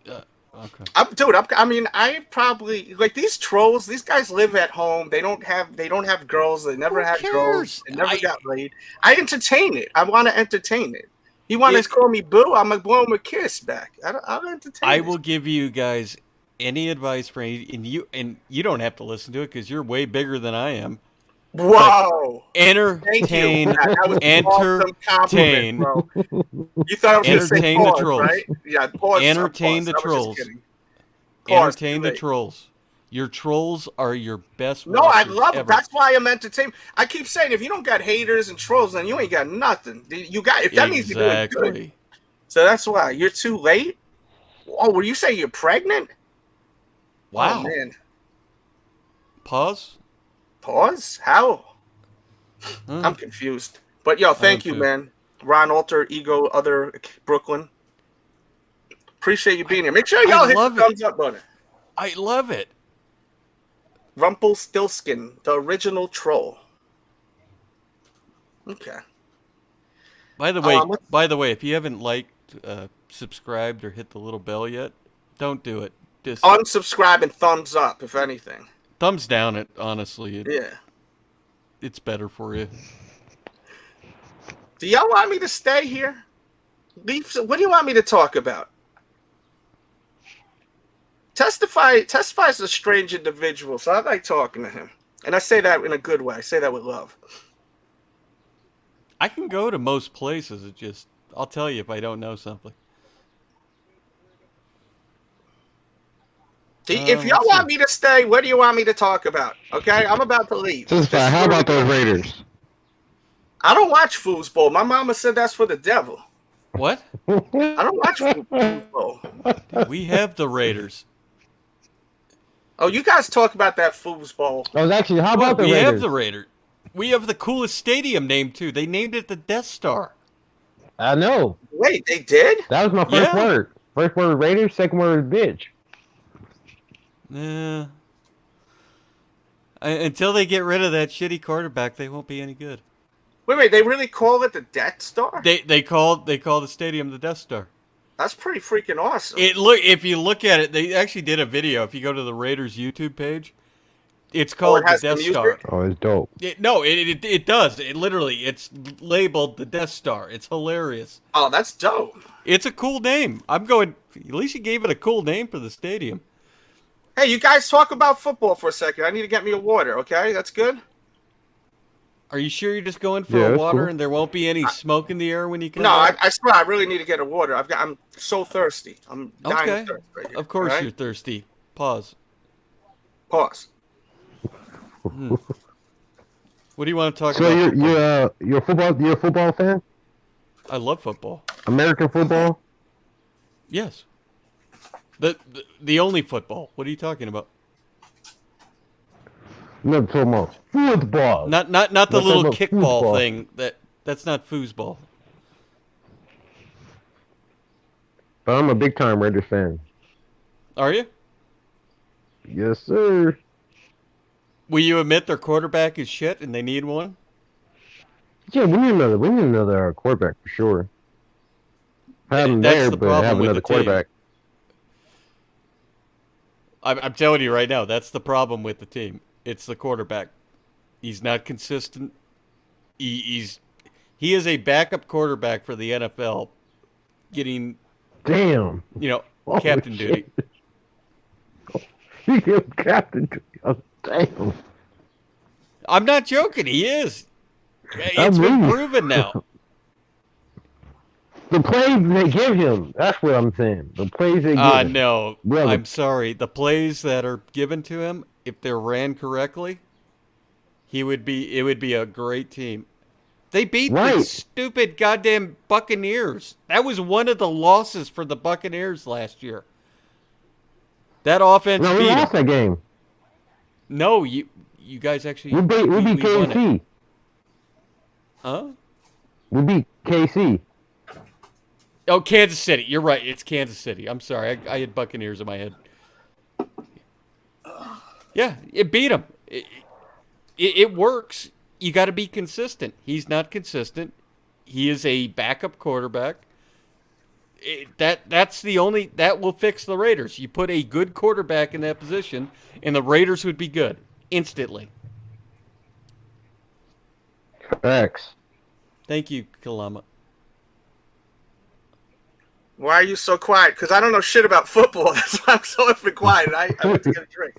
Okay.
I probably like these trolls. These guys live at home. They don't have girls. They never had girls. They never got laid. I entertain it. I want to entertain it. He wanted to call me boo. I'm gonna blow him a kiss back. I'll entertain.
I will give you guys any advice for any, and you don't have to listen to it because you're way bigger than I am.
Whoa!
Entertain,
You thought I was
entertain
pause,
the trolls.
Right? Yeah, pause.
Entertain the trolls. Entertain the trolls. Your trolls are your best.
No, I love it. That's why I'm entertained. I keep saying, if you don't got haters and trolls, then you ain't got nothing. You got that means you're doing good. So that's why you're too late. Oh, were you saying you're pregnant?
Wow,
oh, man.
Pause.
How? I'm confused. But yo, thank you, man. Ron Alter, Ego, Other Brooklyn. Appreciate you being here. Make sure y'all hit the thumbs up button.
I love it.
Rumpelstiltskin, the original troll. Okay.
By the way, if you haven't liked, subscribed, or hit the little bell yet, don't do it. Just
unsubscribe and thumbs up, if anything.
Thumbs down it, honestly.
Yeah.
It's better for you.
Do y'all want me to stay here? What do you want me to talk about? Testify is a strange individual, so I like talking to him. And I say that in a good way. I say that with love.
I can go to most places. It just, I'll tell you if I don't know something.
If y'all want me to stay, what do you want me to talk about? Okay, I'm about to leave.
How about those Raiders?
I don't watch foosball. My mama said that's for the devil.
What?
I don't watch foosball.
Dude, we have the Raiders.
Oh, you guys talk about that foosball.
I was actually, how about the Raiders?
We have the Raiders. We have the coolest stadium name, too. They named it the Death Star.
I know.
Wait, they did?
That was my first word. First word Raiders, second word bitch.
Yeah. Until they get rid of that shitty quarterback, they won't be any good.
Wait, they really call it the Death Star?
They call the stadium the Death Star.
That's pretty freaking awesome.
If you look at it, they actually did a video. If you go to the Raiders YouTube page, it's called the Death Star.
Oh, it's dope.
It does. It's labeled the Death Star. It's hilarious.
Oh, that's dope.
It's a cool name. I'm going. At least you gave it a cool name for the stadium.
Hey, you guys talk about football for a second. I need to get me a water, okay? That's good?
Are you sure you're just going for a water and there won't be any smoke in the air when you come back?
I swear I really need to get a water. I'm so thirsty. I'm dying of thirst right here.
Of course
right?
You're thirsty. Pause.
Pause.
What do you want to talk about?
So you're a football fan?
I love football.
American football?
Yes. The only football. What are you talking about?
No, talking about football.
Not the little kickball thing. That's not foosball.
But I'm a big time Raiders fan.
Are you?
Yes, sir.
Will you admit their quarterback is shit and they need one?
Yeah, we need another quarterback for sure. Have him there, but have another quarterback.
I'm telling you right now, that's the problem with the team. It's the quarterback. He's not consistent. He is a backup quarterback for the NFL, getting captain duty.
He is captain duty. Oh, damn.
I'm not joking. He is. It's been proven now.
The plays they give him, that's what I'm saying. The plays they give him.
No.
Brother.
I'm sorry. The plays that are given to him, if they're ran correctly, it would be a great team. They beat the stupid goddamn Buccaneers. That was one of the losses for the Buccaneers last year. That offense beat
we lost that game.
No, you guys actually...
We beat KC.
Huh?
We beat KC.
Oh, Kansas City. You're right. It's Kansas City. I'm sorry. I had Buccaneers in my head. Yeah, it beat them. It works. You got to be consistent. He's not consistent. He is a backup quarterback. That will fix the Raiders. You put a good quarterback in that position, and the Raiders would be good instantly.
Facts.
Thank you, Kalama.
Why are you so quiet? Because I don't know shit about football. That's why I'm so effing quiet. I went to get a drink.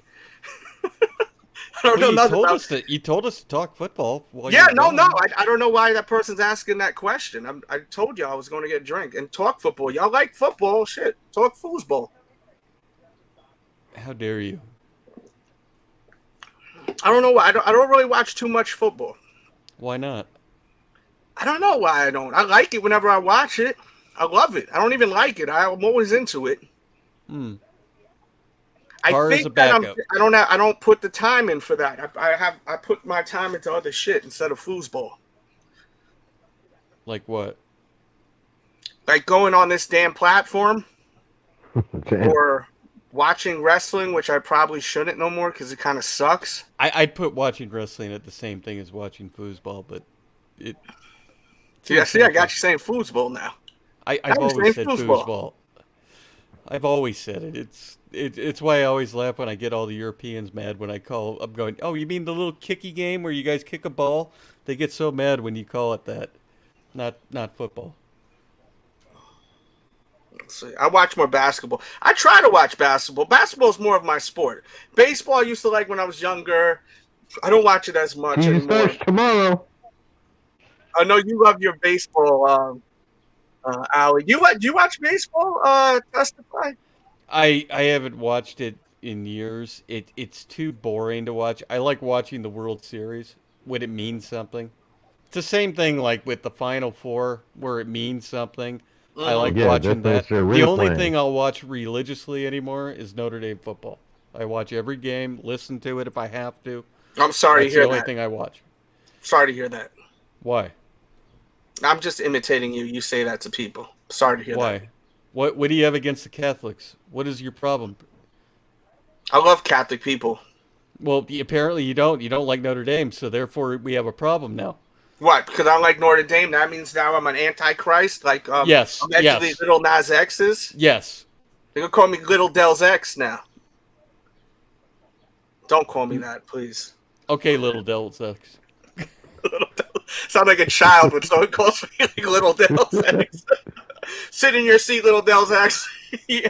I don't know nothing about
You told us to talk football.
Yeah, no. I don't know why that person's asking that question. I told you I was going to get a drink and talk football. Y'all like football? Shit, talk foosball.
How dare you?
I don't know why. I don't really watch too much football.
Why not?
I don't know why I don't. I like it whenever I watch it. I love it. I don't even like it. I'm always into it. I think that I don't put the time in for that. I put my time into other shit instead of foosball.
Like what?
Like going on this damn platform or watching wrestling, which I probably shouldn't no more because it kind of sucks.
I'd put watching wrestling at the same thing as watching foosball, but it.
Yeah, see, I got you saying foosball now.
I've always said foosball. I've always said it. It's why I always laugh when I get all the Europeans mad when I call. I'm going, oh, you mean the little kicky game where you guys kick a ball? They get so mad when you call it that. not football.
Let's see. I watch more basketball. I try to watch basketball. Basketball is more of my sport. Baseball I used to like when I was younger. I don't watch it as much
You
anymore.
starts tomorrow.
I know you love your baseball, Ali. Do you watch baseball? Testify.
I haven't watched it in years. It's too boring to watch. I like watching the World Series when it means something. It's the same thing like with the Final Four where it means something. I like
Yeah,
watching
that's
that.
their
The
real
only
plan.
thing I'll watch religiously anymore is Notre Dame football. I watch every game, listen to it if I have to.
I'm sorry
That's
to hear
the only
that.
thing I watch.
Sorry to hear that.
Why?
I'm just imitating you. You say that to people. Sorry to hear that.
Why? What do you have against the Catholics? What is your problem?
I love Catholic people.
Well, apparently you don't. You don't like Notre Dame, so therefore we have a problem now.
What? Because I like Notre Dame. That means now I'm an antichrist. Like
Yes,
allegedly
yes.
little Nas X's.
Yes.
They're gonna call me Little Delz X now. Don't call me that, please.
Okay, little Delz.
Little Delz. Sound like a child when someone calls me like Little Delz X. Sit in your seat, Little Delz X. Yeah.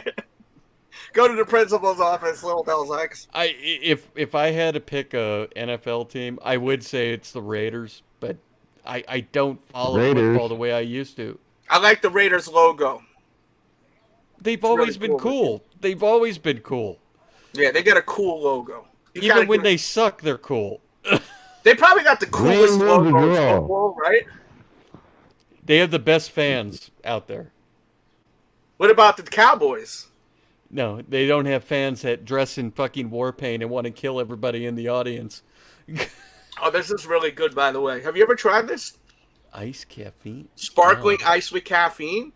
Go to the principal's office, Little Delz X.
If I had to pick a NFL team, I would say it's the Raiders, but I don't follow football the way I used to.
I like the Raiders logo.
They've always been cool. They've always been cool.
Yeah, they got a cool logo.
Even when they suck, they're cool.
They probably got the coolest logo in
draw.
football, right?
They have the best fans out there.
What about the Cowboys?
No, they don't have fans that dress in fucking war paint and want to kill everybody in the audience.
Oh, this is really good, by the way. Have you ever tried this?
Ice caffeine?
Sparkling ice with caffeine?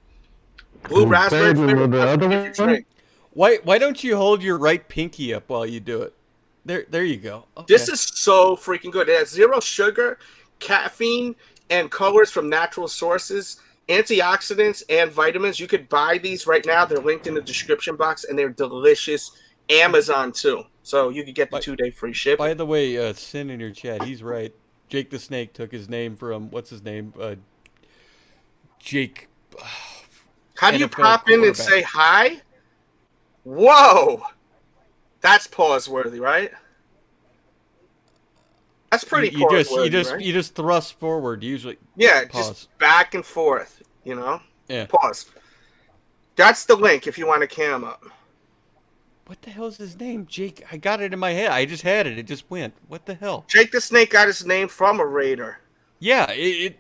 Blue raspberry flavor.
The other one?
Drink.
Why don't you hold your right pinky up while you do it? There you go. Okay.
This is so freaking good. It has zero sugar, caffeine, and colors from natural sources, antioxidants, and vitamins. You could buy these right now. They're linked in the description box, and they're delicious. Amazon, too. So you could get the 2-day free shipping.
By the way, Sin in your chat, he's right. Jake the Snake took his name from, what's his name? Jake.
How do you
NFL
pop in and say hi? Whoa! That's pause-worthy, right? That's pretty pause-worthy, right?
You just thrust forward usually.
Yeah,
pause.
just back and forth, you know?
Yeah.
Pause. That's the link if you want to cam up.
What the hell is his name? Jake, I got it in my head. I just had it. It just went. What the hell?
Jake the Snake got his name from a Raider.
Yeah,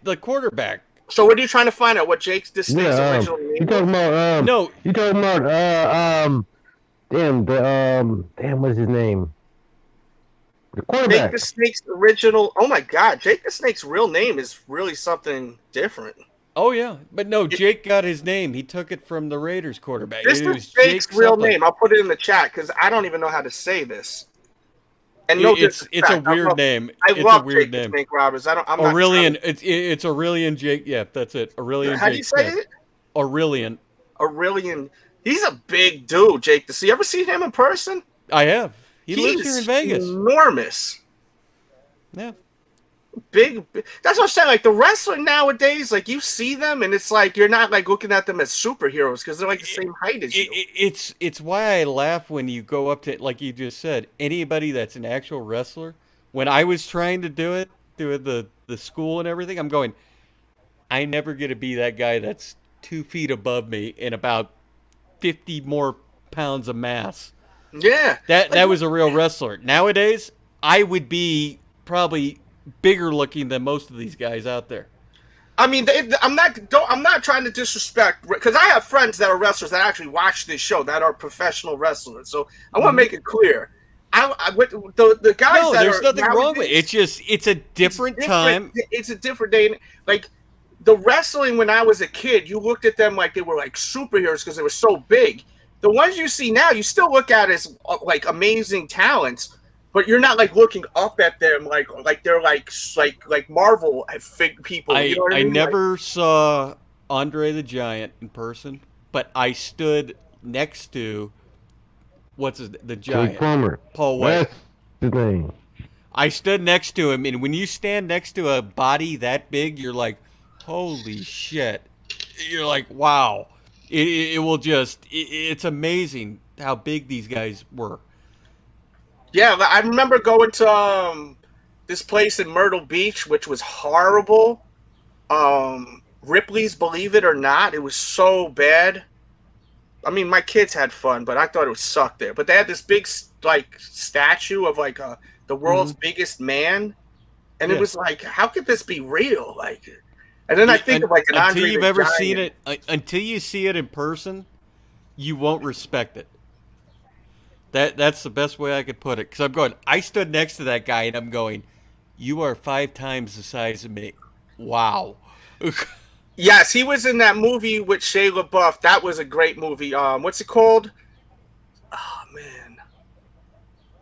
the quarterback.
So what are you trying to find out? What Jake the Snake's original name
You talking about
No.
You talking about damn, what's his name? The
Jake
quarterback.
the Snake's original. Oh my God, Jake the Snake's real name is really something different.
Oh yeah, but no, Jake got his name. He took it from the Raiders quarterback.
This
It was
is Jake's
Jake
real
something.
name. I'll put it in the chat because I don't even know how to say this. And
It's a weird name.
I
It's
love
a weird
Jake the
name.
Snake Roberts. I'm not
Aurelian. It's Aurelian Jake. Yeah, that's it. Aurelian.
How do
Jake
you say
Smith.
it?
Aurelian.
Aurelian. He's a big dude, Jake. To see, you ever seen him in person?
I have. He lives here in Vegas.
Enormous.
Yeah.
Big. That's what I'm saying. Like the wrestling nowadays, like you see them, and it's like you're not like looking at them as superheroes because they're like the same height as you.
It's why I laugh when you go up to, like you just said, anybody that's an actual wrestler. When I was trying to do it through the school and everything, I'm going, I never get to be that guy that's 2 feet above me and about 50 more pounds of mass.
Yeah,
that was a real wrestler. Nowadays, I would be probably bigger looking than most of these guys out there.
I mean, I'm not trying to disrespect because I have friends that are wrestlers that actually watch this show that are professional wrestlers. So I want to make it clear. With the guys
No,
that
there's
are
nothing wrong with it.
nowadays,
It's a different time.
It's a different day. Like the wrestling when I was a kid, you looked at them like they were like superheroes because they were so big. The ones you see now, you still look at as like amazing talents, but you're not like looking up at them like they're like Marvel people. You know what I mean?
never saw Andre the Giant in person, but I stood next to the Giant, Paul White.
That's his name.
I stood next to him, and when you stand next to a body that big, you're like, holy shit. You're like, wow. It will just, it's amazing how big these guys were.
Yeah, I remember going to this place in Myrtle Beach, which was horrible. Ripley's Believe It or Not. It was so bad. I mean, my kids had fun, but I thought it would suck there. But they had this big like statue of like the world's biggest man, and it was like, how could this be real? Like, and then I think of like an
until
Andre
you've
the
ever
Giant.
seen it, until you see it in person, you won't respect it. That's the best way I could put it. Because I'm going, I stood next to that guy, and I'm going, you are 5 times the size of me. Wow.
Yes, he was in that movie with Shia LaBeouf. That was a great movie. What's it called? Oh man,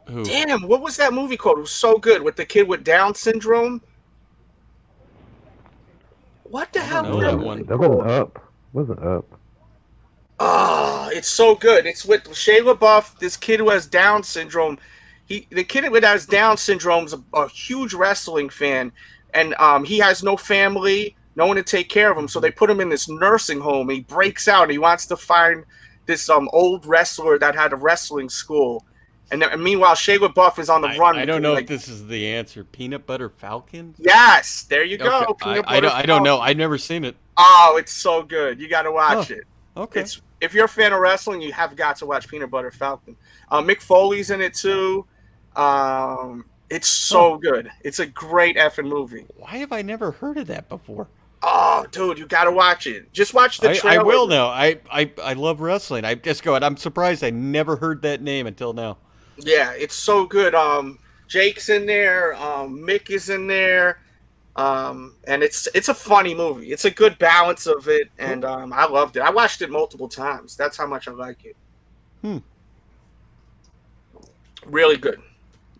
Who?
damn! What was that movie called? It was so good with the kid with Down syndrome. What the hell?
know that one.
That wasn't Up. Wasn't Up.
Oh, it's so good. It's with Shia LaBeouf, this kid who has Down syndrome. The kid who has Down syndrome is a huge wrestling fan, and he has no family, no one to take care of him. So they put him in this nursing home. He breaks out. And he wants to find this old wrestler that had a wrestling school. And meanwhile, Shia LaBeouf is on the run.
I don't know if this is the answer. Peanut Butter Falcon?
Yes, there you go.
Okay. I don't know. I've never seen it.
Oh, it's so good. You got to watch it.
Okay.
If you're a fan of wrestling, you have got to watch Peanut Butter Falcon. Mick Foley's in it too. It's so good. It's a great effing movie.
Why have I never heard of that before?
Oh, dude, you got to watch it. Just watch the trailer.
I will now. I love wrestling. I just go, and I'm surprised I never heard that name until now.
Yeah, it's so good. Jake's in there. Mick is in there. And it's a funny movie. It's a good balance of it, and I loved it. I watched it multiple times. That's how much I like it. Really good.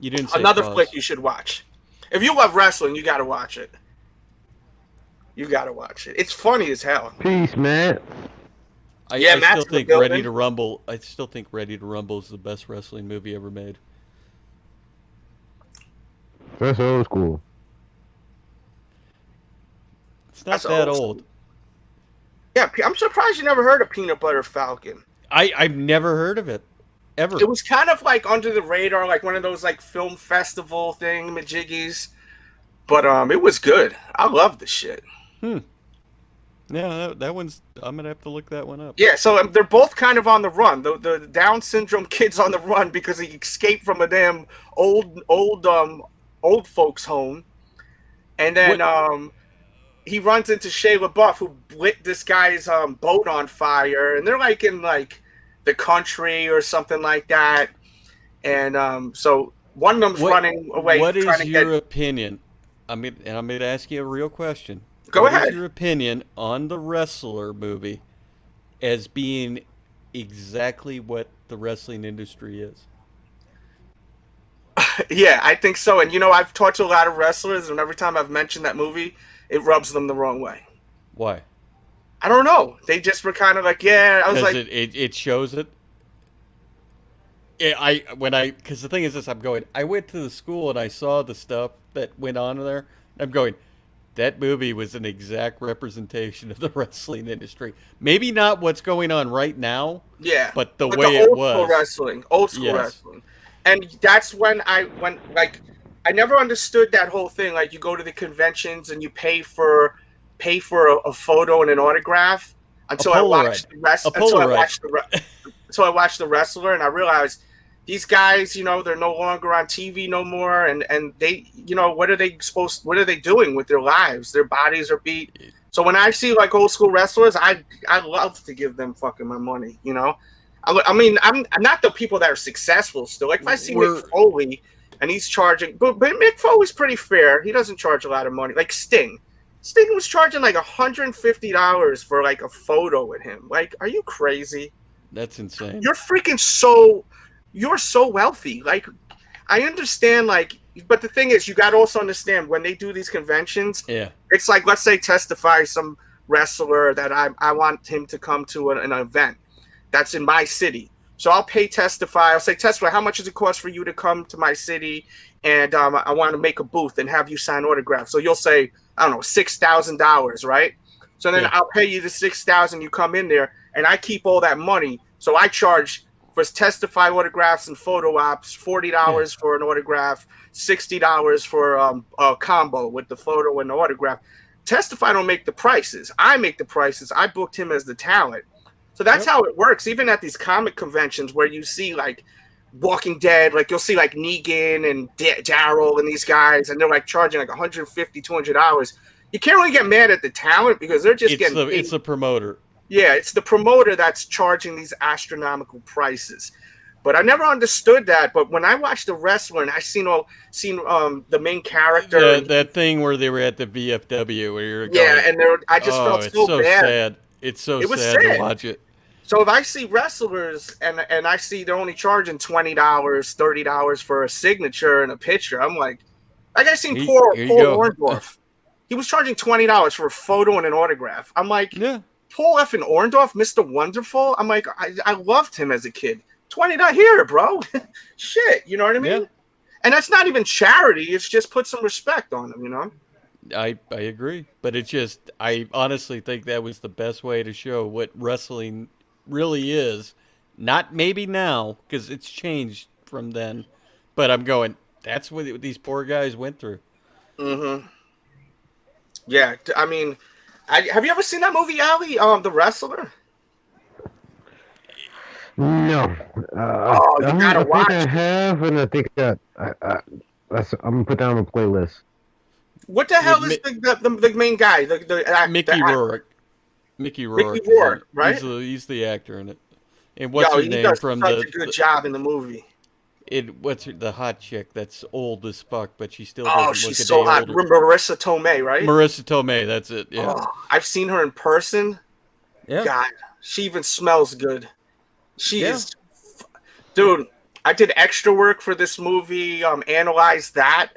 You didn't say
Another
pause.
flick you should watch. If you love wrestling, you got to watch it. You got to watch it. It's funny as hell.
Peace, man.
I
Matt's
still
in the
think
building.
Ready to Rumble. I still think Ready to Rumble is the best wrestling movie ever made.
That's old school.
It's not
That's
that
old
old.
Yeah, I'm surprised you never heard of Peanut Butter Falcon.
I've never heard of it. Ever.
It was kind of like under the radar, like one of those like film festival thing majiggies. But it was good. I love the shit.
Yeah, that one's. I'm gonna have to look that one up.
Yeah, so they're both kind of on the run. The Down syndrome kid's on the run because he escaped from a damn old folks home, and then he runs into Shia LaBeouf, who lit this guy's boat on fire, and they're like in like the country or something like that, and so one of them's running away.
What is
trying to
your
get...
opinion? I'm gonna ask you a real question.
Go
What
ahead.
is your opinion on the Wrestler movie as being exactly what the wrestling industry is?
Yeah, I think so. And I've talked to a lot of wrestlers, and every time I've mentioned that movie, it rubs them the wrong way.
Why?
I don't know. They just were kind of like, yeah. I was like,
it shows it. Because the thing is this, I went to the school and I saw the stuff that went on there. I'm going, that movie was an exact representation of the wrestling industry. Maybe not what's going on right now.
yeah,
but the way
the
it
old
was.
old school
Yes.
wrestling, and that's when I never understood that whole thing. Like, you go to the conventions and you pay for a photo and an autograph until I watched until I watched the wrestler, and I realized these guys, they're no longer on TV no more, and they, what are they doing with their lives? Their bodies are beat. So when I see like old school wrestlers, I love to give them fucking my money, I mean, I'm not the people that are successful still. Like, if I see Mick Foley and he's charging, but Mick Foley's pretty fair. He doesn't charge a lot of money. Like Sting was charging like $150 for like a photo with him. Like, are you crazy?
That's insane.
You're so wealthy. Like, I understand, like, but the thing is, you got to also understand when they do these conventions.
Yeah.
It's like, let's say Testify, some wrestler that I want him to come to an event that's in my city. So I'll pay Testify. I'll say, Testify, how much does it cost for you to come to my city? And I want to make a booth and have you sign autographs. So you'll say, I don't know, $6,000, right? So then I'll pay you the $6,000. You come in there, and I keep all that money. So I charge for testify autographs and photo ops, $40 for an autograph, $60 for a combo with the photo and the autograph. Testify don't make the prices. I make the prices. I booked him as the talent. So that's how it works. Even at these comic conventions where you see like Walking Dead, like you'll see like Negan and Daryl and these guys, and they're like charging like $150, $200. You can't really get mad at the talent because they're just getting paid.
It's the promoter. Yeah,
it's the promoter that's charging these astronomical prices. But I never understood that. But when I watched The Wrestler and I seen the main character,
that thing where they were at the VFW, where you're
and I just felt so bad.
Sad. It's so sad to watch it.
So if I see wrestlers and I see they're only charging $20, $30 for a signature and a picture, I'm like, I seen Paul Orndorff. He was charging $20 for a photo and an autograph. I'm like, Paul effing Orndorff, Mr. Wonderful. I'm like, I loved him as a kid. $20 here, bro. Shit, you know what I mean? Yeah. And that's not even charity. It's just put some respect on him, you know?
I agree. But it's just, I honestly think that was the best way to show what wrestling really is. Not maybe now, because it's changed from then. But I'm going, that's what these poor guys went through.
Mm-hmm. Yeah, I mean, have you ever seen that movie, Ali, The Wrestler?
No.
You gotta watch.
I have, and I think that I'm gonna put that on a playlist.
What the hell is the main guy?
Mickey Rourke. Mickey Rourke,
right?
He's the actor in it. And what's her name
he does
from
such a good job in the movie.
What's the hot chick that's old as fuck, but she still
she's so hot. Marissa Tomei, right?
Marissa Tomei, that's it. Yeah,
I've seen her in person.
Yeah,
God, she even smells good. She is, dude. I did extra work for this movie. Analyzed that,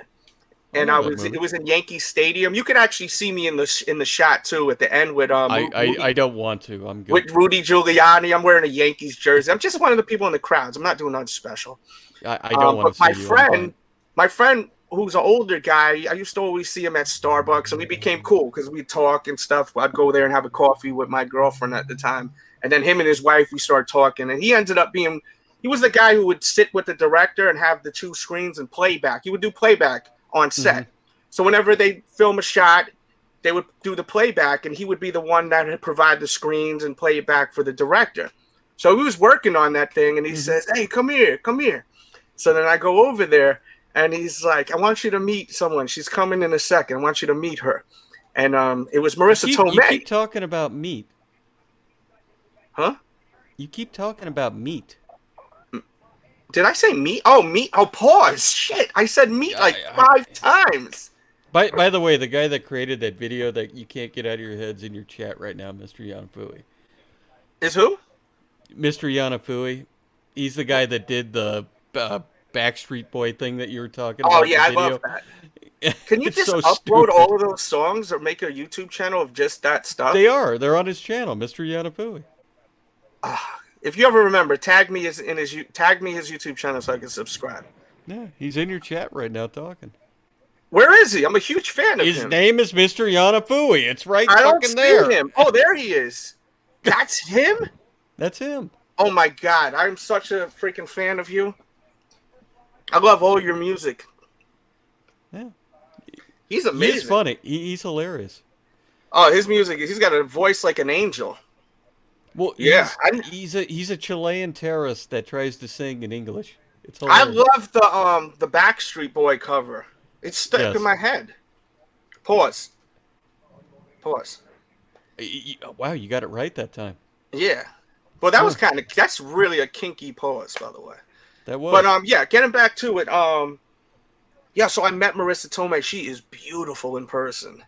and it was in Yankee Stadium. You could actually see me in the shot too at the end with
I don't want to. I'm good.
With Rudy Giuliani. I'm wearing a Yankees jersey. I'm just one of the people in the crowds. I'm not doing nothing special.
I don't want to
see my friend who's an older guy, I used to always see him at Starbucks, and we became cool because we'd talk and stuff. I'd go there and have a coffee with my girlfriend at the time, and then him and his wife, we started talking, and he ended up being, he was the guy who would sit with the director and have the two screens and playback. He would do playback on set. Mm-hmm. So whenever they film a shot, they would do the playback, and he would be the one that would provide the screens and play it back for the director. So he was working on that thing, and he says, "Hey, come here. So then I go over there, and he's like, "I want you to meet someone. She's coming in a second. I want you to meet her." And it was Marissa Tomei.
You keep talking about meat.
Huh?
You keep talking about meat.
Did I say meat? Oh, meat. Oh, pause. Shit. I said meat like 5 times.
By the way, the guy that created that video that you can't get out of your head's in your chat right now, Mr. Yanafui.
Is who?
Mr. Yanafui. He's the guy that did the Backstreet Boy thing that you were talking about.
Oh, yeah, I love that. Can you just upload all of those songs or make a YouTube channel of just that stuff?
They are. They're on his channel, Mr. Yanafui.
If you ever remember, tag me his YouTube channel so I can subscribe.
Yeah, he's in your chat right now talking.
Where is he? I'm a huge fan of him.
His name is Mr. Yanafui. It's right
I
fucking there.
See him. Oh, there he is. That's him?
That's him.
Oh my God, I'm such a freaking fan of you. I love all your music.
Yeah.
He's amazing.
He's funny. He's hilarious.
Oh, his music, he's got a voice like an angel.
Well, yeah, he's a Chilean terrorist that tries to sing in English. It's hilarious.
I love the Backstreet Boy cover. It's stuck in my head. Pause.
Wow, you got it right that time.
Yeah. Well, that was that's really a kinky pause, by the way.
That was.
But yeah, getting back to it, yeah, so I met Marissa Tomei. She is beautiful in person.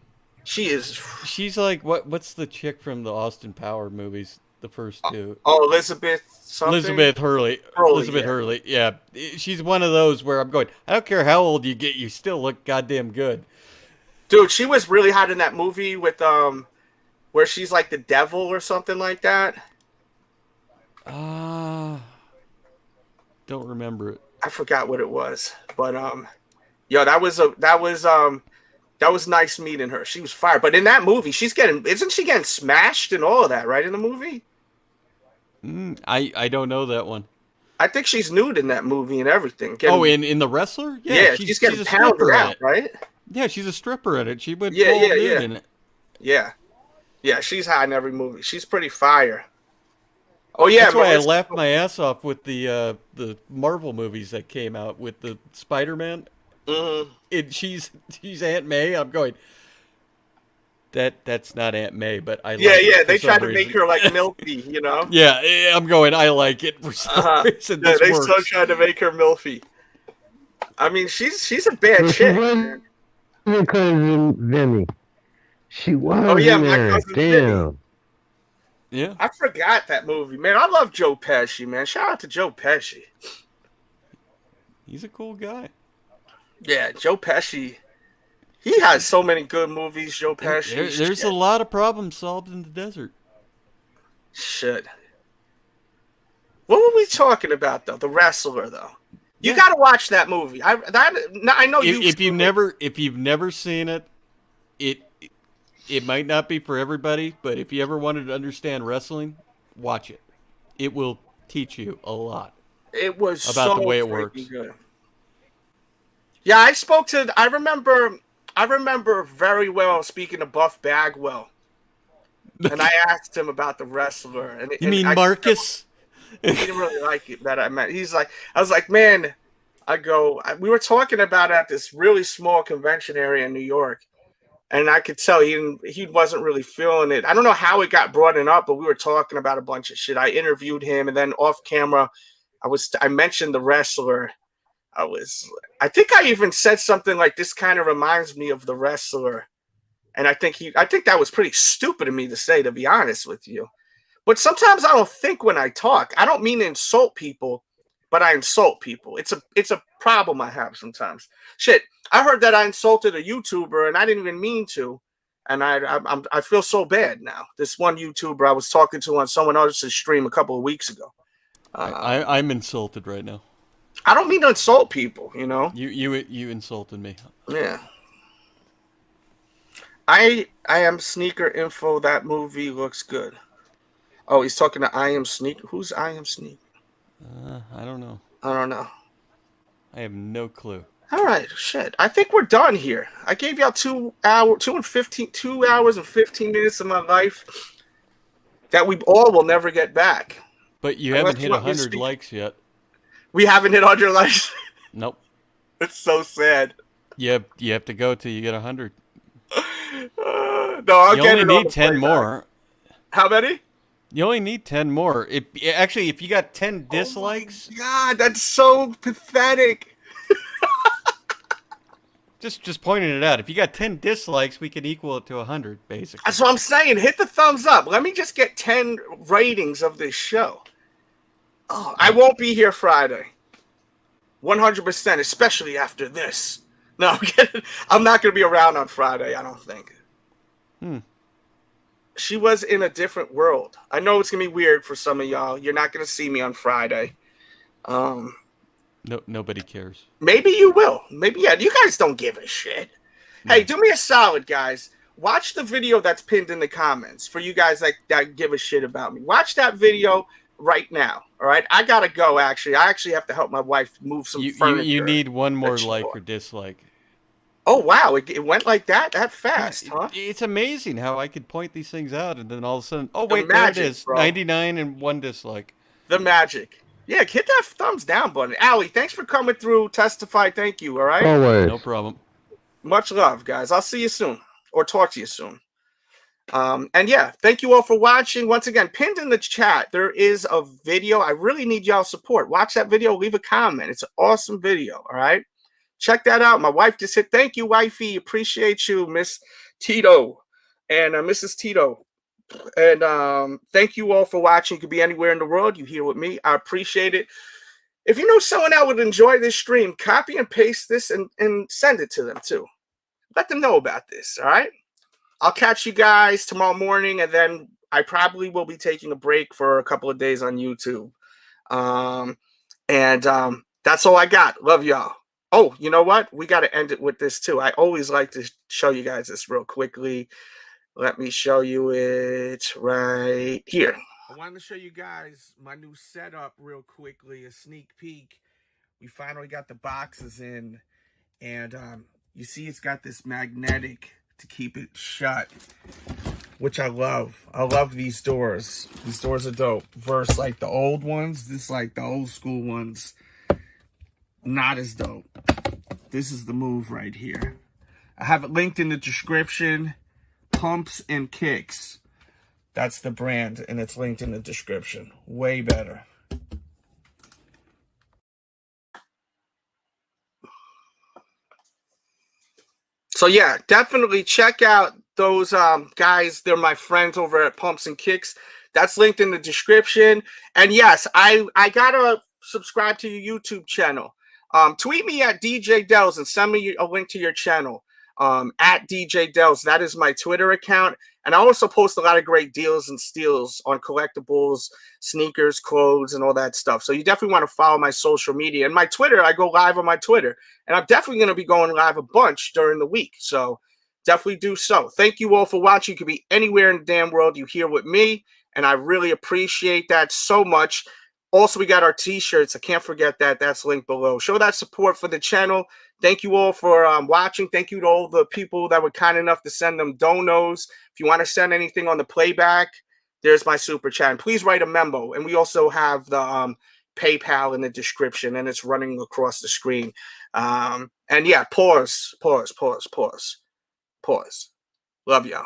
She's
like what's the chick from the Austin Power movies? The first two.
Oh, Elizabeth something?
Elizabeth Hurley. Elizabeth Hurley. Yeah. She's one of those where I'm going, I don't care how old you get, you still look goddamn good.
Dude, she was really hot in that movie with where she's like the devil or something like that.
Don't remember it.
I forgot what it was. But that That was nice meeting her. She was fire. But in that movie, isn't she getting smashed and all of that, right? In the movie?
I don't know that one.
I think she's nude in that movie and everything.
In The Wrestler?
Yeah, she's getting pounded out, right?
Yeah, she's a stripper in it. She went
nude
in it.
Yeah. Yeah, she's hot in every movie. She's pretty fire. Oh yeah,
that's why I laughed my ass off with the Marvel movies that came out with the Spider-Man. Mm-hmm. She's Aunt May. I'm going. That's not Aunt May, but I like it
they tried to make her like milky, you know.
Yeah, I'm going. I like it for some reason.
Yeah, they still tried to make her milky. I mean, she's a bad chick.
My cousin Vinny. She was.
Oh yeah, my cousin
Damn.
Vinny.
Yeah,
I forgot that movie, man. I love Joe Pesci, man. Shout out to Joe Pesci.
He's a cool guy.
Yeah, Joe Pesci. He has so many good movies, Joe Pesci.
There's a lot of problems solved in the desert.
Shit. What were we talking about, though? The Wrestler, though. You got to watch that movie. I know
if you've never seen it, it might not be for everybody, but if you ever wanted to understand wrestling, watch it. It will teach you a lot.
It was
about the way it works.
Good. Yeah, I remember very well speaking to Buff Bagwell, and I asked him about the Wrestler. And
you mean Marcus?
He didn't really like it that I met. I was like, man. We were talking about it at this really small convention area in New York, and I could tell he wasn't really feeling it. I don't know how it got brought up, but we were talking about a bunch of shit. I interviewed him, and then off camera, I mentioned the Wrestler. I think I even said something like, this kind of reminds me of the Wrestler. And I think that was pretty stupid of me to say, to be honest with you. But sometimes I don't think when I talk. I don't mean to insult people, but I insult people. It's a problem I have sometimes. Shit, I heard that I insulted a YouTuber and I didn't even mean to. And I feel so bad now. This one YouTuber I was talking to on someone else's stream a couple of weeks ago.
I'm insulted right now.
I don't mean to insult people, you know.
You insulted me.
Yeah. I Am Sneaker Info. That movie looks good. Oh, he's talking to I Am Sneaker. Who's I Am Sneaker?
I don't know.
I
have no clue.
All right, shit. I think we're done here. I gave y'all 2 hours and 15 minutes of my life that we all will never get back.
But you haven't hit 100 likes yet.
We haven't hit 100 likes?
Nope.
It's so sad.
You have to go till you get 100.
No, I'll get it.
You only need 10 more.
How many?
You only need 10 more. If you got 10 dislikes...
Oh God, that's so pathetic.
Just pointing it out. If you got 10 dislikes, we can equal it to 100, basically.
That's what I'm saying. Hit the thumbs up. Let me just get 10 ratings of this show. Oh, I won't be here Friday. 100%, especially after this. No, I'm not going to be around on Friday, I don't think. She was in a different world. I know it's going to be weird for some of y'all. You're not going to see me on Friday.
No, nobody cares.
Maybe you will. Maybe, yeah. You guys don't give a shit. No. Hey, do me a solid, guys. Watch the video that's pinned in the comments for you guys that give a shit about me. Watch that video right now. All right? I got to go, actually. I actually have to help my wife move some furniture.
You need one more like or dislike.
Oh, wow. It went like that fast, huh?
It's amazing how I could point these things out and then all of a sudden, oh, wait, there it is. Bro. 99 and 1 dislike.
The magic. Yeah, hit that thumbs down button. Allie, thanks for coming through. Testify. Thank you, all right?
Always.
No problem.
Much love, guys. I'll see you soon or talk to you soon. And yeah, thank you all for watching. Once again, pinned in the chat, there is a video. I really need y'all support. Watch that video. Leave a comment. It's an awesome video, all right? Check that out. My wife just hit. Thank you, wifey. Appreciate you, Miss Tito and Mrs. Tito. And thank you all for watching. You could be anywhere in the world. You here with me. I appreciate it. If you know someone that would enjoy this stream, copy and paste this and send it to them too. Let them know about this, all right? I'll catch you guys tomorrow morning, and then I probably will be taking a break for a couple of days on YouTube. And that's all I got. Love y'all. Oh, you know what? We got to end it with this too. I always like to show you guys this real quickly. Let me show you it right here. I wanted to show you guys my new setup real quickly, a sneak peek. We finally got the boxes in, and you see it's got this magnetic to keep it shut, which I love. I love these doors. These doors are dope. Versus like the old ones, this like the old school ones, not as dope. This is the move right here. I have it linked in the description. Pumps and Kicks. That's the brand, and it's linked in the description. Way better. So yeah, definitely check out those guys. They're my friends over at Pumps and Kicks. That's linked in the description. And yes, I gotta subscribe to your YouTube channel. Tweet me at DJ Delz and send me a link to your channel. At DJ Delz. That is my Twitter account. And I also post a lot of great deals and steals on collectibles, sneakers, clothes, and all that stuff. So you definitely want to follow my social media. And my Twitter, I go live on my Twitter. And I'm definitely going to be going live a bunch during the week. So definitely do so. Thank you all for watching. You could be anywhere in the damn world. You here with me. And I really appreciate that so much. Also, we got our t-shirts. I can't forget that. That's linked below. Show that support for the channel. Thank you all for watching. Thank you to all the people that were kind enough to send them donos. If you want to send anything on the playback, there's my super chat. And please write a memo. And we also have the PayPal in the description, and it's running across the screen. And yeah, pause. Love y'all.